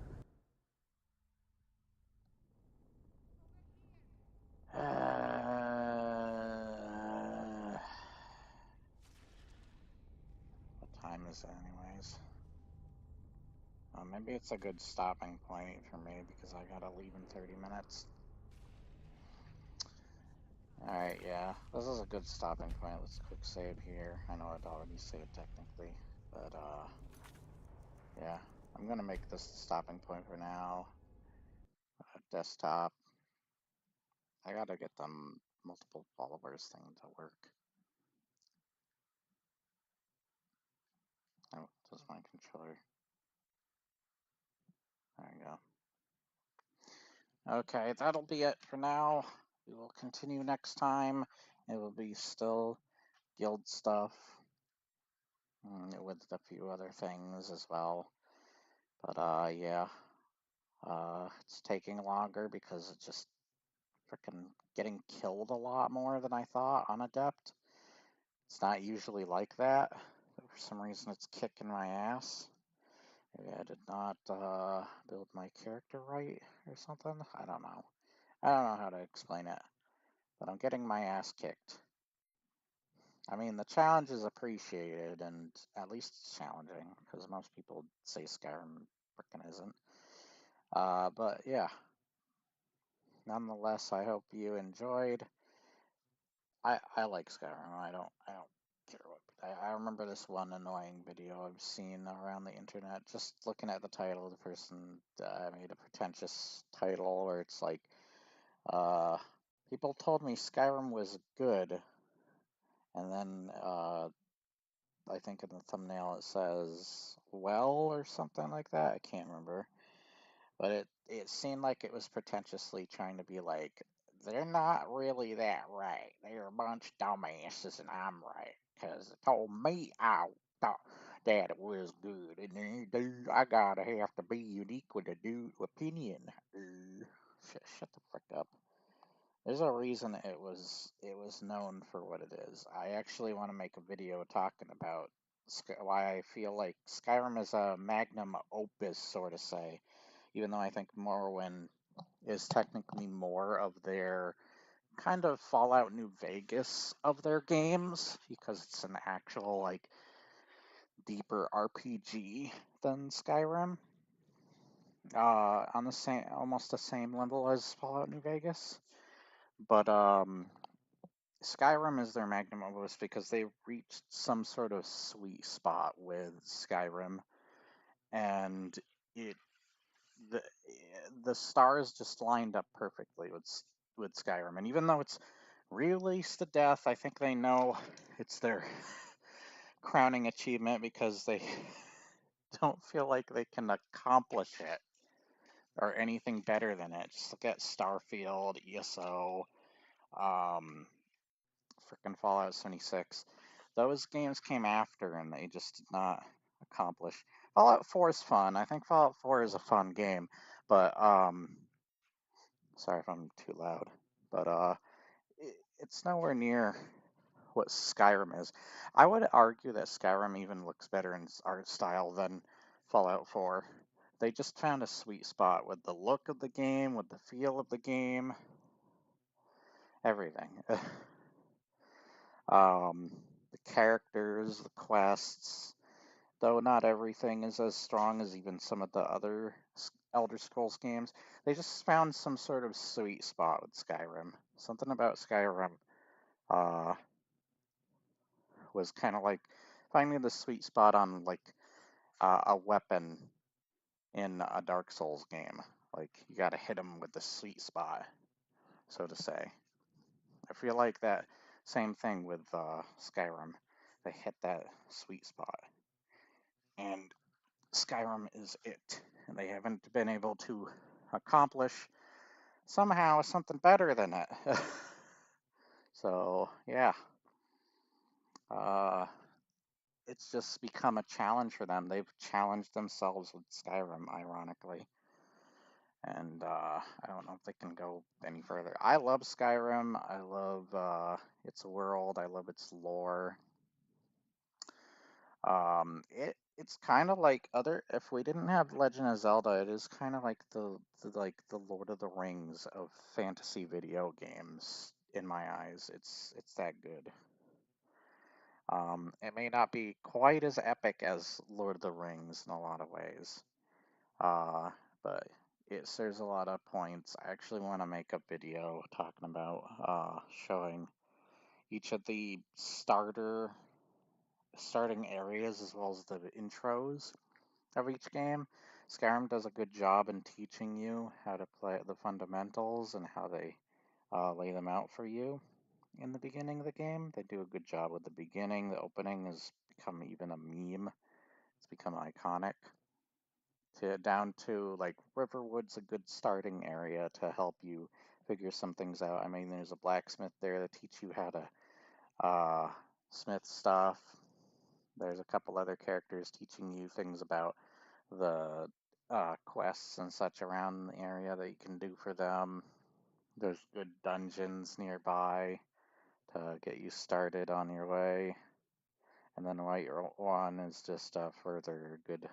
What time is it anyways? Maybe it's a good stopping point for me because I gotta leave in 30 minutes. Alright, yeah. This is a good stopping point. Let's quick save here. I know I'd already saved technically, but yeah. I'm gonna make this the stopping point for now. Desktop. I gotta get them multiple followers thing to work. Oh, does my controller. There we go. Okay, that'll be it for now. We will continue next time. It will be still guild stuff with a few other things as well. But yeah, it's taking longer because it's just freaking getting killed a lot more than I thought on Adept. It's not usually like that. For some reason, it's kicking my ass. Maybe I did not build my character right or something. I don't know. I don't know how to explain it. But I'm getting my ass kicked. I mean, the challenge is appreciated, and at least it's challenging, because most people say Skyrim frickin' isn't. But yeah. Nonetheless, I hope you enjoyed. I like Skyrim. I don't care what I remember this one annoying video I've seen around the internet. Just looking at the title, the person made a pretentious title where it's like, people told me Skyrim was good, and then I think in the thumbnail it says well or something like that. I can't remember. But it seemed like it was pretentiously trying to be like, they're not really that right. They're a bunch of dumbasses and I'm right. Because it told me I thought that it was good. And then, dude, I gotta have to be unique with a dude opinion. Shut the frick up. There's a reason it was known for what it is. I actually want to make a video talking about why I feel like Skyrim is a magnum opus, sort of say, even though I think Morrowind is technically more of their kind of Fallout New Vegas of their games, because it's an actual like deeper RPG than Skyrim. On the same, almost the same level as Fallout New Vegas. But Skyrim is their magnum opus because they reached some sort of sweet spot with Skyrim, and it the the stars just lined up perfectly with Skyrim. And even though it's released to death, I think they know it's their crowning achievement because they don't feel like they can accomplish it or anything better than it. Just look at Starfield, ESO, freaking Fallout 76. Those games came after and they just did not accomplish. Fallout 4 is fun. I think Fallout 4 is a fun game, but sorry if I'm too loud, but it's nowhere near what Skyrim is. I would argue that Skyrim even looks better in art style than Fallout 4. They just found a sweet spot with the look of the game, with the feel of the game, everything. The characters, the quests, though not everything is as strong as even some of the other Elder Scrolls games, they just found some sort of sweet spot with Skyrim. Something about Skyrim uh, was kind of like finding the sweet spot on like a weapon in a Dark Souls game. Like you got to hit them with the sweet spot, so to say. I feel like that same thing with Skyrim. They hit that sweet spot, and Skyrim is it. And they haven't been able to accomplish somehow something better than it. So yeah, uh, it's just become a challenge for them. They've challenged themselves with Skyrim, ironically. And I don't know if they can go any further. I love Skyrim. I love its world. I love its lore. It's kind of like other. If we didn't have Legend of Zelda, it is kind of like the Lord of the Rings of fantasy video games in my eyes. It's that good. It may not be quite as epic as Lord of the Rings in a lot of ways, but it serves a lot of points. I actually want to make a video talking about showing each of the starting areas as well as the intros of each game. Skyrim does a good job in teaching you how to play the fundamentals and how they lay them out for you in the beginning of the game. They do a good job with the beginning. The opening has become even a meme. It's become iconic. Down to like Riverwood's a good starting area to help you figure some things out. I mean, there's a blacksmith there to teach you how to smith stuff. There's a couple other characters teaching you things about the quests and such around the area that you can do for them. There's good dungeons nearby to get you started on your way. And then White One is just a further good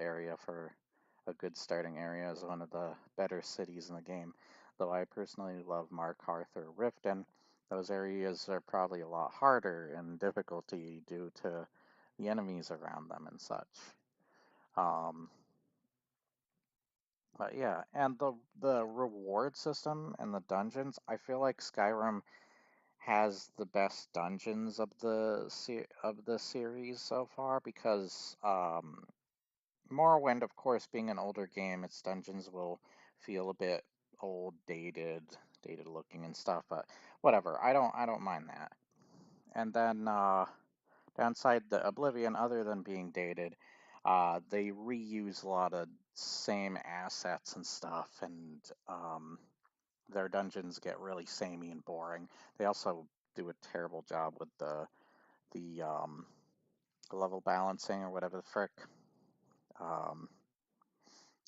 area for a good starting area as one of the better cities in the game. Though I personally love Markarth or Riften, those areas are probably a lot harder in difficulty due to the enemies around them and such. But yeah, and the reward system and the dungeons, I feel like Skyrim has the best dungeons of the series so far because Morrowind, of course, being an older game, its dungeons will feel a bit old, dated looking and stuff. But whatever, I don't mind that. And then downside the Oblivion, other than being dated, they reuse a lot of same assets and stuff, and their dungeons get really samey and boring. They also do a terrible job with the level balancing or whatever the frick. Um,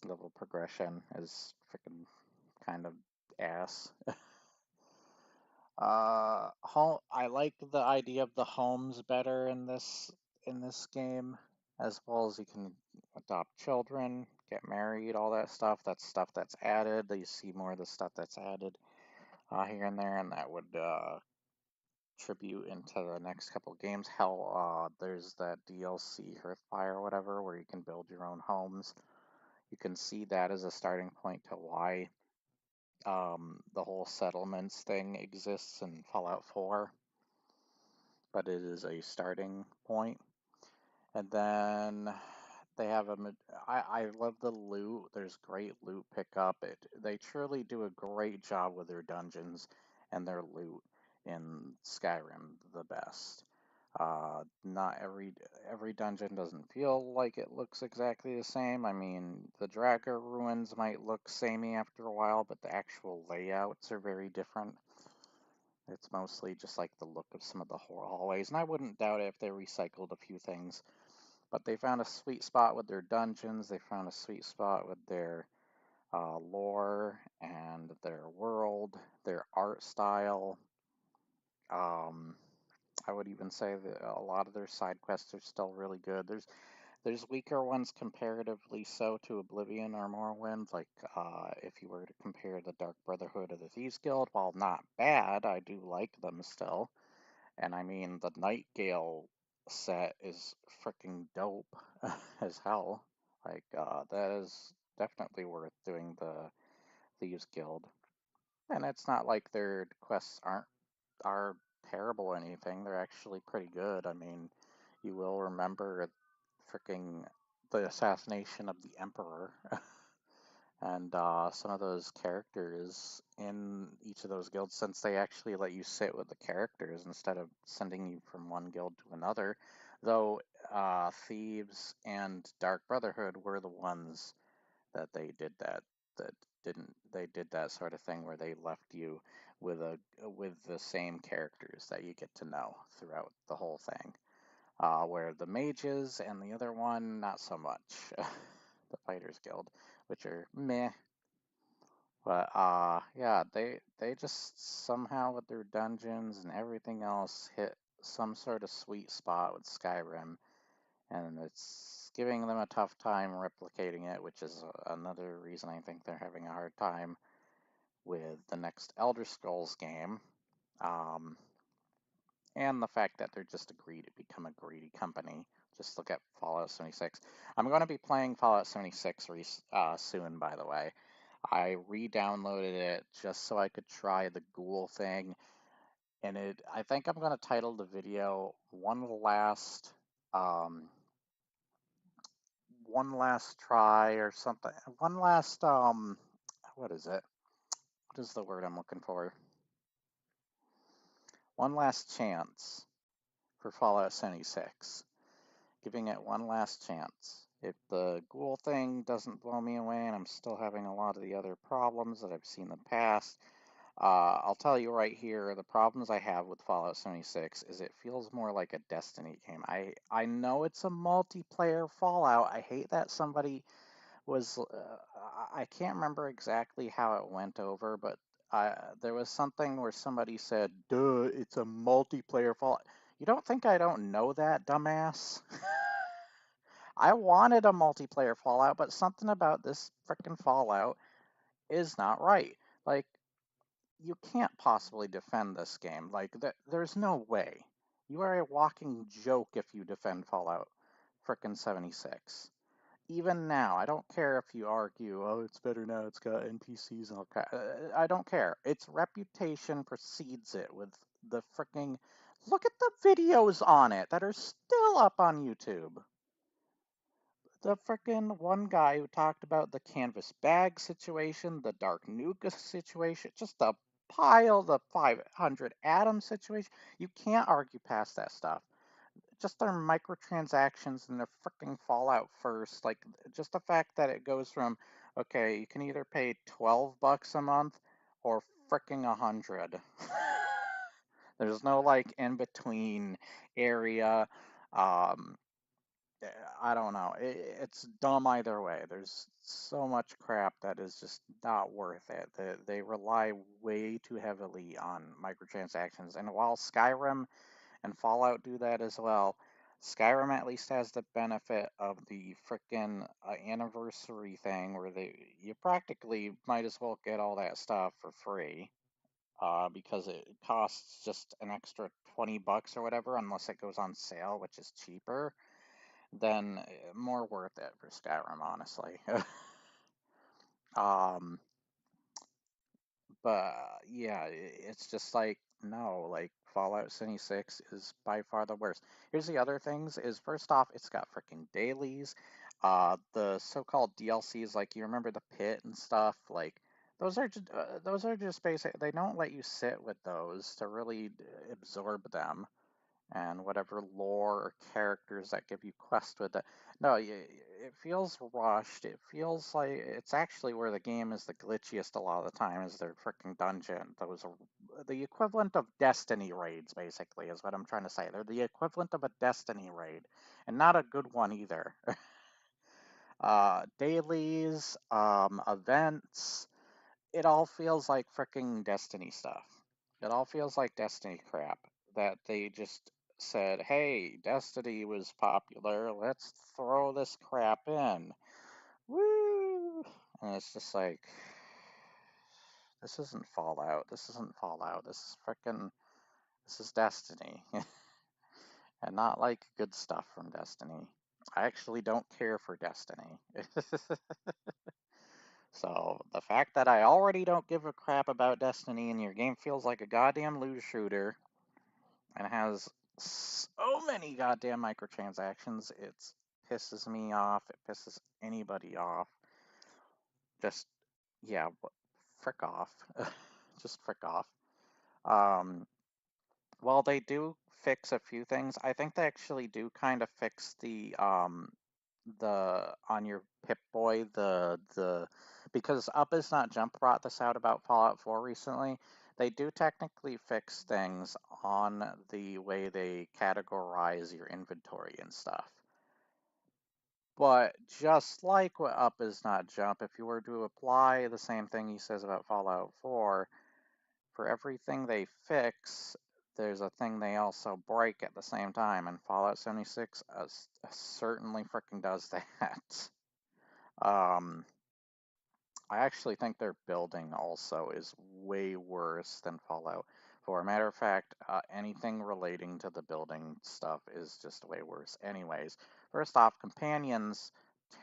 Level progression is freaking kind of ass. I like the idea of the homes better in this game, as well as you can adopt children, get married, all that stuff. That's stuff that's added. You see more of the stuff that's added here and there, and that would tribute into the next couple of games. Hell, there's that DLC Hearthfire or whatever, where you can build your own homes. You can see that as a starting point to why the whole settlements thing exists in Fallout 4, but it is a starting point. And then they have I love the loot. There's great loot pickup. They truly do a great job with their dungeons and their loot in Skyrim, the best. Not every dungeon doesn't feel like it looks exactly the same. I mean, the Draga ruins might look samey after a while, but the actual layouts are very different. It's mostly just like the look of some of the hallways, and I wouldn't doubt it if they recycled a few things. But they found a sweet spot with their dungeons. They found a sweet spot with their lore and their world, their art style. I would even say that a lot of their side quests are still really good. There's weaker ones comparatively so to Oblivion or Morrowind. Like if you were to compare the Dark Brotherhood or the Thieves Guild, while not bad, I do like them still. And I mean, the Nightgale set is freaking dope as hell. Like, that is definitely worth doing the Thieves Guild. And it's not like their quests are terrible or anything. They're actually pretty good. I mean, you will remember freaking the assassination of the Emperor. And some of those characters in each of those guilds, since they actually let you sit with the characters instead of sending you from one guild to another, though Thieves and Dark Brotherhood were the ones that they did that didn't they did that sort of thing where they left you with the same characters that you get to know throughout the whole thing. Where the mages and the other one, not so much. The Fighters Guild, which are meh. But yeah, they just somehow with their dungeons and everything else hit some sort of sweet spot with Skyrim, and it's giving them a tough time replicating it, which is another reason I think they're having a hard time with the next Elder Scrolls game. And the fact that they're just agreed to become a greedy company. Just look at Fallout 76. I'm going to be playing Fallout 76 soon, by the way. I re-downloaded it just so I could try the ghoul thing, and I think I'm going to title the video one last try or something. One last what is it? What is the word I'm looking for? One last chance for Fallout 76. Giving it one last chance. If the ghoul thing doesn't blow me away and I'm still having a lot of the other problems that I've seen in the past, I'll tell you right here, the problems I have with Fallout 76 is it feels more like a Destiny game. I know it's a multiplayer Fallout. I hate that somebody was, I can't remember exactly how it went over, but there was something where somebody said, duh, it's a multiplayer Fallout. You don't think I don't know that, dumbass? I wanted a multiplayer Fallout, but something about this frickin' Fallout is not right. Like, you can't possibly defend this game. Like, there's no way. You are a walking joke if you defend Fallout frickin' 76. Even now, I don't care if you argue, oh, it's better now, it's got NPCs and all that. I don't care. Its reputation precedes it with the freaking look at the videos on it that are still up on YouTube. The freaking one guy who talked about the canvas bag situation, the dark nuka situation, just the pile, the 500 atom situation. You can't argue past that stuff. Just their microtransactions and their freaking Fallout first, like just the fact that it goes from, okay, you can either pay $12 a month or freaking 100. There's no like in between area. Um, I don't know. It's dumb either way. There's so much crap that is just not worth it. They rely way too heavily on microtransactions. And while Skyrim and Fallout do that as well, Skyrim at least has the benefit of the frickin' anniversary thing where you practically might as well get all that stuff for free. Because it costs just an extra $20 or whatever, unless it goes on sale, which is cheaper, then more worth it for Skyrim, honestly. um, but yeah, it's just like no, like Fallout 76 is by far the worst. Here's the other things: is first off, it's got freaking dailies. The so-called DLCs, like you remember the pit and stuff, like those are just basic. They don't let you sit with those to really absorb them and whatever lore or characters that give you quest with it. No, it feels rushed. It feels like it's actually where the game is the glitchiest a lot of the time is their freaking dungeon. Those are the equivalent of Destiny raids, basically, is what I'm trying to say. They're the equivalent of a Destiny raid, and not a good one either. Dailies, events, it all feels like freaking Destiny stuff. It all feels like Destiny crap that they just said, hey, Destiny was popular, let's throw this crap in. Woo! And it's just like, this isn't Fallout. This isn't Fallout. This is freaking, this is Destiny. And not like good stuff from Destiny. I actually don't care for Destiny. So the fact that I already don't give a crap about Destiny and your game feels like a goddamn loot shooter and has so many goddamn microtransactions, it pisses me off. It pisses anybody off. Just, yeah, frick off. Just frick off. Um, while they do fix a few things, I think they actually do kind of fix the on your Pip-Boy, the because Up is Not Jump brought this out about Fallout 4 recently. They do technically fix things on the way they categorize your inventory and stuff. But just like what Up is Not Jump, if you were to apply the same thing he says about Fallout 4, for everything they fix, there's a thing they also break at the same time, and Fallout 76 certainly freaking does that. I actually think their building also is way worse than Fallout 4. Matter of fact, anything relating to the building stuff is just way worse. Anyways, first off, companions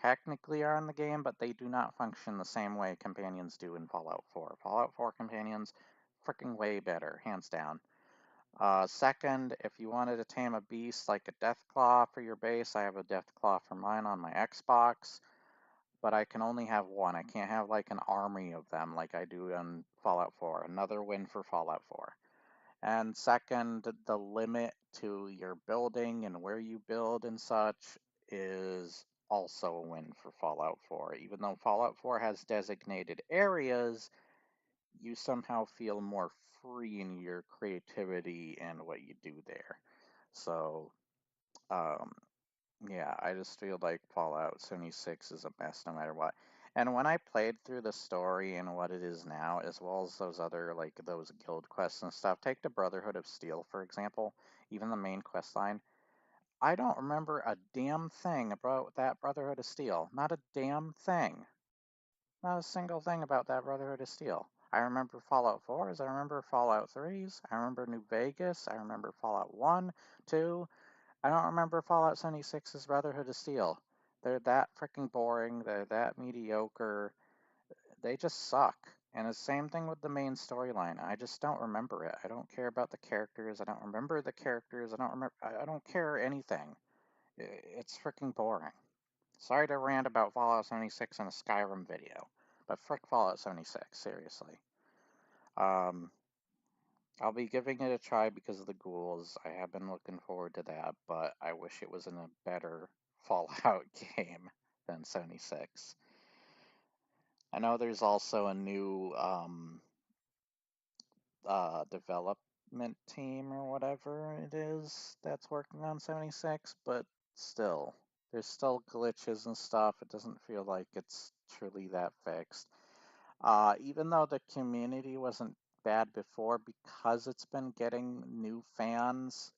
technically are in the game, but they do not function the same way companions do in Fallout 4. Fallout 4 companions, freaking way better, hands down. Second, if you wanted to tame a beast like a Deathclaw for your base, I have a Deathclaw for mine on my Xbox, but I can only have one. I can't have like an army of them like I do in Fallout 4. Another win for Fallout 4. And second, the limit to your building and where you build and such is also a win for Fallout 4. Even though Fallout 4 has designated areas, you somehow feel more free in your creativity and what you do there. So, um, yeah, I just feel like Fallout 76 is a mess no matter what. And when I played through the story and what it is now, as well as those other, like, those guild quests and stuff, take the Brotherhood of Steel, for example, even the main quest line, I don't remember a damn thing about that Brotherhood of Steel. Not a damn thing. Not a single thing about that Brotherhood of Steel. I remember Fallout 4s, I remember Fallout 3s, I remember New Vegas, I remember Fallout 1, 2, I don't remember Fallout 76's Brotherhood of Steel. They're that freaking boring. They're that mediocre. They just suck. And the same thing with the main storyline. I just don't remember it. I don't care about the characters. I don't remember the characters. I don't care anything. It's freaking boring. Sorry to rant about Fallout 76 in a Skyrim video, but frick Fallout 76, seriously. I'll be giving it a try because of the ghouls. I have been looking forward to that, but I wish it was in a better Fallout game than 76. I know there's also a new development team or whatever it is that's working on 76, but still, there's still glitches and stuff. It doesn't feel like it's truly that fixed. Even though the community wasn't bad before, because it's been getting new fans,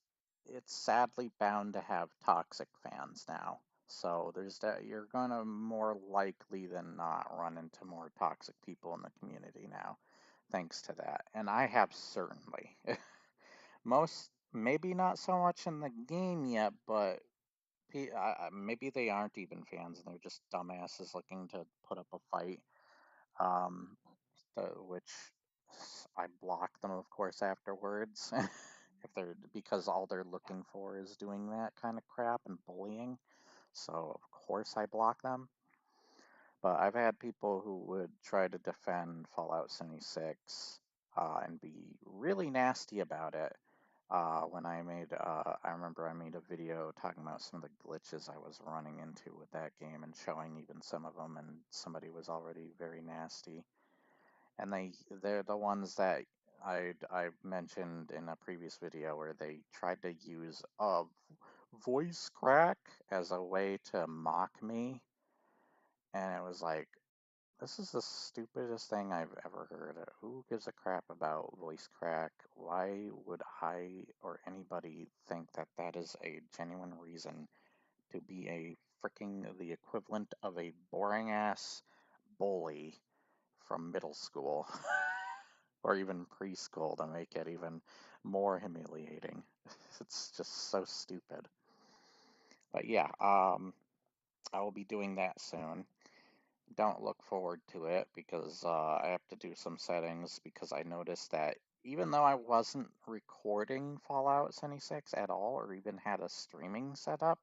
it's sadly bound to have toxic fans now. So there's that you're gonna more likely than not run into more toxic people in the community now, thanks to that. And I have certainly. Most, maybe not so much in the game yet, but maybe they aren't even fans and they're just dumbasses looking to put up a fight. Um, which I block them, of course, afterwards. If they're because all they're looking for is doing that kind of crap and bullying. So of course I block them. But I've had people who would try to defend Fallout 76 and be really nasty about it. When I remember I made a video talking about some of the glitches I was running into with that game and showing even some of them, and somebody was already very nasty. And they're the ones that I mentioned in a previous video where they tried to use a voice crack as a way to mock me, and it was like, this is the stupidest thing I've ever heard. Who gives a crap about voice crack? Why would I or anybody think that that is a genuine reason to be a freaking the equivalent of a boring ass bully from middle school or even preschool to make it even more humiliating? It's just so stupid. But yeah, I will be doing that soon. Don't look forward to it because I have to do some settings because I noticed that even though I wasn't recording Fallout 76 at all or even had a streaming setup,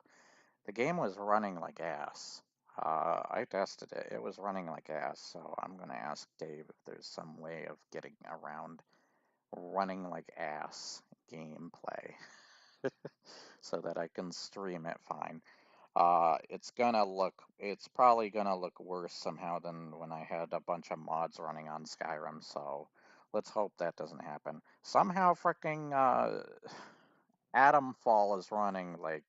the game was running like ass. I tested it. It was running like ass, so I'm going to ask Dave if there's some way of getting around running like ass gameplay so that I can stream it fine. It's probably gonna look worse somehow than when I had a bunch of mods running on Skyrim, so let's hope that doesn't happen. Somehow freaking Atomfall is running, like,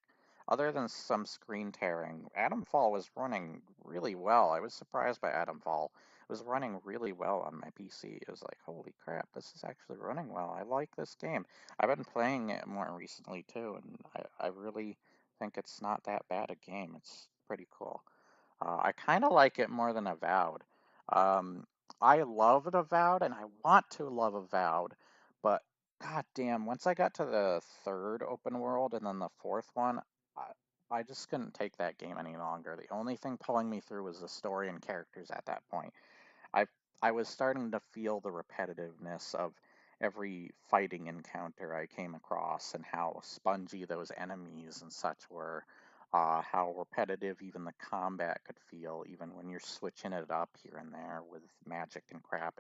other than some screen tearing, Atomfall was running really well. I was surprised by Atomfall. It was running really well on my PC. It was like, holy crap, this is actually running well. I like this game. I've been playing it more recently too, and I really think it's not that bad a game. It's pretty cool. I kind of like it more than Avowed. Um, I loved Avowed, and I want to love Avowed, but god damn, once I got to the third open world and then the fourth one, I just couldn't take that game any longer. The only thing pulling me through was the story and characters at that point. I I was starting to feel the repetitiveness of every fighting encounter I came across and how spongy those enemies and such were. How repetitive even the combat could feel, even when you're switching it up here and there with magic and crap.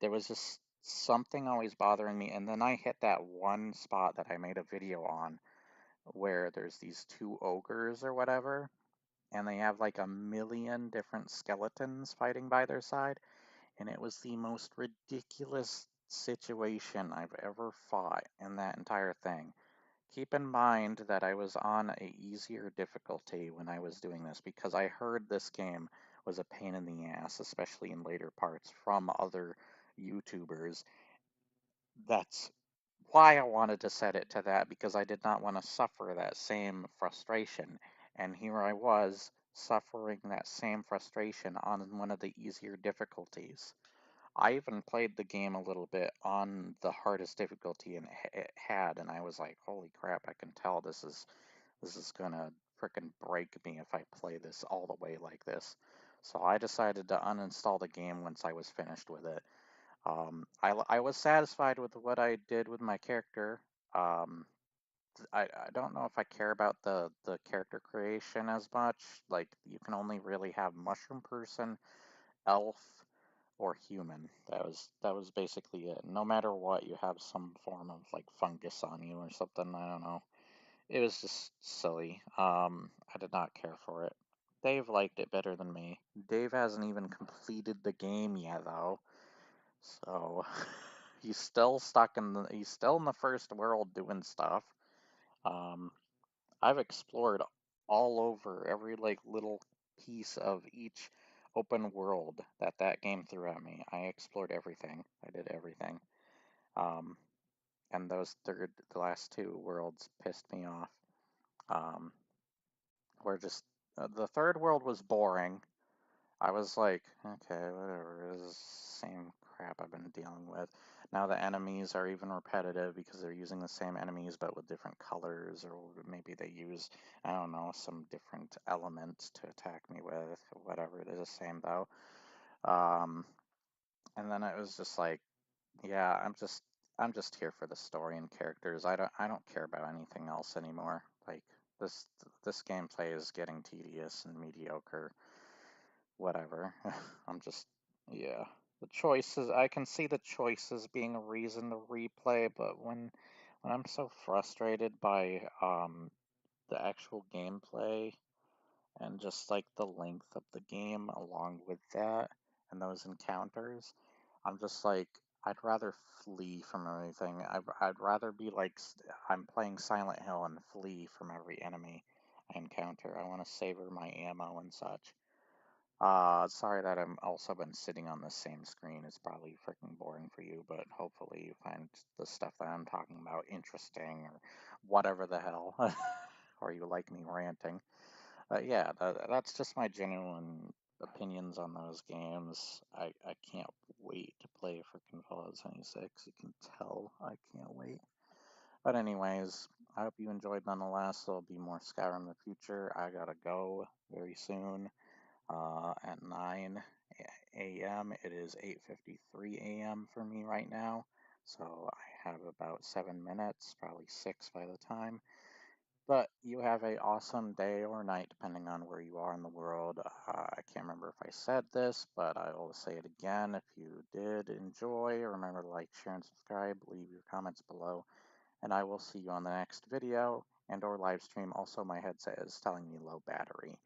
There was just something always bothering me. And then I hit that one spot that I made a video on where there's these two ogres or whatever, and they have like a million different skeletons fighting by their side, and it was the most ridiculous situation I've ever fought in that entire thing. Keep in mind that I was on a easier difficulty when I was doing this because I heard this game was a pain in the ass, especially in later parts from other YouTubers. That's why I wanted to set it to that because I did not want to suffer that same frustration. And here I was suffering that same frustration on one of the easier difficulties. I even played the game a little bit on the hardest difficulty and it had, and I was like, "Holy crap! I can tell this is gonna frickin' break me if I play this all the way like this." So I decided to uninstall the game once I was finished with it. I was satisfied with what I did with my character. Um, I don't know if I care about the character creation as much. Like, you can only really have mushroom person, elf, or human. That was basically it. No matter what, you have some form of like fungus on you or something. I don't know. It was just silly. I did not care for it. Dave liked it better than me. Dave hasn't even completed the game yet, though. So he's still in the first world doing stuff. Um, I've explored all over every like little piece of each open world that game threw at me. I explored everything. I did everything. Um, and the last two worlds pissed me off. Um, were just the third world was boring. I was like, okay, whatever. This is the same crap I've been dealing with. Now the enemies are even repetitive because they're using the same enemies but with different colors, or maybe they use, I don't know, some different element to attack me with. Whatever, it is the same though. Um, and then it was just like, yeah, I'm just here for the story and characters. I don't care about anything else anymore. Like this this gameplay is getting tedious and mediocre. Whatever. I'm just, yeah. The choices, I can see the choices being a reason to replay, but when I'm so frustrated by the actual gameplay and just like the length of the game along with that and those encounters, I'm just like, I'd rather flee from everything. I'd rather be like I'm playing Silent Hill and flee from every enemy I encounter. I want to savor my ammo and such. Sorry that I'm also been sitting on the same screen. It's probably freaking boring for you, but hopefully you find the stuff that I'm talking about interesting or whatever the hell, or you like me ranting. Yeah, that's just my genuine opinions on those games. I can't wait to play freaking Fallout 76. You can tell I can't wait. But anyways, I hope you enjoyed nonetheless. There'll be more Skyrim in the future. I gotta go very soon at 9 a.m. It is 8:53 a.m. for me right now, so I have about 7 minutes, probably 6 by the time. But you have a awesome day or night, depending on where you are in the world. I can't remember if I said this, but I will say it again. If you did enjoy, remember to like, share, and subscribe. Leave your comments below, and I will see you on the next video and or live stream. Also, my headset is telling me low battery.